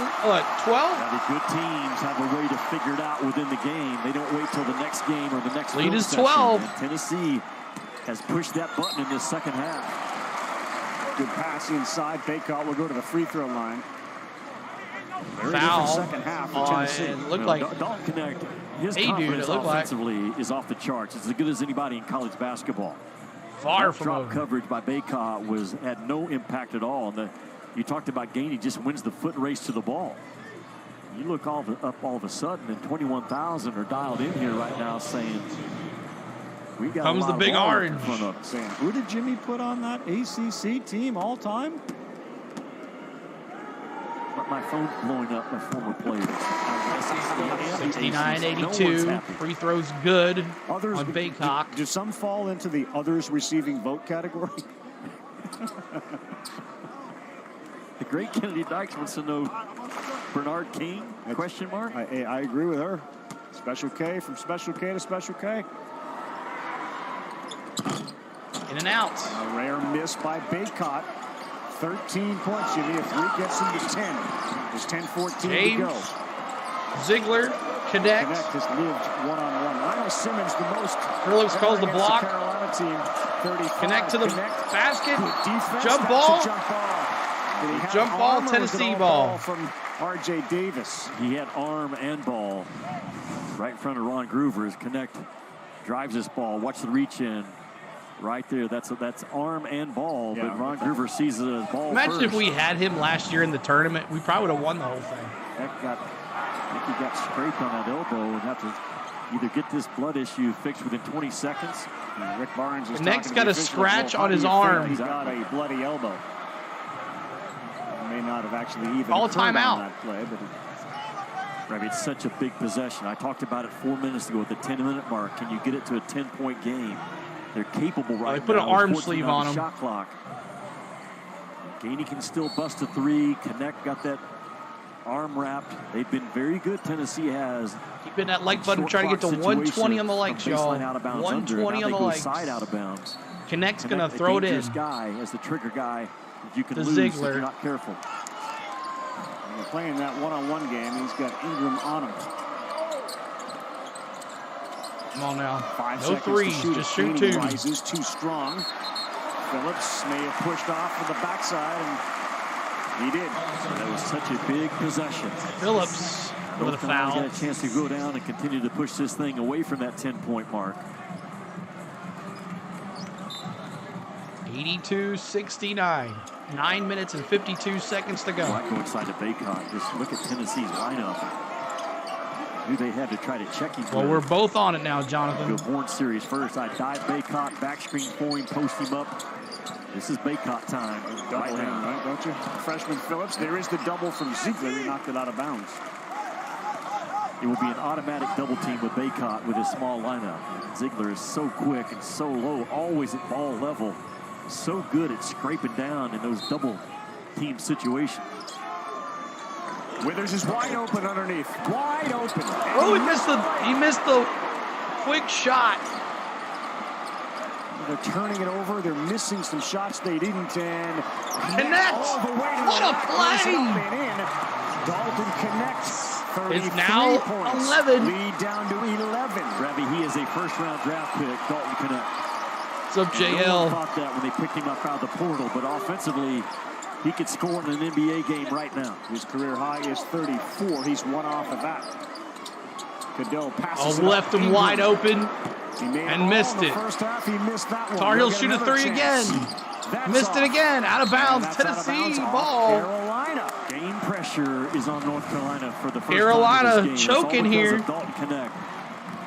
Now the good teams have a way to figure it out within the game. They don't wait till the next game or the next lead is session. 12. And Tennessee has pushed that button in this second half. Good pass inside. Baycott will go to the free throw line. Foul second half for Tennessee. It looked like Dalton Connect. His hey, confidence dude, offensively is off the charts. It's as good as anybody in college basketball. Far that from drop over. coverage by Baycott had no impact at all. And you talked about Gainey just wins the foot race to the ball. You look up all of a sudden, and 21,000 are dialed in here right now saying, we got comes a lot the big of orange. In front of us. Saying, who did Jimmy put on that ACC team all time? My phone's blowing up my former players. 69-82. Free throws good others, on Baycock. Do some fall into the others receiving vote category? The great Kennedy Dykes wants to know Bernard King? Question mark? I agree with her. Special K from Special K to Special K. In and out. A rare miss by Baycott. 13 points, Jimmy. A 3 gets him to 10. There's 10-14 to go. Ziegler, Connect. Connect has lived one-on-one. Lionel Simmons, the most. Hurlix calls the block. The Carolina team, 35. Connect to the basket. Defense, Jump ball. Jump ball, Tennessee ball. From RJ Davis. He had arm and ball right in front of Ron Groover as Connect drives this ball. Watch the reach in. right there. That's arm and ball, yeah, but Ron Groover sees it as ball. Imagine first. if we had him last year in the tournament, we probably would have won the whole thing. I think he got scraped on that elbow and have to either get this blood issue fixed within 20 seconds. And Rick Barnes is Next got a scratch on his arm. He's got a bloody elbow. He may not have actually even all timeout that play, but it's such a big possession. I talked about it 4 minutes ago at the 10-minute mark. Can you get it to a 10-point game? They're capable right now. They put an arm sleeve on him. Shot clock. Gainey can still bust a three. Connect got that arm wrapped. They've been very good. Tennessee has. Keeping that like button, trying to get to 120 on the likes, y'all. 120 on the likes. Side out of bounds. Connect's going to throw it in. Guy as the trigger guy. You can lose Ziegler. if you're not careful. When they're playing that one-on-one game, he's got Ingram on him. Come on now. 5 no seconds threes, to just shoot twos. twos. Rises too strong. Phillips may have pushed off for the backside, and he did. That was such a big possession. Phillips with a foul. Got a chance to go down and continue to push this thing away from that 10-point mark. 82-69. 9 minutes and 52 seconds to go. I go inside to Baycott. Just look at Tennessee's lineup. Who they had to try to check him. Well, we're both on it now, Jonathan. Go Horn series first. I dive Baycott, back screen for him, post him up. This is Baycott time. Double him, right, don't you? Freshman Phillips. There is the double from Ziegler. He knocked it out of bounds. It will be an automatic double team with Baycott with his small lineup. Ziegler is so quick and so low, always at ball level. So good at scraping down in those double team situations. Withers is wide open underneath. Wide open. Oh, he missed the quick shot. They're turning it over. They're missing some shots they didn't. And Connect. What a play. Dalton connects. It's now points. 11. Lead down to 11. Ravi, he is a first-round draft pick. Dalton Connect. What's up, JL? No one thought that when they picked him up out of the portal, but offensively, he could score in an NBA game right now. His career high is 34. He's one off of that. Cadell passes. Left him wide open and missed it. First half, he missed that one. Tar Heels shoot a three again. Missed it again. Out of bounds. Tennessee ball. Carolina. Game pressure is on North Carolina for the first Carolina time in this game. choking here. Dalton Connect.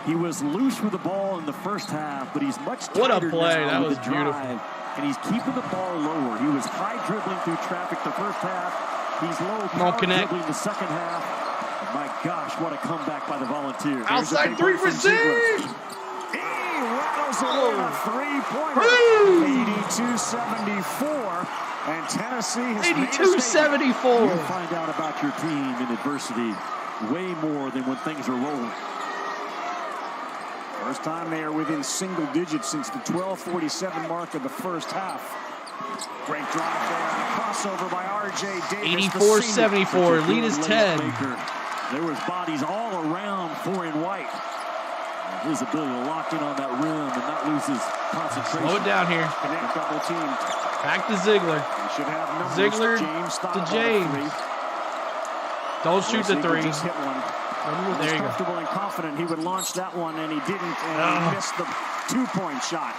He was loose with the ball in the first half, but he's much tighter. What a play. Now That was with the drive, beautiful. and he's keeping the ball lower. He was high dribbling through traffic the first half. He's low power dribbling the second half. And my gosh, what a comeback by the Volunteers. Outside three for Zeke. He rattles away a three-pointer. 82-74. And Tennessee has 82-74. You'll find out about your team in adversity way more than when things are rolling. First time they are within single digits since the 12:47 mark of the first half. Great drive there. Crossover by R.J. Davis. 84-74. Lead is 10. There was bodies all around Forian White. His ability to lock in on that rim and not lose his concentration. Slow it down here. Connect double team. Back to Ziegler. Should have numbers. Ziegler James to James. Don't shoot the three. Just hit one. There you go. Comfortable and confident he would launch that one, and he didn't, and he missed the two-point shot.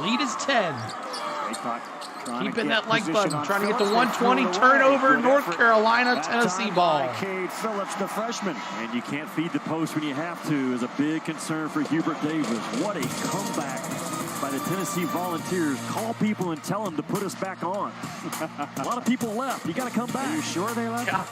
Lead is 10. Keeping that like button, trying to get to 120. Turnover, North Carolina, Tennessee ball. Cade Phillips, the freshman. And you can't feed the post when you have to is a big concern for Hubert Davis. What a comeback by the Tennessee Volunteers. Call people and tell them to put us back on. A lot of people left. You got to come back. Are you sure they left? Yeah.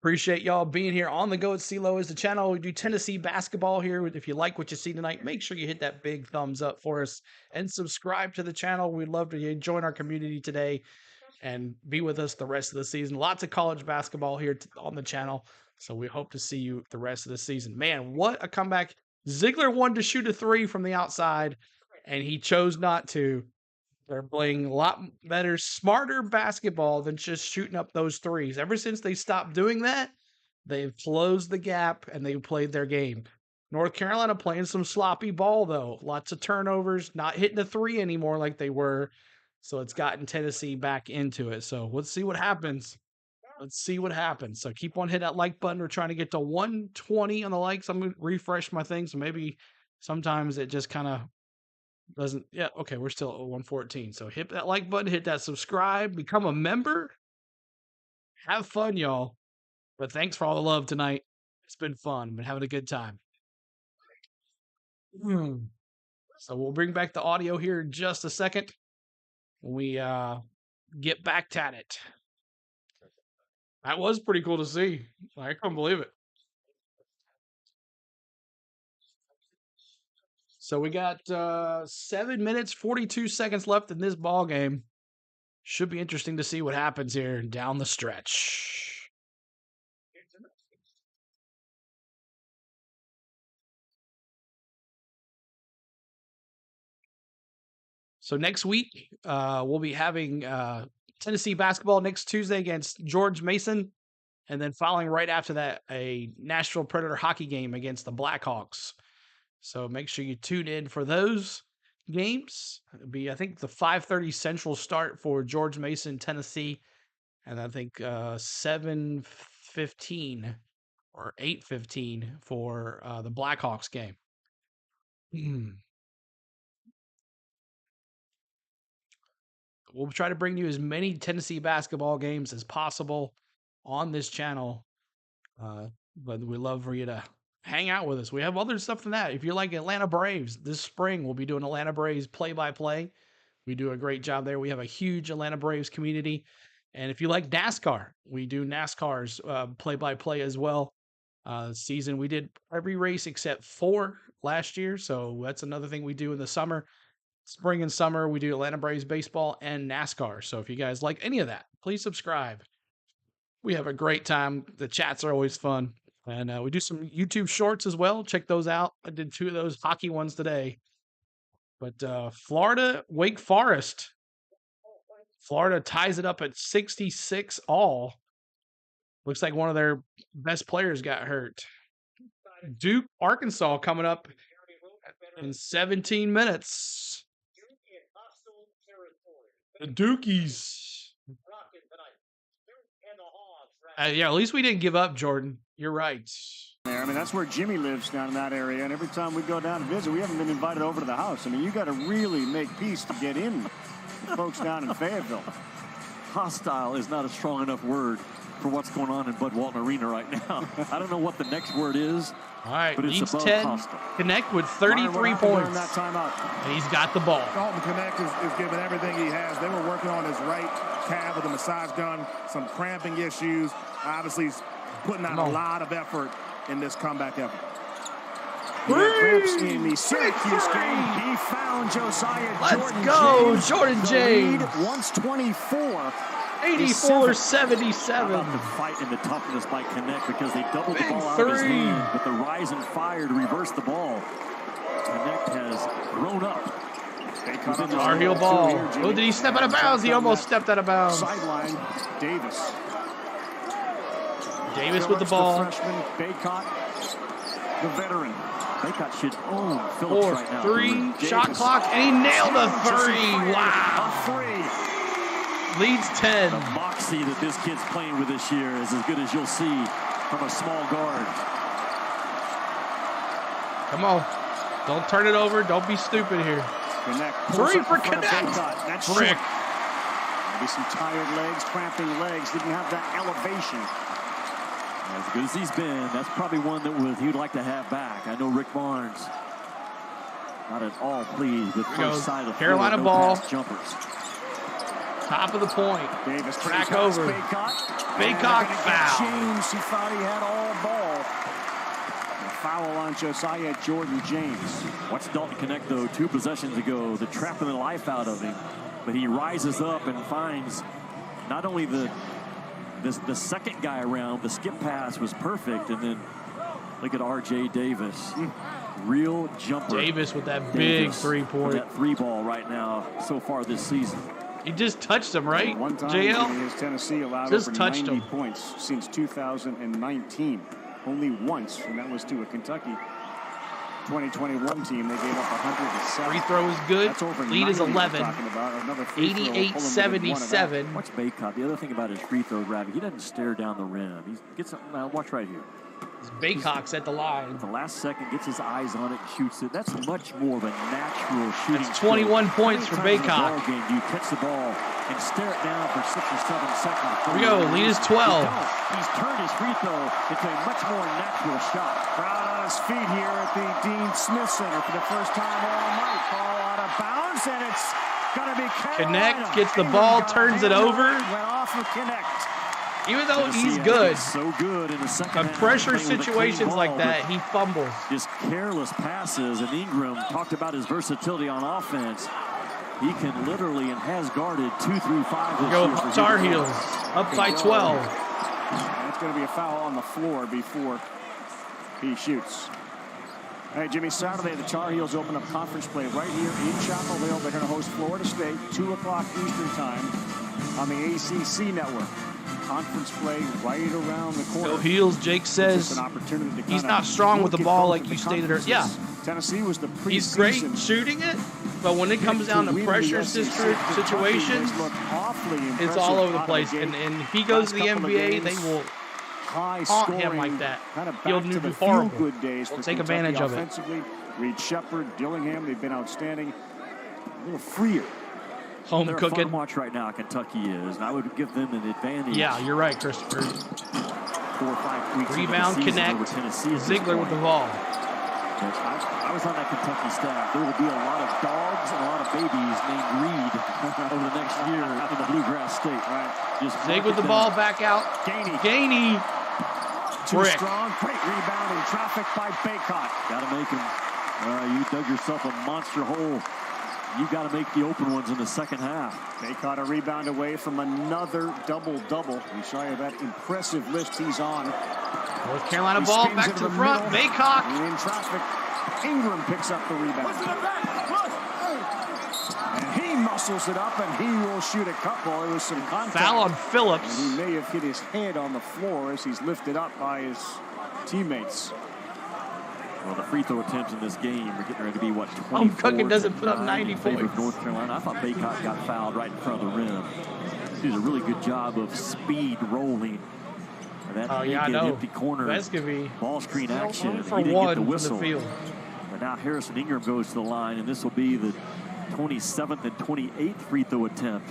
Appreciate y'all being here on the Go at CeeLo is the channel. We do Tennessee basketball here. If you like what you see tonight, make sure you hit that big thumbs up for us and subscribe to the channel. We'd love to join our community today and be with us the rest of the season. Lots of college basketball here on the channel, so we hope to see you the rest of the season. Man, what a comeback. Ziegler wanted to shoot a three from the outside, and he chose not to. They're playing a lot better, smarter basketball than just shooting up those threes. Ever since they stopped doing that, they've closed the gap and they've played their game. North Carolina playing some sloppy ball, though. Lots of turnovers, not hitting a three anymore like they were. So it's gotten Tennessee back into it. So let's see what happens. Let's see what happens. So keep on hitting that like button. We're trying to get to 120 on the likes. I'm going to refresh my thing. So maybe sometimes it just kind of doesn't. Yeah, okay, we're still at 114. So hit that like button, hit that subscribe, become a member. Have fun, y'all. But thanks for all the love tonight. It's been fun. Been having a good time. So we'll bring back the audio here in just a second when we get back at it. That was pretty cool to see. I couldn't believe it. So we got 7 minutes, 42 seconds left in this ball game. Should be interesting to see what happens here down the stretch. So next week, we'll be having Tennessee basketball next Tuesday against George Mason. And then following right after that, a Nashville Predator hockey game against the Blackhawks. So make sure you tune in for those games. It'll be, I think, the 5:30 Central start for George Mason, Tennessee. And I think 7:15 or 8:15 for the Blackhawks game. We'll try to bring you as many Tennessee basketball games as possible on this channel. But we love for you to hang out with us. We have other stuff than that. If you like Atlanta Braves, this spring we'll be doing Atlanta Braves play-by-play. We do a great job there. We have a huge Atlanta Braves community. And if you like NASCAR, we do NASCAR's play-by-play as well. Season, we did every race except 4 last year. So that's another thing we do in the summer. Spring and summer, we do Atlanta Braves baseball and NASCAR. So if you guys like any of that, please subscribe. We have a great time. The chats are always fun. And we do some YouTube shorts as well. Check those out. I did 2 of those hockey ones today. But Florida, Wake Forest. Florida ties it up at 66 all. Looks like one of their best players got hurt. Duke, Arkansas coming up in 17 minutes. The Dukies. Yeah, at least we didn't give up, Jordan. You're right. I mean, that's where Jimmy lives down in that area, and every time we go down to visit, we haven't been invited over to the house. I mean, you got to really make peace to get in with folks down in Fayetteville. Hostile is not a strong enough word for what's going on in Bud Walton Arena right now. I don't know what the next word is. All right, but leads it's above 10. hostile. Connect with 33 points. That timeout. And he's got the ball. Dalton Connect is giving everything he has. They were working on his right calf with a massage gun, some cramping issues. Obviously, he's putting out a lot of effort in this comeback effort. Cramps in the Syracuse game. He found Josiah Let's go, Jordan James. 124. 84-77. The fight and the toughness by Connect because they doubled the ball out of his hand, but the rise and fire to reverse the ball. Connect has grown up. Tarheel ball. Oh, did he step out of bounds? He almost stepped out of bounds. Sideline, Davis. Davis with the ball. The freshman, Baycott, the veteran. Baycott should own Phillips right now. 4-3 shot clock, and he nailed a 3. Wow. A 3. Leads 10. The moxie that this kid's playing with this year is as good as you'll see from a small guard. Come on. Don't turn it over. Don't be stupid here. Connect. 3 for Connect. That's Frick. Maybe some tired legs, cramping legs. Didn't have that elevation. As good as he's been, that's probably one that he would like to have back. I know Rick Barnes not at all pleased with first side of Carolina no ball. pass jumpers. Top of the point. Davis back over. Baycott foul. James, he thought he had all ball. A foul on Josiah Jordan James. Watch Dalton Connect, though, 2 possessions ago, the trapping the life out of him. But he rises up and finds not only the second guy around, the skip pass was perfect, and then look at R.J. Davis. Real jumper. Davis with that big 3-point. That 3 ball right now so far this season. He just touched him, right? One time JL? his Tennessee allowed just over touched 90 him. points since 2019. Only once, and that was to a Kentucky 2021 team, they gave up 107. Free throw is good. That's over Lead is 11. 88-77. Watch Baycott. The other thing about his free throw, Ravi, he doesn't stare down the rim. He gets watch right here. Baycock's at the line. At the last second, gets his eyes on it and shoots it. That's much more of a natural shooting. That's 21 points for Baycock. Game, do you catch the ball and stare it down for 6 or 7 seconds? Here we go. Lead is 12. He's turned his free throw into a much more natural shot. Crowd on his feet here at the Dean Smith Center for the first time all night. Ball out of bounds, and it's going to be Carolina. Connect gets the ball, turns it over. Went off of Connect. Even though he's good, so good in the second but pressure situations like that, he fumbles. Just careless passes, and Ingram talked about his versatility on offense. He can literally and has guarded 2 through 5 this year. Go Tar Heels up by 12. And it's going to be a foul on the floor before he shoots. Hey, Jimmy, Saturday the Tar Heels open up conference play right here in Chapel Hill. They're going to host Florida State, 2 o'clock Eastern time on the ACC network. Conference play right around the corner. Go Heels, Jake says. He's not strong with the ball like you stated earlier. Yeah. Tennessee was the preseason. He's great shooting it, but when it comes down to pressure situations, it's all over the place. And if he goes to the NBA, they will haunt him like that. He'll do horrible. We'll take advantage of it. Reed Shepard, Dillingham, they've been outstanding. A little freer. Home They're cooking. A fun watch right now, Kentucky is, and I would give them an advantage. Yeah, you're right, Christopher. 4 or 5 weeks Rebound, connect. Ziegler with the ball. I was on that Kentucky staff. There will be a lot of dogs and a lot of babies named Reed over the next year in the Bluegrass State. Right? Just Zig with the ball back out. Gainey. Too strong. Great rebound in traffic by Baycott. Got to make him. You dug yourself a monster hole. You got to make the open ones in the second half. Baycott a rebound away from another double-double. We saw you that impressive list he's on. North Carolina ball back to the front. Baycott. In traffic. Ingram picks up the rebound. And he muscles it up, and he will shoot a cut ball. There was some contact. Foul on Phillips. And he may have hit his head on the floor as he's lifted up by his teammates. Well, the free throw attempts in this game are getting ready to be, 24? Home cooking doesn't put up 90 points. North Carolina. I thought Baycott got fouled right in front of the rim. He did a really good job of speed rolling. That empty corner ball screen action. For he didn't one get the whistle. From the field. But now Harrison Ingram goes to the line, and this will be the 27th and 28th free throw attempt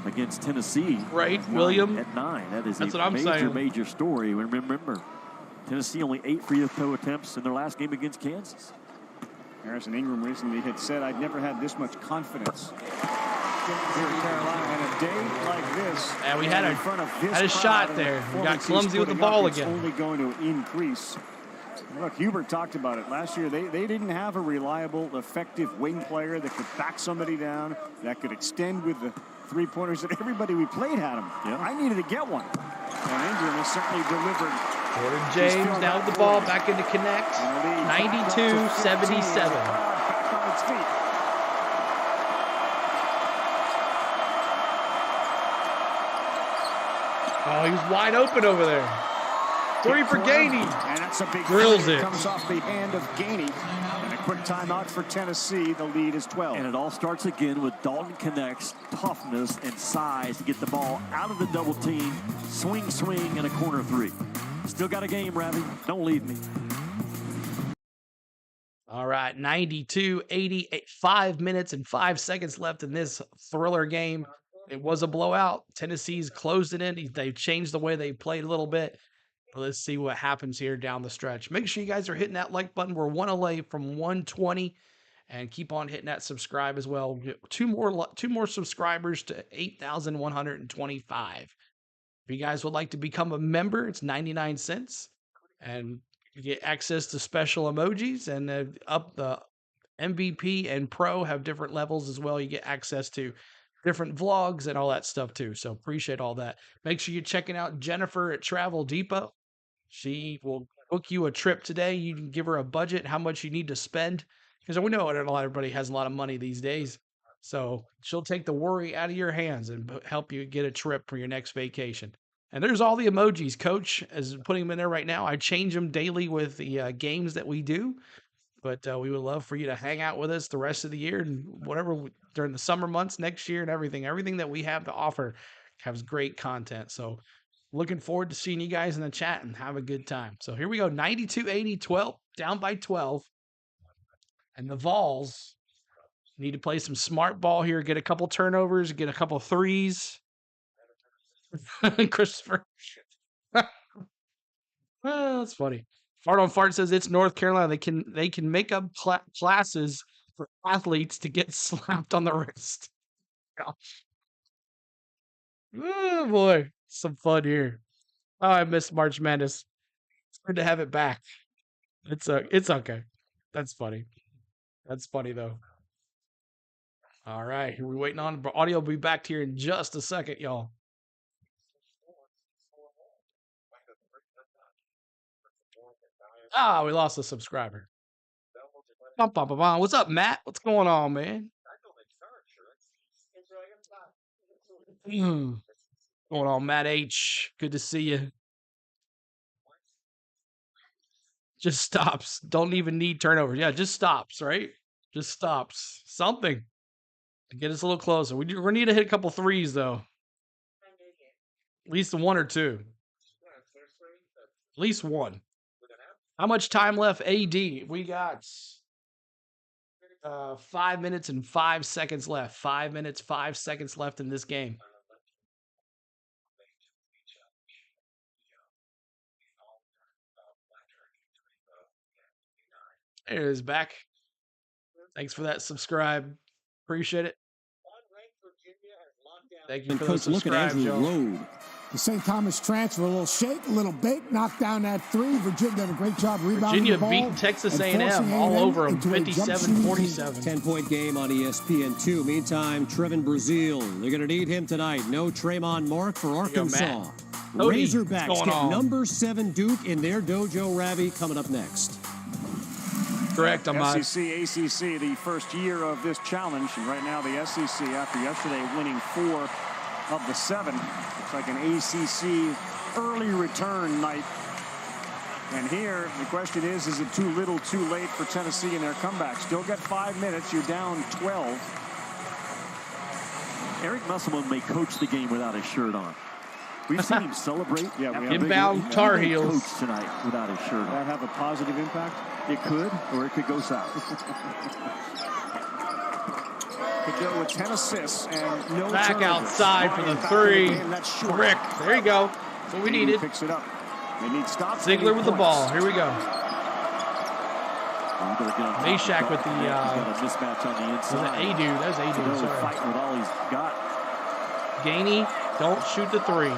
against Tennessee. Right, William. At 9. That's a major story. Remember, Tennessee only 8 free throw attempts in their last game against Kansas. Harrison Ingram recently had said, "I'd never had this much confidence here in Carolina, and a day like this." Yeah, we had a shot there. We got clumsy with the ball again. It's only going to increase. Look, Hubert talked about it last year. They didn't have a reliable, effective wing player that could back somebody down, that could extend with the three-pointers that everybody we played had them. Yeah. I needed to get one, and Ingram has certainly delivered. Gordon James now with the ball back into Connect. 92-77. Back on its feet. Oh, he's wide open over there. 3 for Gainey. And that's a big drills it. Comes off the hand of Gainey. And a quick timeout for Tennessee. The lead is 12. And it all starts again with Dalton Connect's toughness and size to get the ball out of the double team. Swing, and a corner 3. Still got a game, Ravi. Don't leave me. All right, 92-88. 5 minutes and 5 seconds left in this thriller game. It was a blowout. Tennessee's closed it in. They've changed the way they played a little bit. Let's see what happens here down the stretch. Make sure you guys are hitting that like button. We're 1 away from 120. And keep on hitting that subscribe as well. 2 more subscribers to 8,125. If you guys would like to become a member, it's 99 cents. And you get access to special emojis. And up the MVP and Pro have different levels as well. You get access to different vlogs and all that stuff too. So appreciate all that. Make sure you're checking out Jennifer at Travel Depot. She will book you a trip today. You can give her a budget, how much you need to spend. Because we know that everybody has a lot of money these days. So she'll take the worry out of your hands and help you get a trip for your next vacation. And there's all the emojis. Coach is putting them in there right now. I change them daily with the games that we do. But we would love for you to hang out with us the rest of the year and whatever during the summer months next year and everything that we have to offer has great content. So looking forward to seeing you guys in the chat and have a good time. So here we go. 92-80, 12, down by 12. And the Vols need to play some smart ball here, get a couple turnovers, get a couple threes. Christopher. Well, that's funny. Fart on Fart says it's North Carolina. They can make up classes for athletes to get slapped on the wrist. Gosh. Oh boy, some fun here. Oh, I missed March Madness. It's good to have it back. It's okay. That's funny. That's funny though. All right, we're waiting on audio. Will be back here in just a second, y'all. Ah, we lost a subscriber. What's up, Matt? What's going on, man? Going on, Matt H. Good to see you. Just stops. Don't even need turnovers. Yeah, just stops, right? Just stops. Something to get us a little closer. We need to hit a couple threes, though. At least one or two. At least one. How much time left, AD? We got 5 minutes and 5 seconds left. 5 minutes, 5 seconds left in this game. There it is, back. Thanks for that subscribe. Appreciate it. Thank you for the subscribe, Joe. The St. Thomas transfer, a little shake, a little bake, knocked down that three. Virginia did a great job rebounding the ball. Virginia beat Texas A&M all over them, 57-47. 10-point game on ESPN2. Meantime, Trevin Brazile, they're going to need him tonight. No Tremont Mark for Arkansas. Razorbacks get number 7 Duke in their dojo. Ravi coming up next. Correct, Ahmad. SEC, ACC, the first year of this challenge. And right now the SEC, after yesterday winning 4 of the 7, looks like an ACC early return night. And here, the question is it too little, too late for Tennessee in their comeback? Still got 5 minutes. You're down 12. Eric Musselman may coach the game without his shirt on. We've seen him celebrate. Yeah, we have inbound Tar Heels coach tonight without his shirt on. That have a positive impact? It could, or it could go south. Could go with 10 assists and no back turnovers. outside for the 3. Correct. There you go. That's what we needed. Picks it up. They need stops. Ziegler with the ball. Here we go. Meshack with the mismatch on the inside. Was it Adu? That was Adu. Sorry. Fighting with all he's got. Gainey, don't shoot the 3.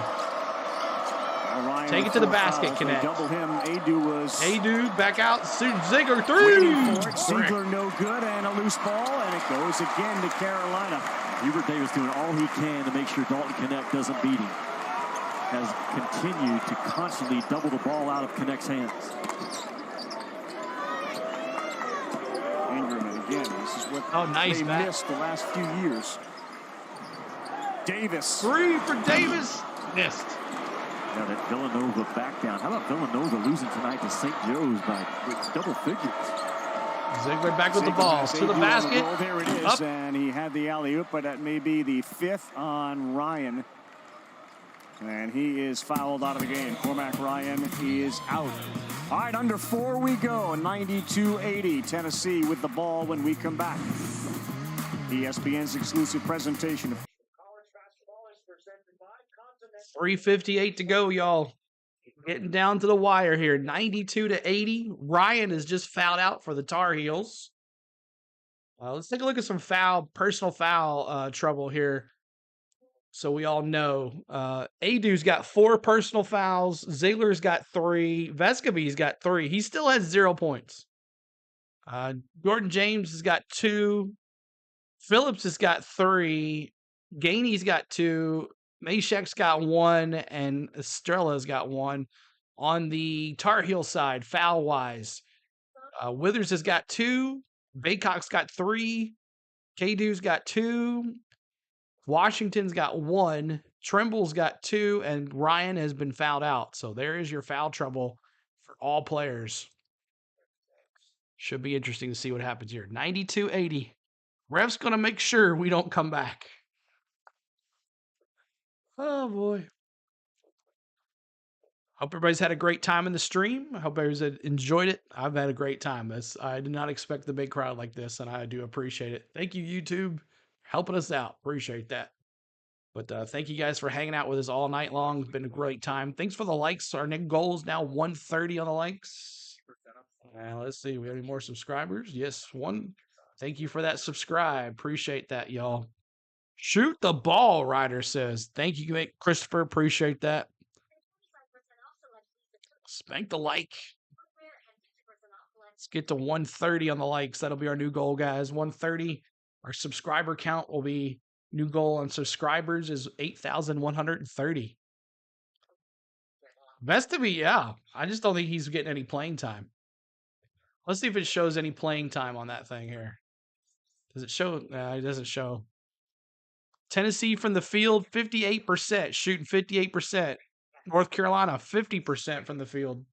Take it to the basket, Connect. Double him. Adu back out. Ziegler 3. Ziegler no good, and a loose ball, and it goes again to Carolina. Hubert Davis doing all he can to make sure Dalton Connect doesn't beat him. Has continued to constantly double the ball out of Connect's hands. Ingram, and again, this is what they missed the last few years. Davis. 3 for Davis. Missed. Now that Villanova back down. How about Villanova losing tonight to St. Joe's by double figures? Ziegler back with the ball to the basket. There it is, and he had the alley-oop, but that may be the 5th on Ryan. And he is fouled out of the game. Cormac Ryan is out. All right, under 4 we go. 92-80. Tennessee with the ball when we come back. ESPN's exclusive presentation of 3:58 to go, y'all. Getting down to the wire here. 92-80. Ryan is just fouled out for the Tar Heels. Let's take a look at some personal foul trouble here. So we all know. Adu's got 4 personal fouls. Ziegler's got 3. Vescovi's got 3. He still has 0 points. Gordon James has got 2. Phillips has got 3. Gainey's got 2. Meshack's got 1, and Estrella's got 1. On the Tar Heel side, foul-wise, Withers has got 2. Baycock's got 3. Kadu's got 2. Washington's got 1. Trimble's got 2, and Ryan has been fouled out. So there is your foul trouble for all players. Should be interesting to see what happens here. 92-80. Ref's going to make sure we don't come back. Oh, boy. Hope everybody's had a great time in the stream. I hope everybody's enjoyed it. I've had a great time. I did not expect the big crowd like this, and I do appreciate it. Thank you, YouTube, for helping us out. Appreciate that. But thank you guys for hanging out with us all night long. It's been a great time. Thanks for the likes. Our next goal is now 130 on the likes. Let's see. We have any more subscribers? Yes, one. Thank you for that subscribe. Appreciate that, y'all. Shoot the ball, Ryder says. Thank you, Christopher. Appreciate that. Spank the like. Let's get to 130 on the likes. That'll be our new goal, guys. 130. Our subscriber count will be new goal on subscribers is 8,130. Best to be, yeah. I just don't think he's getting any playing time. Let's see if it shows any playing time on that thing here. Does it show? It doesn't show. Tennessee from the field, 58%. Shooting 58%. North Carolina, 50% from the field.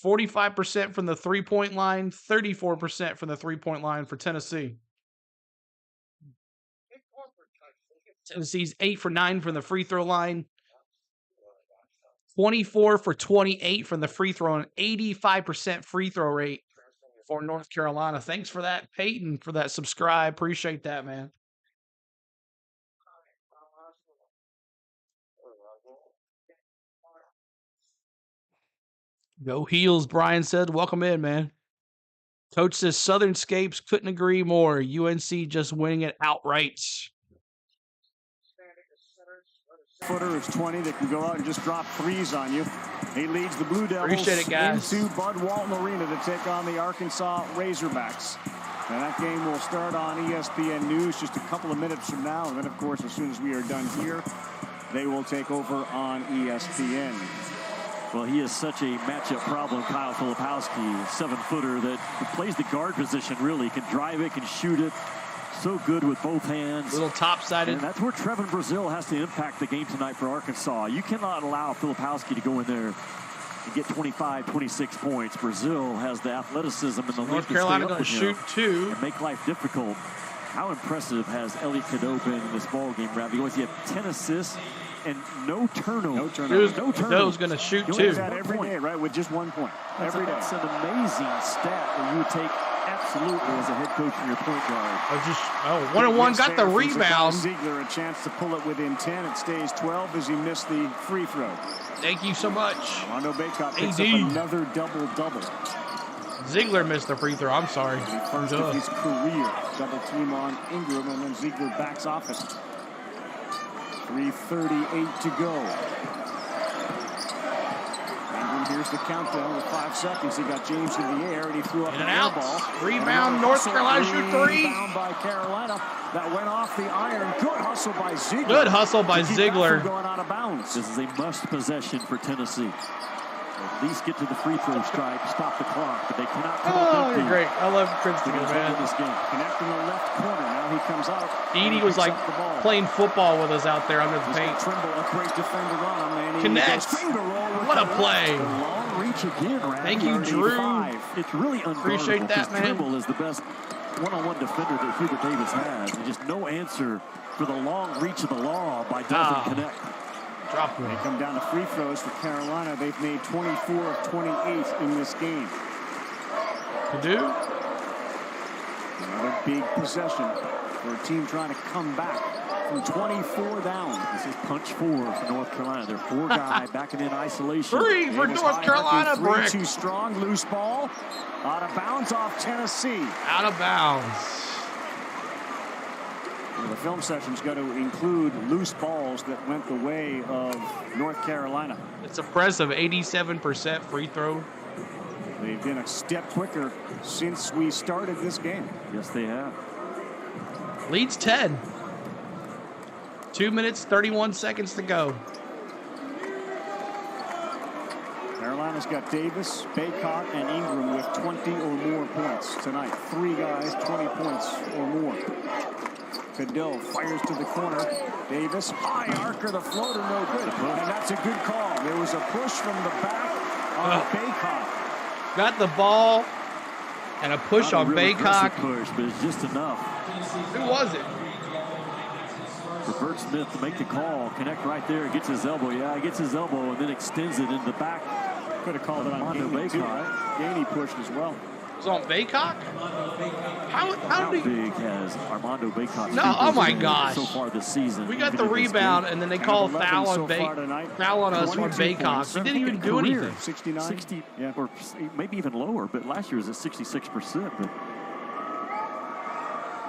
45% from the three-point line, 34% from the three-point line for Tennessee. Tennessee's 8 for 9 from the free throw line. 24 for 28 from the free throw, and 85% free throw rate for North Carolina. Thanks for that, Peyton, for that subscribe. Appreciate that, man. Go Heels, Brian said. Welcome in, man. Coach says Southern Scapes couldn't agree more. UNC just winning it outright. Footer is 20 that can go out and just drop threes on you. He leads the Blue Devils Appreciate it, guys. into Bud Walton Arena to take on the Arkansas Razorbacks. And that game will start on ESPN News just a couple of minutes from now. And then, of course, as soon as we are done here, they will take over on ESPN. Well, he is such a matchup problem, Kyle Filipowski, 7-footer that plays the guard position, really. Can drive it, can shoot it. So good with both hands. Little top-sided. And that's where Trevin Brazil has to impact the game tonight for Arkansas. You cannot allow Filipowski to go in there and get 25, 26 points. Brazil has the athleticism and the North Carolina going to shoot 2. And make life difficult. How impressive has Elliot Cadeau been in this ball game, Robbie? He had 10 assists and no turnovers. Cadeau's going to shoot 2. That every day, right, with just 1 point. Every day. That's an amazing stat that you would take absolutely as a head coach and your point guard. 1-on-1 got the rebound. Ziegler a chance to pull it within 10. It stays 12 as he missed the free throw. Thank you so much. Armando Bacot picks up another double-double. Ziegler missed the free throw. I'm sorry. First of his career. Double team on Ingram, and then Ziegler backs off it. 3:38 to go. Ingram here's the countdown with 5 seconds. He got James in the air, and he threw up an air ball. Rebound, North Carolina shoot 3. Rebound by Carolina. That went off the iron. Good hustle by Ziegler. Good hustle by Ziegler. Going out of bounds. This is a must possession for Tennessee. At least get to the free throw stripe, stop the clock, but they cannot come up empty. Great. I love Princeton, man. This game. Connect in the left corner. Now he comes out. Edie was like playing football with us out there under the paint. Trimble, a great defender on him, and connects. What a play. Long reach again, right? Thank you, Drew. It's really unguardable. Appreciate that, man. Trimble is the best one-on-one defender that Hubert Davis has. And just no answer for the long reach of the law by Dalvin Connect. Drop They come down to free throws for Carolina. They've made 24 of 28 in this game. Cadeau. Another big possession for a team trying to come back from 24 down. This is punch 4 for North Carolina. They're 4-guy backing in isolation. 3 for North Carolina. Brick. Too strong. Loose ball. Out of bounds off Tennessee. Out of bounds. Well, the film session's got to include loose balls that went the way of North Carolina. It's impressive. 87% free throw. They've been a step quicker since we started this game. Yes, they have. Leads 10. 2 minutes, 31 seconds to go. Carolina's got Davis, Bacot, and Ingram with 20 or more points tonight. 3 guys, 20 points or more. Cadeau fires to the corner. Davis, high arcer, the floater, no good. And that's a good call. There was a push from the back Baycock. Got the ball and a push on Baycock. Push, but it's just enough. Who was it? For Bert Smith to make the call, connect right there, gets his elbow. Yeah, he gets his elbow and then extends it in the back. Could have called it on Gainey too, right? Gainey pushed as well. It was on Baycock? How big has Armando Baycock? No, oh my gosh. So far this season. We got the rebound, and then they call foul on us on Baycock. He didn't even do anything. 69, 60, yeah, or maybe even lower, but last year was at 66%. But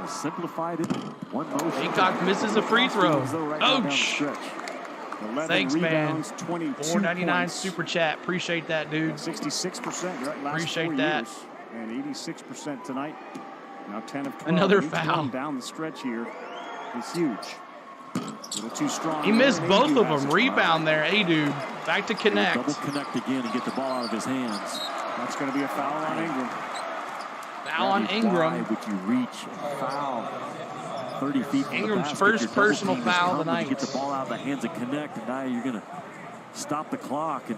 simplified it. One motion. Baycock misses a free throw. Ouch. Thanks, man. 4.99 super chat. Appreciate that, dude. 66%. Appreciate that. And 86% tonight. Now 10 of 12. Another foul down the stretch here is huge. A little too strong. He missed both of them. Rebound there. Hey, dude. Back to connect. Double connect again and get the ball out of his hands. That's going to be a foul on Ingram. Foul on Ingram. Why would you reach and foul 30 feet from Ingram's the first personal foul tonight. Get the ball out of the hands of Connect, and now you're going to stop the clock. And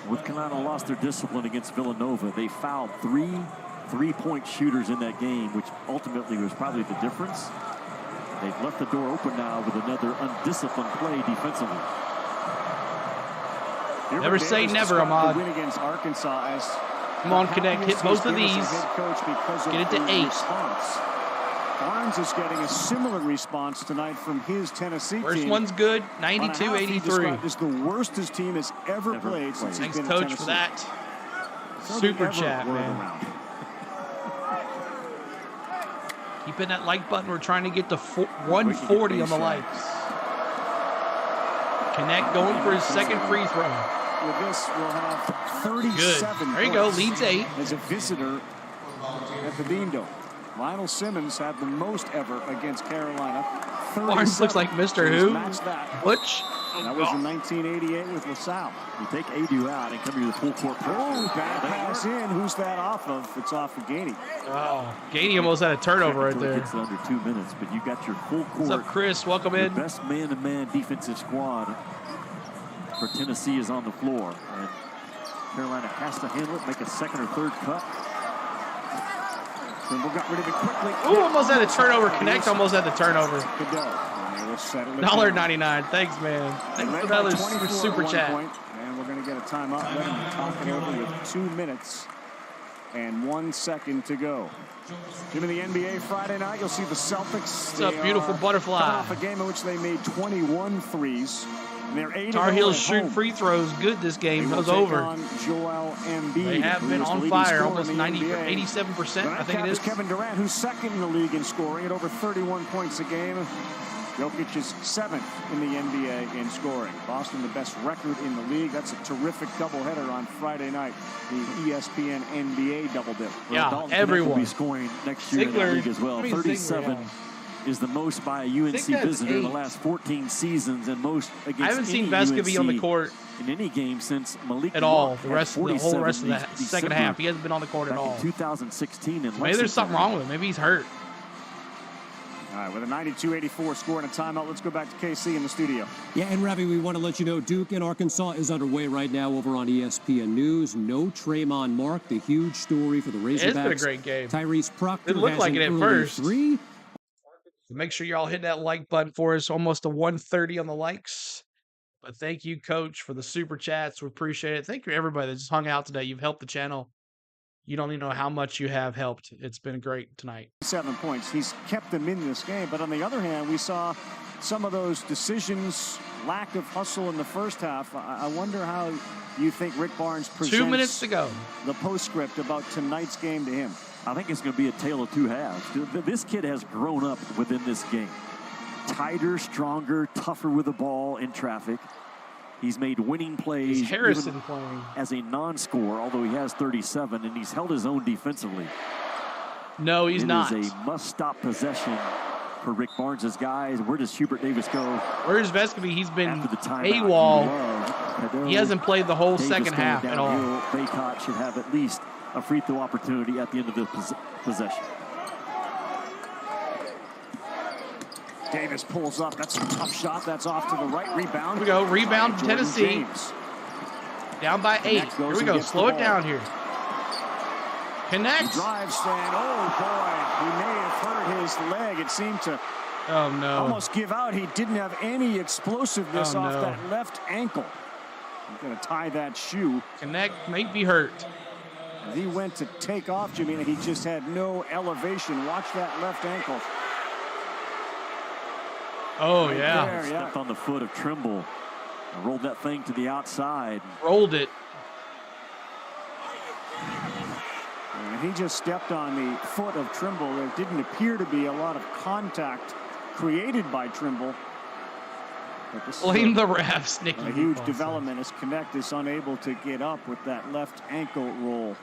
North Carolina lost their discipline against Villanova. They fouled three-point shooters in that game, which ultimately was probably the difference. They've left the door open now with another undisciplined play defensively. Never say never, Ahmad. Win against Arkansas as come on, Connect. Hit both of these. Get it to 8. Barnes is getting a similar response tonight from his Tennessee First team. one's good, 92-83. It's the worst his team has ever played since Thanks, he's been Coach, in Tennessee. for that. Super chat, man. Keep hitting that like button. We're trying to get to 140 on the likes. Connect going for his second free throw. With this, we'll have 37 Good. There you go, leads 8. As a visitor at the Bean Dome. Lionel Simmons had the most ever against Carolina. Barnes looks like Mr. Who? Butch? That was in 1988 with LaSalle. You take Adu out and come here to full court pressure. Oh, bad pass in. Who's that off of? It's off of Gainey. Oh, Gainey almost had a turnover right there. It's under 2 minutes, but you got your full court. What's up, Chris? Welcome in. The best man-to-man defensive squad for Tennessee is on the floor. And Carolina has to handle it, make a second or third cut. Trimble got rid of it quickly. Ooh, almost had a turnover. Connect almost had the turnover. Good go. $1.99. Thanks, man. Thanks for that super chat. And we're going to get a timeout. Let him talk it over with 2 minutes and 1 second to go. Given the NBA Friday night, you'll see the Celtics. What's up, beautiful butterfly? Coming off a game in which they made 21 threes. And they're 8 Tar Heels shoot free throws good this game. It was over. Joel Embiid, they have been on fire, almost 87%, I think it is. Kevin Durant, who's second in the league in scoring at over 31 points a game. Jokic is 7th in the NBA in scoring. Boston, the best record in the league. That's a terrific doubleheader on Friday night. The ESPN NBA double dip. Yeah, everyone will be scoring next year in the league as well. 37 is the most by a UNC visitor in the last 14 seasons, and most against I haven't seen Vescovy on the court in any game since Malik at all. The whole rest of the second half, he hasn't been on the court at all. In 2016, and maybe there's something wrong with him. Maybe he's hurt. All right, with a 92-84 score and a timeout, let's go back to KC in the studio. Yeah, and Ravi, we want to let you know Duke and Arkansas is underway right now over on ESPN News. No Trayvon Mark, the huge story for the Razorbacks. It's been a great game. Tyrese Proctor it looked like it at first. 3. Make sure you're all hitting that like button for us. Almost a 130 on the likes. But thank you, Coach, for the super chats. We appreciate it. Thank you, everybody that just hung out today. You've helped the channel. You don't even know how much you have helped. It's been great tonight. 7 points. He's kept them in this game. But on the other hand, we saw some of those decisions, lack of hustle in the first half. I wonder how you think Rick Barnes presents 2 minutes to go. The postscript about tonight's game to him. I think it's going to be a tale of two halves. This kid has grown up within this game. Tighter, stronger, tougher with the ball in traffic. He's made winning plays. Is Harrison playing as a non-scorer, although he has 37, and he's held his own defensively. No, he's not. It is a must-stop possession for Rick Barnes' guys. Where does Hubert Davis go? Where's Vescovy? He's been AWOL. He hasn't played the whole second half at all. Baycott should have at least a free throw opportunity at the end of the possession. Davis pulls up. That's a tough shot. That's off to the right. Rebound. Here we go. Rebound, Tennessee. James. Down by 8. Here we go. Slow it down here. Connect. He drives and, oh boy, he may have hurt his leg. It seemed to almost give out. He didn't have any explosiveness off that left ankle. He's going to tie that shoe. Connect might be hurt. As he went to take off, Jimmy, and he just had no elevation. Watch that left ankle. Oh, yeah. There, Stepped on the foot of Trimble. And rolled that thing to the outside. Rolled it. And he just stepped on the foot of Trimble. There didn't appear to be a lot of contact created by Trimble. Blame the refs, Nicky. A huge development as Connect is unable to get up with that left ankle roll.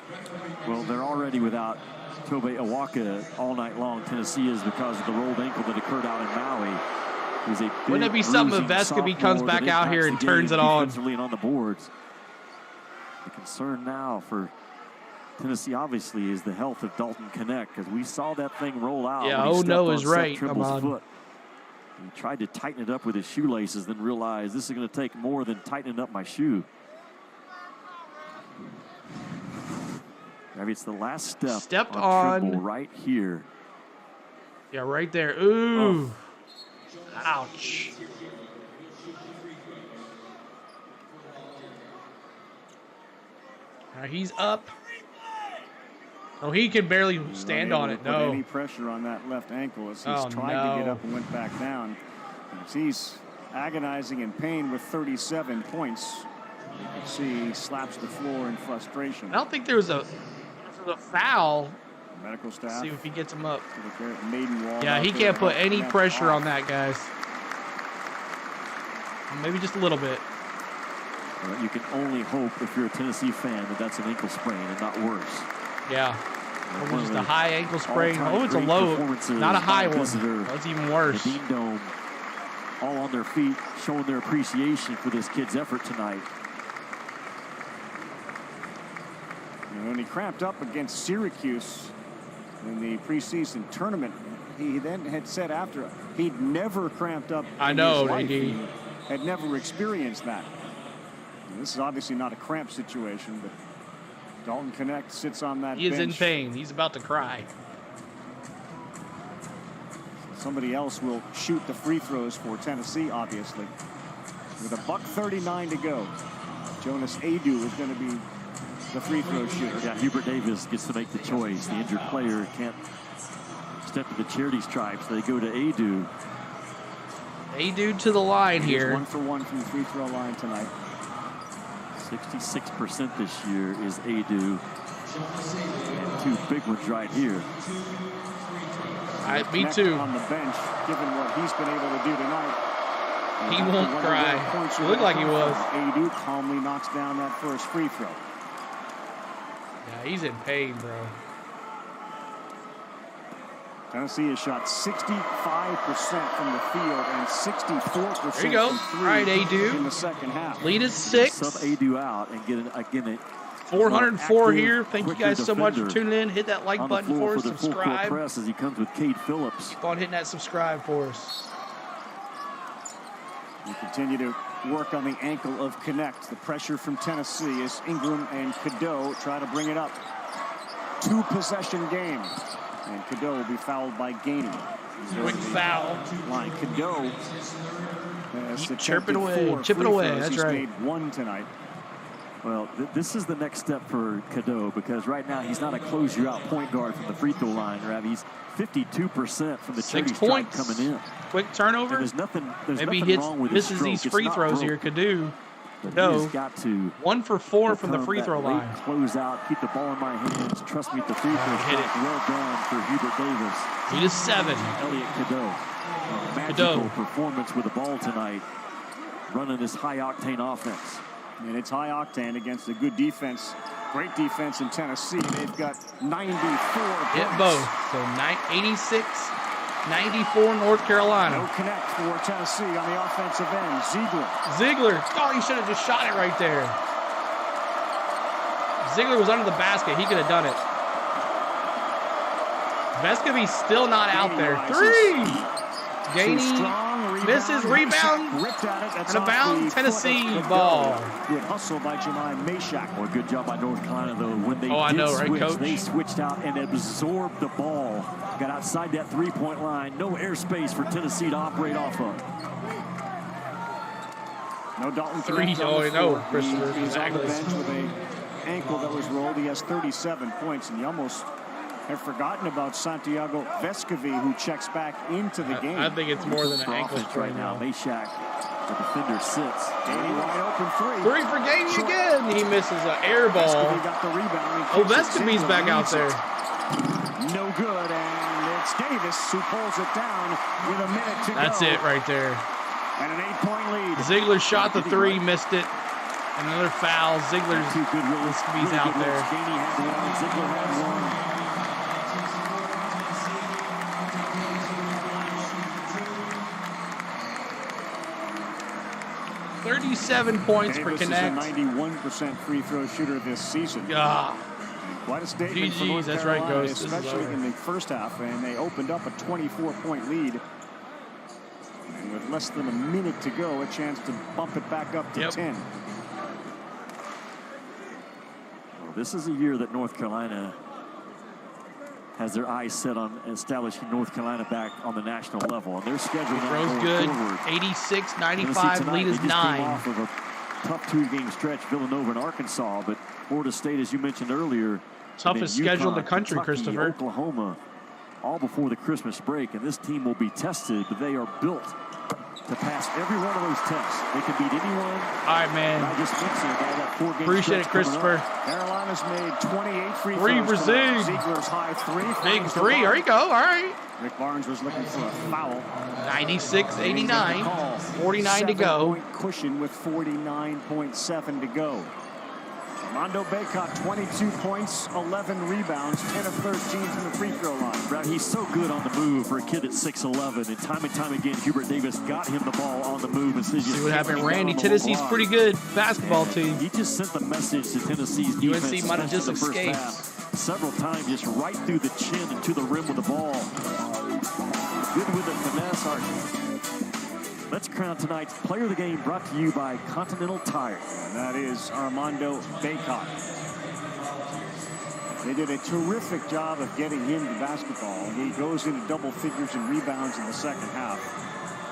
Well, they're already without Tobe Awaka all night long. Tennessee is because of the rolled ankle that occurred out in Maui. Wouldn't it be something if Vescovi comes back out here and turns it on? And on the boards. The concern now for Tennessee obviously is the health of Dalton Connect, because we saw that thing roll out. Yeah, oh no is right. Come on. Foot. He tried to tighten it up with his shoelaces, then realized this is going to take more than tightening up my shoe. Maybe it's the last step. Stepped on Trimble right here. Yeah, right there. Ooh. Oh. Ouch. Now he's up. Oh, he can barely stand on it. No. Any pressure on that left ankle as he's tried to get up and went back down. As he's agonizing in pain with 37 points. You can see he slaps the floor in frustration. I don't think there was a foul. Medical staff. Let's see if he gets him up. Maiden wall. Yeah, he can't put any pressure on that, guys. Maybe just a little bit. Well, you can only hope, if you're a Tennessee fan, that that's an ankle sprain and not worse. Yeah. Or just a high ankle sprain. Oh, it's a low, not a high one. That's even worse. The Dean Dome, all on their feet, showing their appreciation for this kid's effort tonight. And when he cramped up against Syracuse in the preseason tournament, he then had said after he'd never cramped up. I know, AD. Had never experienced that. And this is obviously not a cramp situation, but Dalton Connect sits on that bench. He is in pain. He's about to cry. Somebody else will shoot the free throws for Tennessee, obviously. With $1:39 to go, Jonas Adu is going to be the free throw shooter. Yeah, Hubert Davis gets to make the choice. The injured player can't step to the charity stripes. They go to Adu. Adu to the line here. 1 for 1 from the free throw line tonight. 66% this year is Adu. And 2 big ones right here. Me too. On the bench, given what he's been able to do tonight. He won't cry. It looked like he was. Adu calmly knocks down that first free throw. Yeah, he's in pain, bro. Tennessee has shot 65% from the field and 64% there you go. from three. All right, Adu. In the second half. Lead is 6. Sub Adu out and get it. 404 here. Thank you guys so much for defender tuning in. Hit that like button for us. the full court Subscribe. press as he comes with Cade Phillips. Keep on hitting that subscribe for us. You continue to work on the ankle of Connect. The pressure from Tennessee as Ingram and Cadeau try to bring it up. 2-possession game. And Cadeau will be fouled by Gainey. Quick foul. Line Cadeau. Keep chirping away. Chip it away. That's right. He's made 1 tonight. Well, this is the next step for Cadeau, because right now he's not a close-you-out point guard from the free throw line, Rav. He's 52% from the charity stripe coming in. Quick turnover. And there's nothing Maybe wrong he with his misses stroke. these It's free not throws broken. here. Cadeau. But No. he's got to 1 for 4 from the free throw that late line. Close out, keep the ball in my hands. Trust me, the free throw Hit it. shot. Well done for Hubert Davis. Lead is 7. Elliot Cadeau. Magical performance with the ball tonight, running this high-octane offense. And it's high octane against a good defense. Great defense in Tennessee. They've got 94 Hit points. both. So 86, 94 North Carolina. No connect for Tennessee on the offensive end. Ziegler. Oh, he should have just shot it right there. Ziegler was under the basket. He could have done it. Vescovi's still not out there. 3. Gainey. Strong Misses, rebound, ripped at it. That's and a bound, Tennessee ball. Good hustle by Jemai Meshack. Well, good job by North Carolina, though. When they I know, right, switch, Coach? they switched out and absorbed the ball. Got outside that three-point line. No airspace for Tennessee to operate off of. No Dalton Three. Christopher. He's on the bench with an ankle that was rolled. He has 37 points, and you almost have forgotten about Santiago Vescovi, who checks back into the game. I think it's more than an ankle right now. Meshack, the defender, sits. Danny wide open three. Three for Gainey again. He misses an air ball. Vescovi got the rebound. Oh, Vescovi's back out there. No good, and it's Davis who pulls it down with a minute to go. That's it right there. And an 8-point lead. Ziegler shot the three, missed it. Another foul. Ziegler's Vescovi's out there. Gainey had one. Ziegler had one. 37 points for Connect. Davis is a 91% free throw shooter this season. Quite a statement for North that's Carolina, right, Ghost. especially in the first half, and they opened up a 24-point lead. And with less than a minute to go, a chance to bump it back up to 10. Well, this is a year that North Carolina has their eyes set on establishing North Carolina back on the national level, and their schedule now going good. forward. 86-95, lead is 9. Came off of a tough two-game stretch, Villanova and Arkansas, but Florida State, as you mentioned earlier, toughest schedule in the country, Kentucky, Christopher. Oklahoma, all before the Christmas break, and this team will be tested, but they are built to pass every one of those tests. They can beat anyone. All right, man. I just mentioned that 4-game Appreciate it, Christopher. Carolina's made 28 free Three throws. for Zig. Ziegler's high three. Big three. There you go. All right. Rick Barnes was looking for a foul. 96-89. 49 to go. 7-point cushion with 49.7 to go. Armando Bacot, 22 points, 11 rebounds, 10 of 13 from the free throw line. Brad, he's so good on the move for a kid at 6'11", and time again, Hubert Davis got him the ball on the move. And says, see what happened, Randy. Tennessee's pretty good basketball team. He just sent the message to Tennessee's defense. UNC might have just in the first escaped. half, several times, just right through the chin and to the rim with the ball. Good with the finesse. Let's crown tonight's player of the game, brought to you by Continental Tire. And that is Armando Bacot. They did a terrific job of getting him to basketball. He goes into double figures in rebounds in the second half.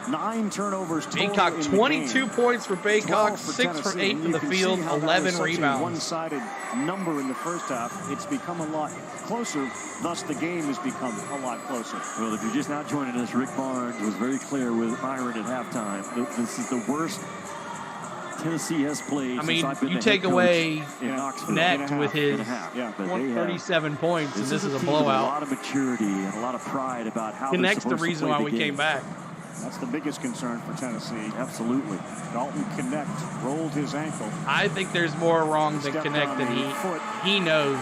9 turnovers total. Bacot, 22 points for Bacot, 6 for 8 from the field, 11 rebounds. One-sided number in the first half. It's become a lot closer. Thus, the game has become a lot closer. Well, if you're just now joining us, Rick Barnes was very clear with Byron at halftime. This is the worst Tennessee has played. I mean, since I've been you the take head coach away in Knoxville. Connect with his 137 points, and this is a blowout. A lot of maturity and a lot of pride about how Connect's the reason why we came back. That's the biggest concern for Tennessee. Absolutely. Dalton Connect rolled his ankle. I think there's more wrong than Connect than he knows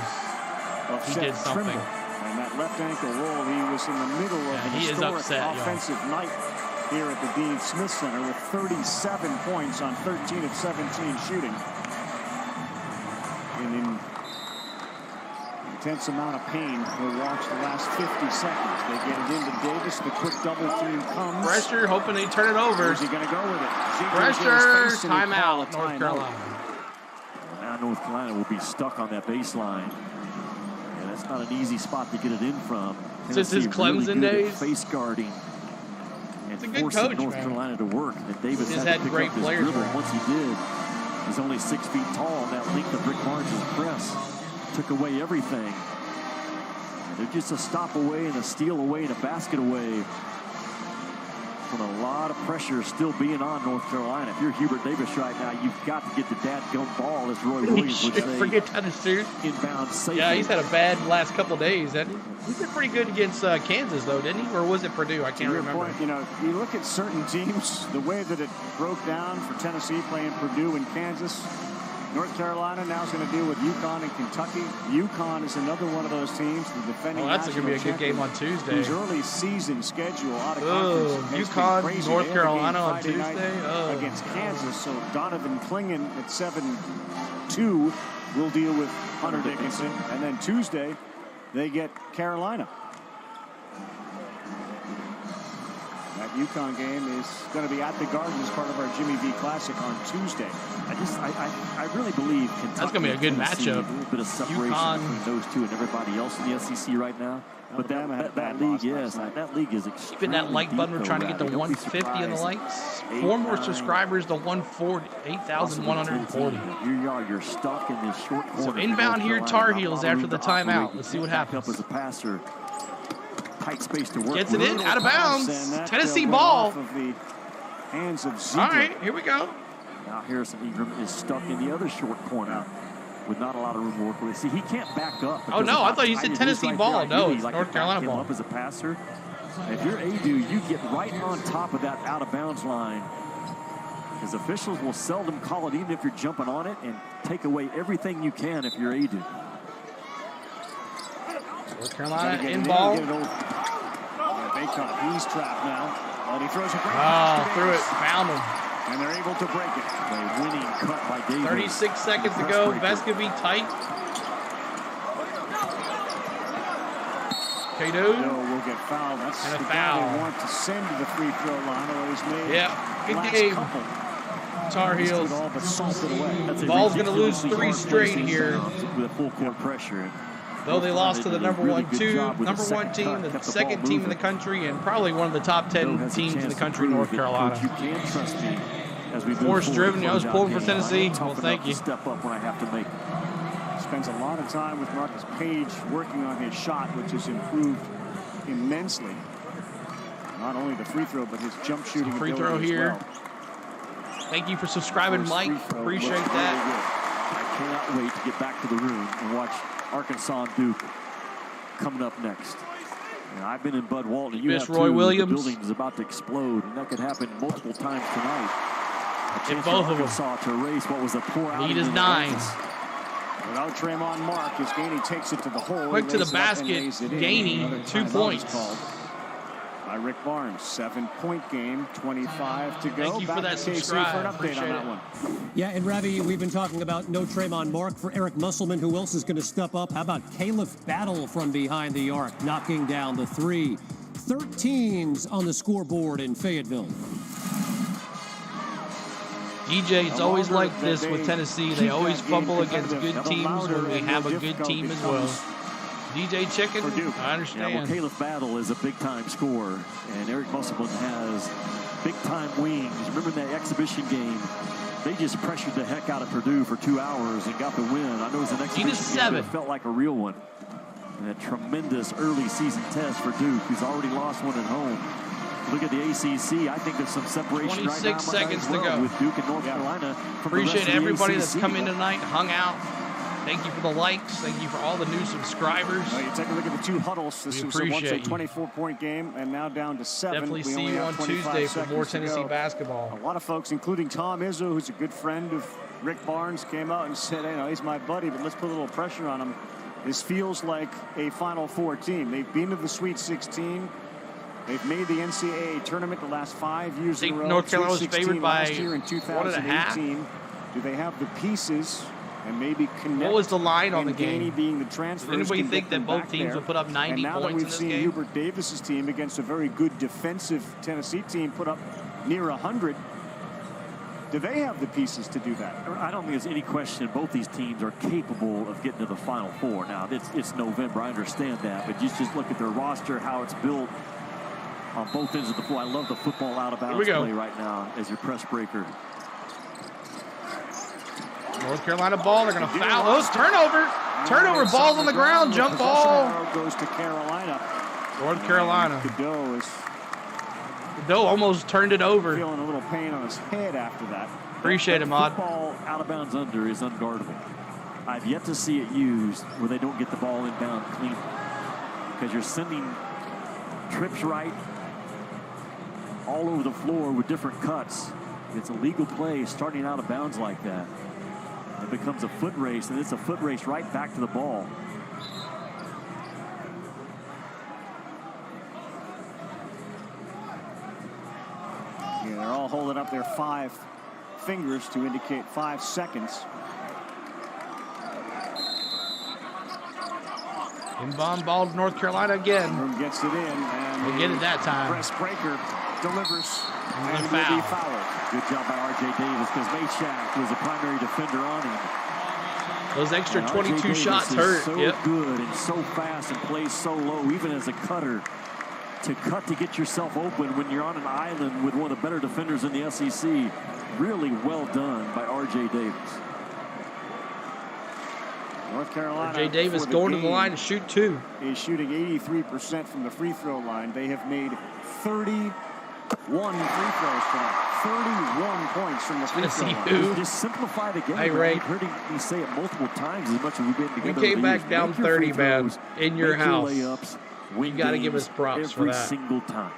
he did something. Trimble. And that left ankle roll, he was in the middle of an historic offensive night here at the Dean Smith Center with 37 points on 13 of 17 shooting. And in intense amount of pain, we'll watch the last 50 seconds. They get it into Davis. The quick double team comes. Pressure, hoping they turn it over. Where's he going to go with it? Pressure, timeout, North Carolina. Now North Carolina will be stuck on that baseline. Yeah, that's not an easy spot to get it in from. Since his Clemson days. Face guarding. It's a good coach, North Carolina to work. And Davis he's had had to pick great up his players. dribble. Once he did, he's only 6 feet tall on that length of Rick Barnes' press. Took away everything. They're just a stop away and a steal away and a basket away from a lot of pressure still being on North Carolina. If you're Hubert Davis right now, you've got to get the dadgum ball, as Roy Williams would say. Forget that, dude. Inbound safely. Yeah, he's had a bad last couple of days, hasn't he? He did pretty good against Kansas, though, didn't he? Or was it Purdue? I can't remember. Point, you know, you look at certain teams, the way that it broke down for Tennessee playing Purdue and Kansas. North Carolina now is going to deal with UConn and Kentucky. UConn is another one of those teams, the defending that's going to be a good game on Tuesday. Whose early season schedule out of conference UConn, North Carolina on Tuesday against Kansas. So Donovan Clingan at 7-2 will deal with Hunter Dickinson, and then Tuesday they get Carolina. That That UConn game is going to be at the Garden as part of our Jimmy V Classic on Tuesday. I really believe Kentucky, that's going to be a good matchup. A little bit of separation between those two and everybody else in the SEC right now. But that league, yes, that league is extremely Keeping that like button. We're trying to get to 150 on the likes. 4 more subscribers to 140, 8,140. You're stuck in this short corner. So inbound here, Tar Heels after the timeout. Let's see what happens. Up as a passer. Tight space to work. Gets it in, out of bounds. Tennessee ball. Hands of All right, here we go. Now Harrison Ingram is stuck in the other short corner with not a lot of room to work with. See, he can't back up. Oh, no, I thought you said Tennessee ball. No, it's North Carolina ball. Up as a passer. If you're Adu, you get right on top of that out-of-bounds line. Because officials will seldom call it, even if you're jumping on it, and take away everything you can if you're Adu. North Carolina in ball. Baycott, he's trapped now. And he throws a great threw it, found him. And they're able to break it. A winning cut by Davis. 36 seconds to go. Vescovy tight. Kado. Will get fouled. That's and a the foul. guy they want to send to the free throw line. Although he's made good game. Tar Heels. Ball's going to lose 3 straight here. With a full court pressure. Though they lost to the number one team, the second team in the country, and probably one of the top 10 teams in the country, North Carolina. You can trust me as we force driven. I was pulling for Tennessee. Well, thank you. Step up when I have to make it. Spends a lot of time with Marcus Page working on his shot, which has improved immensely. Not only the free throw, but his jump shooting free throw here. Well. Thank you for subscribing, Mike. Appreciate that. I cannot wait to get back to the room and watch Arkansas and Duke coming up next. And I've been in Bud Walton. You have Roy Williams. The building is about to explode, and that could happen multiple times tonight. In both of them. To erase what was a poor outing. He does 9. Without Tremont Mark, as Gainey takes it to the hole. Quick to the basket. Gainey, 2 points. By Rick Barnes, 7-point game, 25 to go. Thank you for that subscribe. For an update on that one. Yeah, and Ravi, we've been talking about no Tremont Mark for Eric Musselman. Who else is going to step up? How about Caleb Battle from behind the arc, knocking down the 3? 13s on the scoreboard in Fayetteville. DJ, it's always like this with Tennessee. They always fumble against good teams when we have a good team as well. DJ Chicken, I understand. Yeah, well, Caleb Battle is a big-time scorer, and Eric Musselman has big-time wings. Remember that exhibition game? They just pressured the heck out of Purdue for 2 hours and got the win. I know it was an exhibition game, but it felt like a real one. And a tremendous early season test for Duke, who's already lost one at home. Look at the ACC. I think there's some separation 26 right now seconds to go with Duke and North Carolina. Appreciate everybody that's come in tonight, hung out. Thank you for the likes. Thank you for all the new subscribers. Well, you take a look at the 2 huddles. This was once a 24-point game and now down to 7. Definitely see you on Tuesday for more Tennessee basketball. A lot of folks, including Tom Izzo, who's a good friend of Rick Barnes, came out and said, hey, he's my buddy, but let's put a little pressure on him. This feels like a Final Four team. They've been to the Sweet 16. They've made the NCAA tournament the last 5 years in a row. North Carolina was favored by last year in 2018. Do they have the pieces and maybe connect? What was the line on the game? Being the transfers. Did anybody think that both teams would put up 90 points in this game? And now that we've seen Hubert Davis's team against a very good defensive Tennessee team put up near 100, do they have the pieces to do that? I don't think there's any question both these teams are capable of getting to the Final Four. Now, it's November. I understand that. But just look at their roster, how it's built on both ends of the floor. I love the football out-of-bounds play right now as your press breaker. North Carolina ball. They're going to foul. Oh, turnover. Ball's on the ground. Jump ball. Goes to Carolina. North Carolina. Cadeau almost turned it over. Feeling a little pain on his head after that. Appreciate it, Mod. Football out of bounds under is unguardable. I've yet to see it used where they don't get the ball inbound clean. Because you're sending trips right all over the floor with different cuts. It's a legal play starting out of bounds like that. It becomes a foot race, and it's a foot race right back to the ball. Yeah, they're all holding up their 5 fingers to indicate 5 seconds. Inbound ball to North Carolina again. Ingram gets it in. And they get it that time. Press breaker delivers, And and the will be foul. fouled. Good job by R.J. Davis because Maychak was a primary defender on him. Those extra And 22 R.J. Davis shots is hurt. so Yep. good and so fast and plays so low, even as a cutter. To cut to get yourself open when you're on an island with one of the better defenders in the SEC. Really well done by R.J. Davis. North Carolina. R.J. Davis for the going to the game line to shoot 2. is shooting 83% from the free throw line. They have made 31 free throws tonight. 31 points from the free throw Tennessee line. who? Just simplify the game. Hey, man. Ray. You've heard me say it multiple times as much as we've been We together. came over the back years. down Make your 30, free man, throws, in your make house. layups, win You got to give games us props for every that. single time.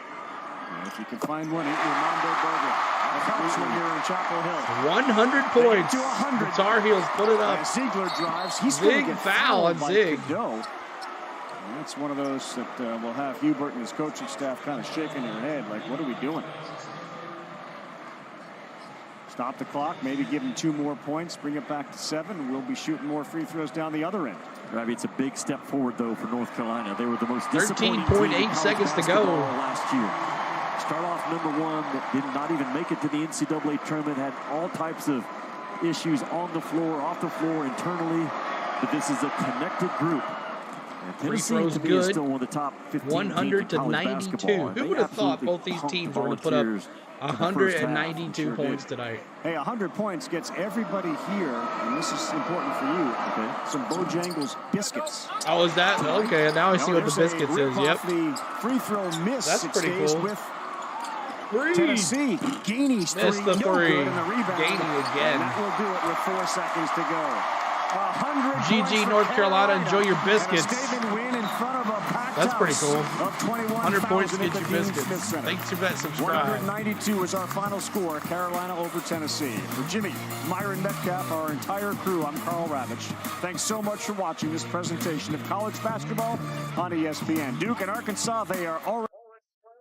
And if you can find one, Armando Berger. That helps when you're in Chapel Hill. 100 They get points. to 100. The Tar Heels put it up. As Ziegler drives, he's Zig going to get foul on fouled by Zig. Cadeau. And that's one of those that will have Hubert and his coaching staff kind of shaking their head like, what are we doing? Stop the clock, maybe give them 2 more points, bring it back to 7. We'll be shooting more free throws down the other end. Robbie, it's a big step forward, though, for North Carolina. They were the most disappointing 13.8 team in college seconds to go. basketball last year. Start off #1, did not even make it to the NCAA tournament, had all types of issues on the floor, off the floor, internally. But this is a connected group. And Free Tennessee, throws to me, good. is still one of the top 15 100 teams to in college 92. basketball. And Who they would have thought absolutely both these pumped teams the were going to put up Volunteers in the first half. 192 Sure points did. tonight? Hey, 100 points gets everybody here, and this is important for you. Okay. Some Bojangles biscuits. Oh, is that? Okay, now I see what the There's biscuits a is. rip Yep. off the free throw miss. That's It pretty stays cool. with 3. Tennessee. Gainey's Missed 3. the No 3. good in the rebound. Gainey again. And that will do it with 4 seconds to go. 100 GG, points for North Carolina. Enjoy your And a biscuits. statement win in front of a packed That's pretty house cool. of 100 points 21,000 to at get the you Dean biscuits. Smith Center. Thanks for that subscribe. 192 is our final score. Carolina over Tennessee. For Jimmy, Myron Metcalf, our entire crew, I'm Carl Ravitch. Thanks so much for watching this presentation of college basketball on ESPN. Duke and Arkansas, they are already...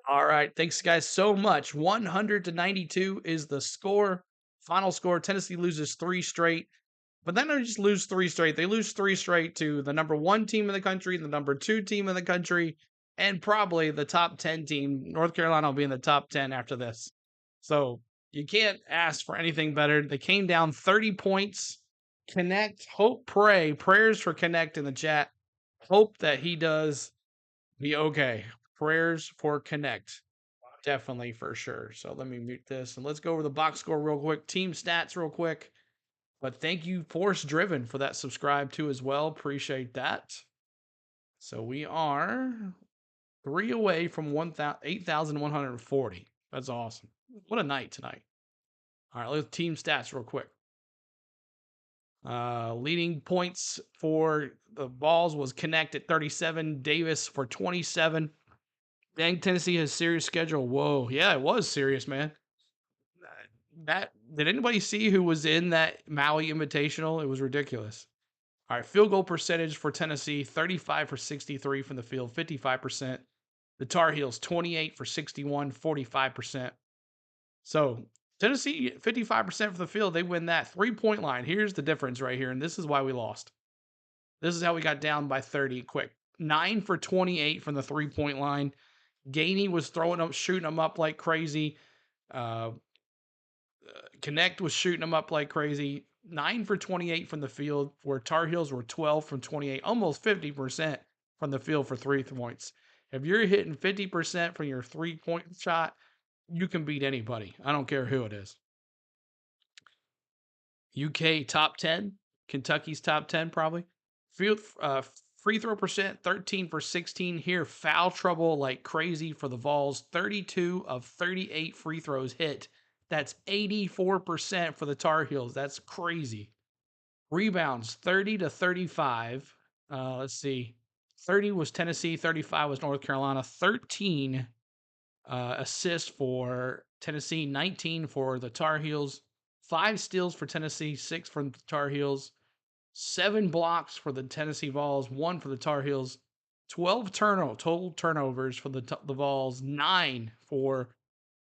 All right. Thanks, guys, so much. 100 to 92 is the score. Final score. Tennessee loses 3 straight. But then they just lose 3 straight. They lose 3 straight to the number 1 team in the country, the number 2 team in the country, and probably the top 10 team. North Carolina will be in the top 10 after this. So you can't ask for anything better. They came down 30 points. Connect, hope, pray. Prayers for Connect in the chat. Hope that he does be okay. Prayers for Connect. Definitely for sure. So let me mute this and let's go over the box score real quick. Team stats real quick. But thank you, Force Driven, for that subscribe too as well. Appreciate that. So we are 3 away from 8,140. That's awesome. What a night tonight. All right, let's team stats real quick. Leading points for the Vols was Connect at 37, Davis for 27. Dang, Tennessee has serious schedule. Whoa, yeah, it was serious, man. Did anybody see who was in that Maui Invitational? It was ridiculous. All right, field goal percentage for Tennessee, 35 for 63 from the field, 55%. The Tar Heels, 28 for 61, 45%. So Tennessee, 55% from the field, they win that. 3-point line. Here's the difference right here, and this is why we lost. This is how we got down by 30 quick. 9 for 28 from the 3-point line. Gainey was shooting them up like crazy. Connect was shooting them up like crazy. 9 for 28 from the field, where Tar Heels were 12 from 28, almost 50% from the field for 3 points. If you're hitting 50% from your 3-point shot, you can beat anybody. I don't care who it is. UK top 10, Kentucky's top 10 probably. Field free throw percent, 13 for 16 here. Foul trouble like crazy for the Vols. 32 of 38 free throws hit. That's 84% for the Tar Heels. That's crazy. Rebounds, 30 to 35. Let's see. 30 was Tennessee, 35 was North Carolina. 13 assists for Tennessee, 19 for the Tar Heels. 5 steals for Tennessee, 6 for the Tar Heels. 7 blocks for the Tennessee Vols, 1 for the Tar Heels. 12 total turnovers for the Vols, 9 for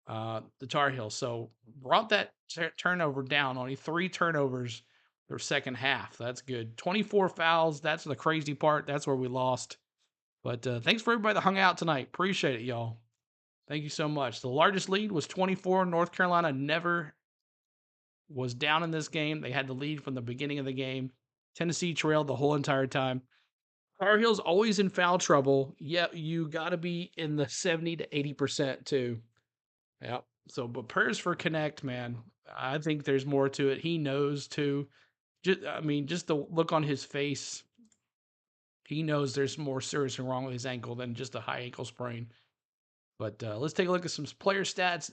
the Tar Heels. So brought that turnover down. Only 3 turnovers their second half. That's good. 24 fouls. That's the crazy part. That's where we lost. But thanks for everybody that hung out tonight. Appreciate it, y'all. Thank you so much. The largest lead was 24. North Carolina never was down in this game. They had the lead from the beginning of the game. Tennessee trailed the whole entire time. Tar Heels always in foul trouble. Yeah, you got to be in the 70 to 80% too. Yep. So, but prayers for Connect, man. I think there's more to it. He knows too. Just the look on his face. He knows there's more seriously wrong with his ankle than just a high ankle sprain. But let's take a look at some player stats.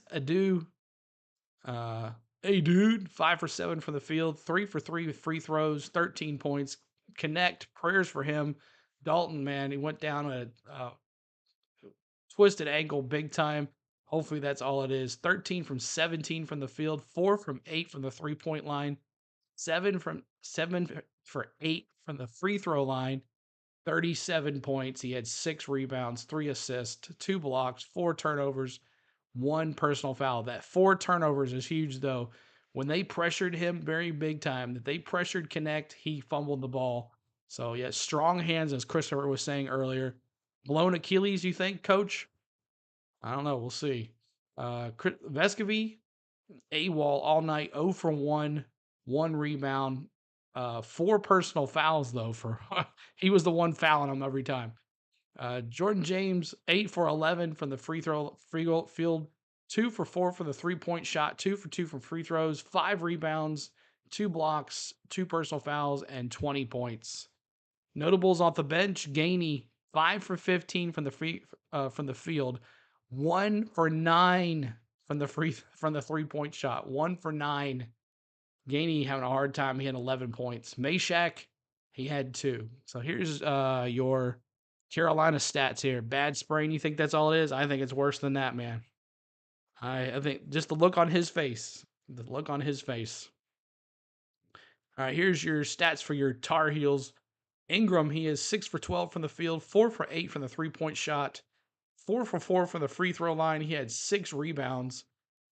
Hey, dude, 5 for 7 from the field, 3 for 3 with free throws, 13 points. Connect, prayers for him. Dalton, man, he went down a twisted ankle big time. Hopefully that's all it is. 13 from 17 from the field, 4 from 8 from the 3-point line, 7 for 8 from the free throw line, 37 points. He had 6 rebounds, 3 assists, 2 blocks, 4 turnovers, 1 personal foul. That 4 turnovers is huge, though. When they pressured him very big time, that they pressured Connect, he fumbled the ball. So, yeah, strong hands, as Christopher was saying earlier. Blown Achilles, you think, Coach? I don't know. We'll see. Vescovy, AWOL all night, 0 for 1, 1 rebound, 4 personal fouls, though. He was the one fouling him every time. Jordan James, 8 for 11 from the free field, 2 for 4 from the 3-point shot, 2 for 2 from free throws, 5 rebounds, 2 blocks, 2 personal fouls, and 20 points. Notables off the bench: Gainey, 5 for 15 from the field, 1 for 9 from the 3-point shot, 1 for 9. Gainey having a hard time. He had 11 points. Meshack, he had 2. So here's your Carolina stats here. Bad sprain, you think that's all it is? I think it's worse than that, man. I think just the look on his face. The look on his face. All right, here's your stats for your Tar Heels. Ingram, he is 6 for 12 from the field, 4 for 8 from the 3-point shot, 4 for 4 from the free throw line. He had 6 rebounds,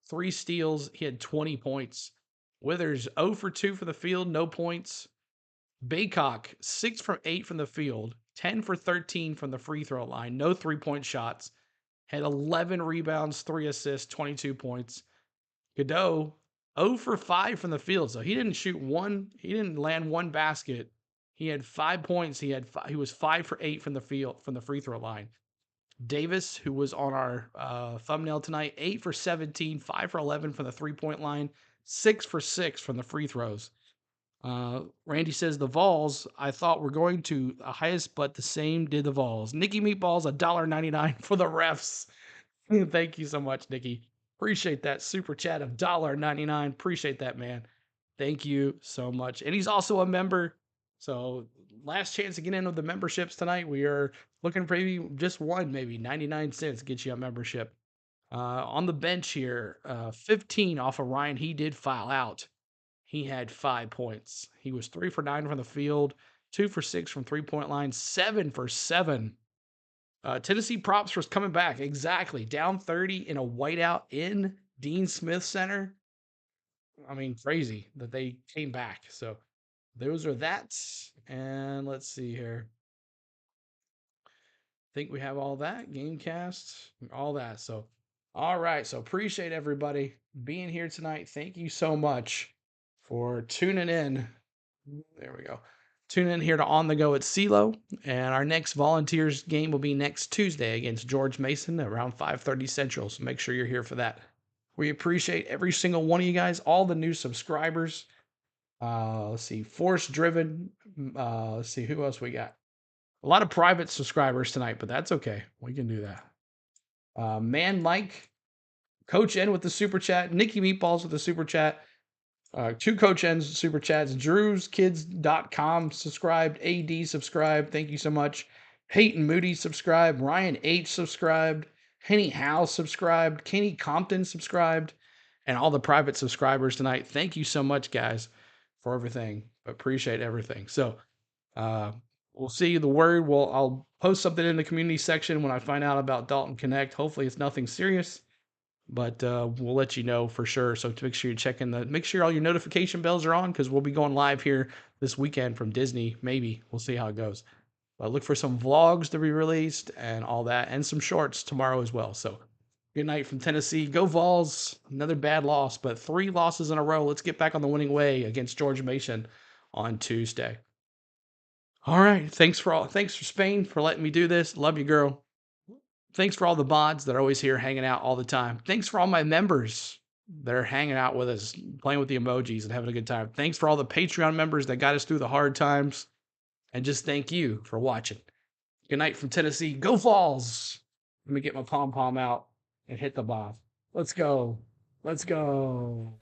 3 steals. He had 20 points. Withers, 0 for 2 from the field, no points. Baycock, 6 from 8 from the field, 10 for 13 from the free throw line, no 3-point shots. Had 11 rebounds, 3 assists, 22 points. Godot, 0 for 5 from the field, so he didn't land one basket. He had 5 points. He was 5 for 8 from the free throw line. Davis, who was on our thumbnail tonight, 8 for 17, 5 for 11 from the 3-point line, 6 for 6 from the free throws. Randy says the Vols, I thought were going to the highest, but the same did the Vols. Nikki Meatballs, $1.99 for the refs. Thank you so much, Nikki. Appreciate that super chat of $1.99. Appreciate that, man. Thank you so much. And he's also a member. So last chance to get in with the memberships tonight. We are looking for maybe just one, maybe 99 cents get you a membership. On the bench here, 15 off of Ryan. He did foul out. He had 5 points. He was 3 for 9 from the field, 2 for 6 from 3-point line, 7 for 7. Tennessee props was coming back. Exactly. Down 30 in a whiteout in Dean Smith Center. I mean, crazy that they came back. So those are that. And let's see here. I think we have all that. Gamecast, all that. So, all right. So appreciate everybody being here tonight. Thank you so much for tuning in. There we go. Tune in here to On the Go at CeeLo, and our next Volunteers game will be next Tuesday against George Mason around 5:30 Central, so make sure you're here for that. We appreciate every single one of you guys, all the new subscribers. Let's see, Force Driven. Let's see, who else we got? A lot of private subscribers tonight, but that's okay. We can do that. Man Mike, Coach N with the super chat, Nikki Meatballs with the super chat. 2 Coach N's super chats. Drew'sKids.com subscribed. AD subscribed. Thank you so much. Peyton Moody subscribed. Ryan H subscribed. Henny Howe subscribed. Kenny Compton subscribed. And all the private subscribers tonight. Thank you so much, guys, for everything. Appreciate everything. So we'll see the word. I'll post something in the community section when I find out about Dalton Connect. Hopefully it's nothing serious. But we'll let you know for sure. So to make sure you make sure all your notification bells are on, because we'll be going live here this weekend from Disney. Maybe we'll see how it goes. But look for some vlogs to be released and all that, and some shorts tomorrow as well. So Good night from Tennessee. Go Vols. Another bad loss, but 3 losses in a row. Let's get back on the winning way against George Mason on Tuesday. All right. Thanks for Spain for letting me do this. Love you, girl. Thanks for all the mods that are always here hanging out all the time. Thanks for all my members that are hanging out with us, playing with the emojis and having a good time. Thanks for all the Patreon members that got us through the hard times. And just thank you for watching. Good night from Tennessee. Go Vols. Let me get my pom-pom out and hit the bob. Let's go. Let's go.